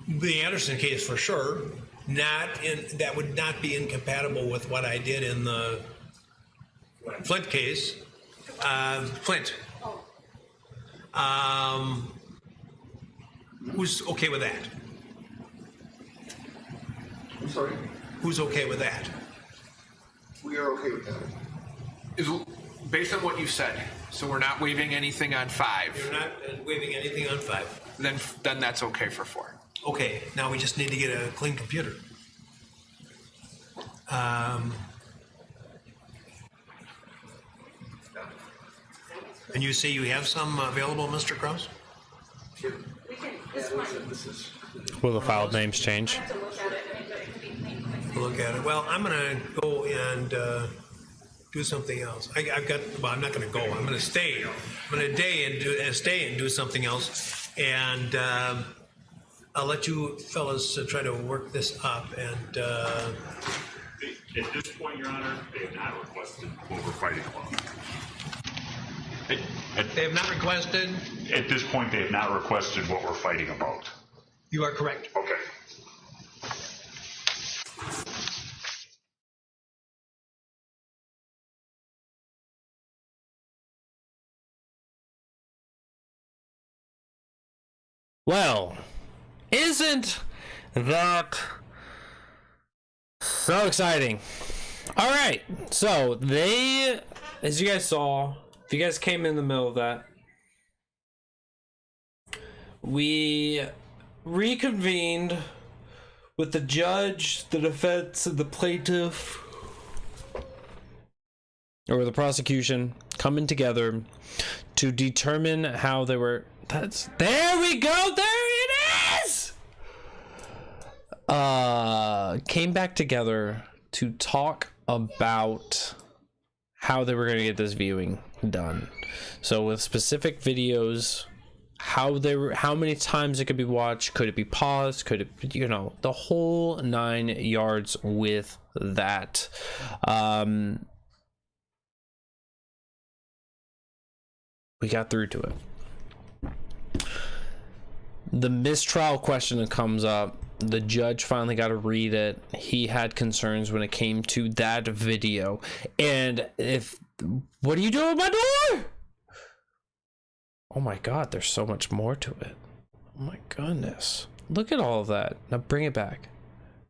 [SPEAKER 3] the Anderson case for sure. That would not be incompatible with what I did in the Flint case. Flint. Who's okay with that?
[SPEAKER 9] I'm sorry?
[SPEAKER 3] Who's okay with that?
[SPEAKER 9] We are okay with that.
[SPEAKER 8] Is based on what you said, so we're not waiving anything on 5.
[SPEAKER 3] You're not waiving anything on 5.
[SPEAKER 8] Then that's okay for 4.
[SPEAKER 3] Okay, now we just need to get a clean computer. And you say you have some available, Mr. Kraus?
[SPEAKER 1] Will the file names change?
[SPEAKER 3] Look at it. Well, I'm going to go and do something else. I'm not going to go. I'm going to stay. I'm going to stay and do something else. And I'll let you fellas try to work this up. And
[SPEAKER 5] At this point, Your Honor, they have not requested what we're fighting about.
[SPEAKER 3] they have not requested.
[SPEAKER 5] At this point, they have not requested what we're fighting about.
[SPEAKER 3] You are correct.
[SPEAKER 5] Okay.
[SPEAKER 1] Well, isn't that so exciting? All right, so they, as you guys saw, if you guys came in the middle of that, we reconvened with the judge, the defense, and the plaintiff, or the prosecution, coming together to determine how they were. There we go. There it is. Came back together to talk about how they were going to get this viewing done. So with specific videos, how many times it could be watched, could it be paused, could it, the whole 9 yards with that. We got through to it. The mistrial question that comes up, the judge finally got to read it. He had concerns when it came to that video. And what are you doing with my door? Oh my God, there's so much more to it. Oh my goodness. Look at all of that. Now bring it back.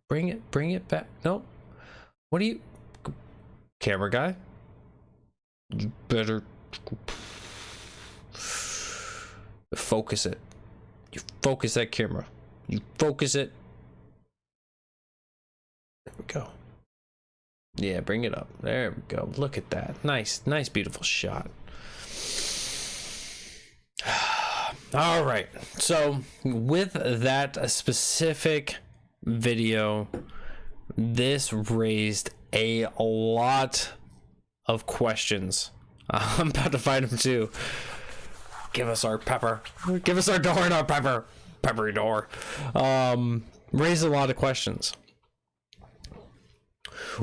[SPEAKER 1] Bring it back. Nope. What do you, camera guy? You better focus it. You focus that camera. You focus it. There we go. Yeah, bring it up. There we go. Look at that. Nice, beautiful shot. All right. So with that specific video, this raised a lot of questions. I'm about to find them too. Give us our pepper. Give us our door and our pepper. Peppery door. Raised a lot of questions.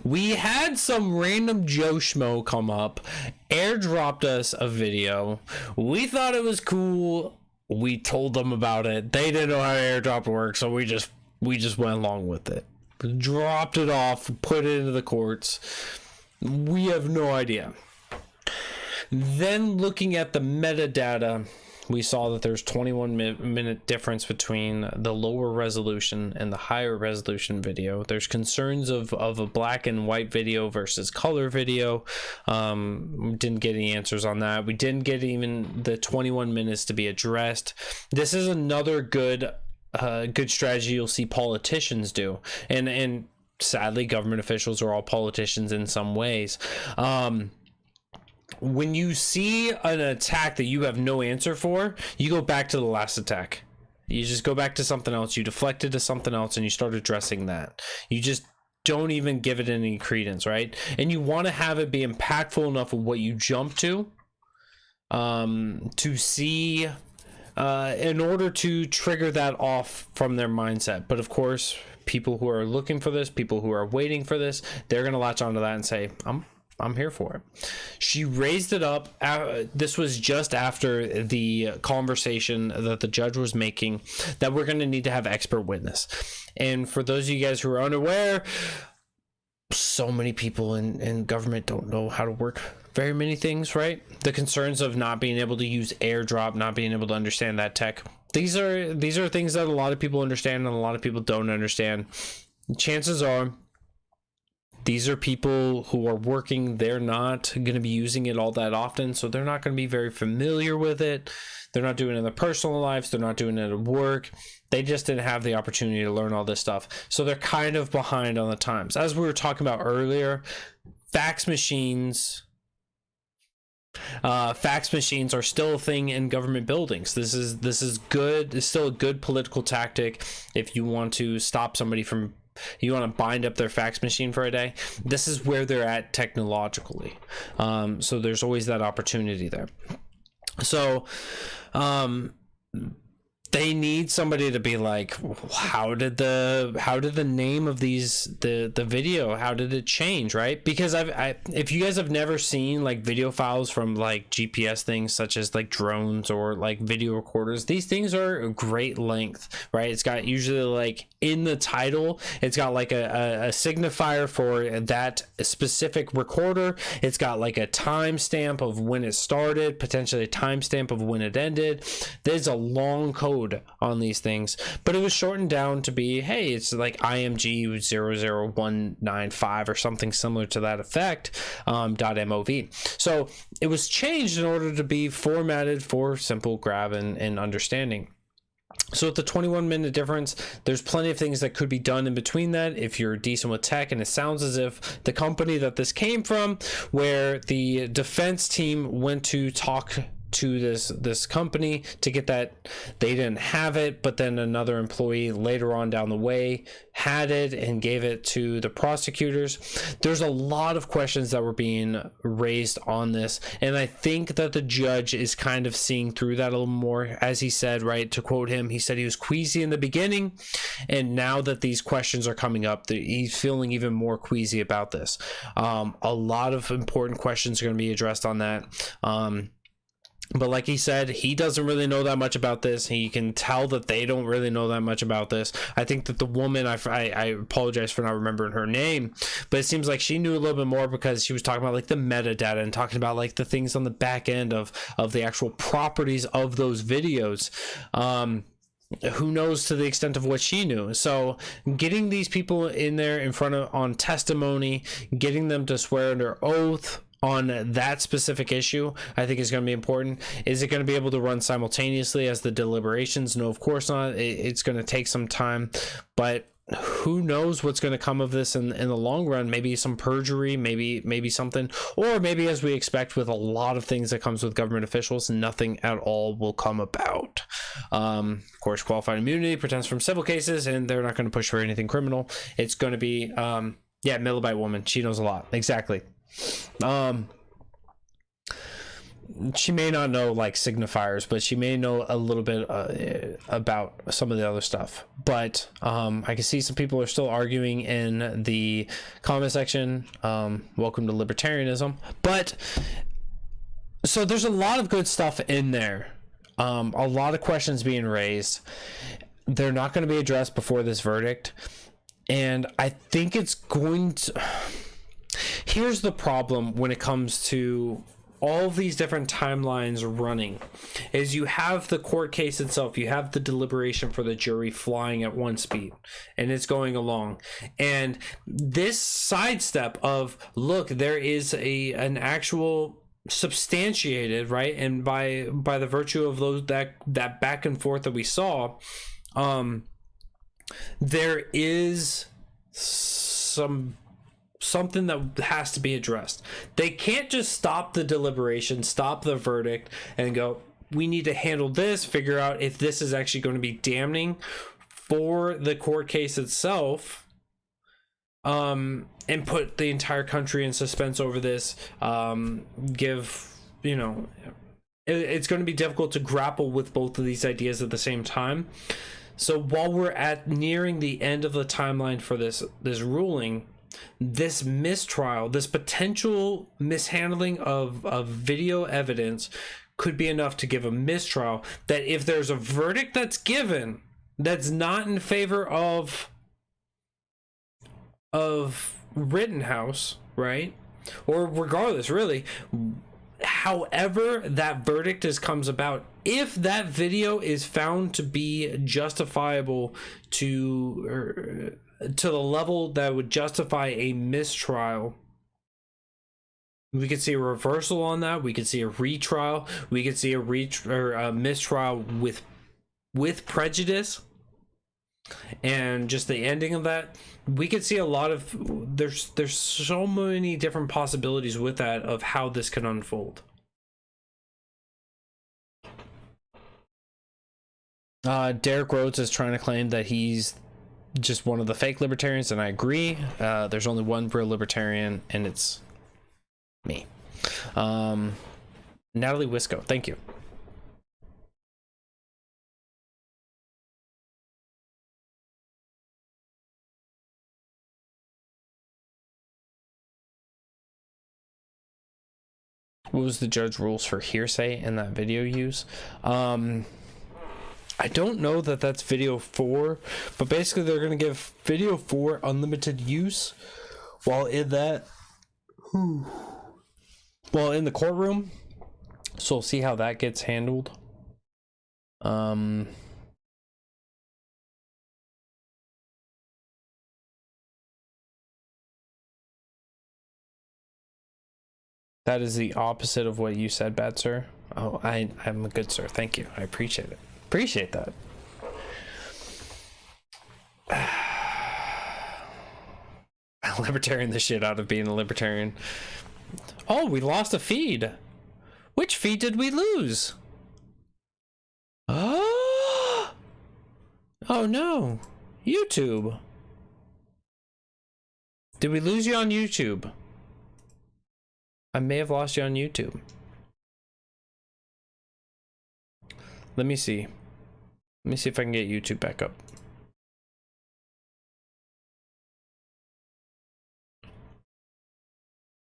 [SPEAKER 1] We had some random Joe Schmo come up, airdropped us a video. We thought it was cool. We told them about it. They didn't know how airdrop works, so we just went along with it. Dropped it off, put it into the courts. We have no idea. Then looking at the metadata we saw that there's 21-minute difference between the lower resolution and the higher resolution video. There's concerns of a black and white video versus color video. Didn't get any answers on that. We didn't get even the 21 minutes to be addressed. This is another good strategy you'll see politicians do, and sadly government officials are all politicians in some ways. When you see an attack that you have no answer for, you go back to the last attack. You just go back to something else. You deflect it to something else and you start addressing that. You just don't even give it any credence, right? And you want to have it be impactful enough of what you jump to see in order to trigger that off from their mindset. But of course, people who are looking for this, people who are waiting for this, they're going to latch onto that and say, I'm here for it. She raised it up. This was just after the conversation that the judge was making that we're going to need to have expert witness. And for those of you guys who are unaware, so many people in government don't know how to work very many things, right? The concerns of not being able to use airdrop, not being able to understand that tech. These are things that a lot of people understand and a lot of people don't understand. Chances are these are people who are working. They're not going to be using it all that often, so they're not going to be very familiar with it. They're not doing it in their personal lives. They're not doing it at work. They just didn't have the opportunity to learn all this stuff. So they're kind of behind on the times. As we were talking about earlier, fax machines are still a thing in government buildings. This is good. It's still a good political tactic if you want to stop somebody from, you want to bind up their fax machine for a day. This is where they're at technologically. So there's always that opportunity there. So they need somebody to be like, how did the name of the video, how did it change, right? Because if you guys have never seen like video files from like GPS things such as like drones or like video recorders, these things are a great length, right? It's got usually like in the title, it's got like a signifier for that specific recorder. It's got like a timestamp of when it started, potentially a timestamp of when it ended. There's a long code on these things, but it was shortened down to be, hey, it's like IMG 00195 or something similar to that effect, .mov. So it was changed in order to be formatted for simple grab and understanding. So with the 21-minute difference, there's plenty of things that could be done in between that if you're decent with tech. And it sounds as if the company that this came from, where the defense team went to talk to this company to get that, they didn't have it, but then another employee later on down the way had it and gave it to the prosecutors. There's a lot of questions that were being raised on this, and I think that the judge is kind of seeing through that a little more. As he said, right, to quote him, he said he was queasy in the beginning, and now that these questions are coming up, he's feeling even more queasy about this. A lot of important questions are going to be addressed on that. But like he said, he doesn't really know that much about this. He can tell that they don't really know that much about this. I think that the woman, I apologize for not remembering her name, but it seems like she knew a little bit more because she was talking about like the metadata and talking about like the things on the back end of the actual properties of those videos. Who knows to the extent of what she knew. So getting these people in there in front of, on testimony, getting them to swear under oath on that specific issue, I think is going to be important. Is it going to be able to run simultaneously as the deliberations? No, of course not. It's going to take some time, but who knows what's going to come of this in the long run. Maybe some perjury, maybe something, or maybe, as we expect with a lot of things that comes with government officials, nothing at all will come about. Of course, qualified immunity protects from civil cases, and they're not going to push for anything criminal. It's going to be Millibite woman, she knows a lot. Exactly. She may not know like signifiers, but she may know a little bit about some of the other stuff. But I can see some people are still arguing in the comment section. Welcome to libertarianism. But so there's a lot of good stuff in there. A lot of questions being raised. They're not going to be addressed before this verdict, and I think it's going to. Here's the problem when it comes to all of these different timelines running. Is you have the court case itself, you have the deliberation for the jury flying at one speed, and it's going along. And this sidestep of, look, there is an actual substantiated, right, and by the virtue of those that back and forth that we saw, there is something that has to be addressed. They can't just stop the deliberation, stop the verdict, and go, we need to handle this, figure out if this is actually going to be damning for the court case itself, and put the entire country in suspense over this. It's going to be difficult to grapple with both of these ideas at the same time. So while we're nearing the end of the timeline for this ruling, this mistrial, this potential mishandling of video evidence could be enough to give a mistrial, that if there's a verdict that's given that's not in favor of Rittenhouse, right? Or regardless, really, however that verdict comes about, if that video is found to be justifiable to the level that would justify a mistrial, we could see a reversal on that. We could see a retrial. We could see a mistrial with prejudice, and just the ending of that. We could see a lot of, there's so many different possibilities with that of how this can unfold. Derek Rhodes is trying to claim that he's just one of the fake libertarians, and I agree. There's only one real libertarian, and it's me. Natalie Wisco, thank you. What was the judge rules for hearsay in that video use? I don't know that that's video 4, but basically they're going to give video 4 unlimited use while in the courtroom. So we'll see how that gets handled. That is the opposite of what you said, bad sir. Oh, I'm a good sir. Thank you. I appreciate it. Appreciate that. I libertarian the shit out of being a libertarian. Oh, we lost a feed. Which feed did we lose? Oh, oh no. YouTube. Did we lose you on YouTube? I may have lost you on YouTube. Let me see. Let me see if I can get YouTube back up.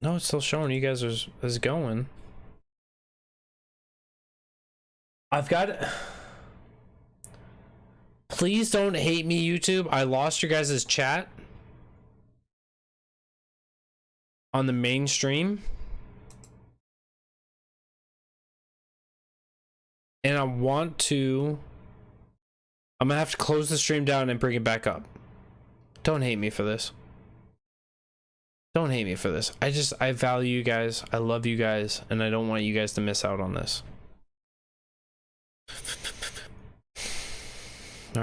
[SPEAKER 1] No, it's still showing you guys is going. I've got... Please don't hate me, YouTube. I lost your guys' chat on the main stream. And I'm gonna have to close the stream down and bring it back up. Don't hate me for this. Don't hate me for this. I value you guys. I love you guys, and I don't want you guys to miss out on this.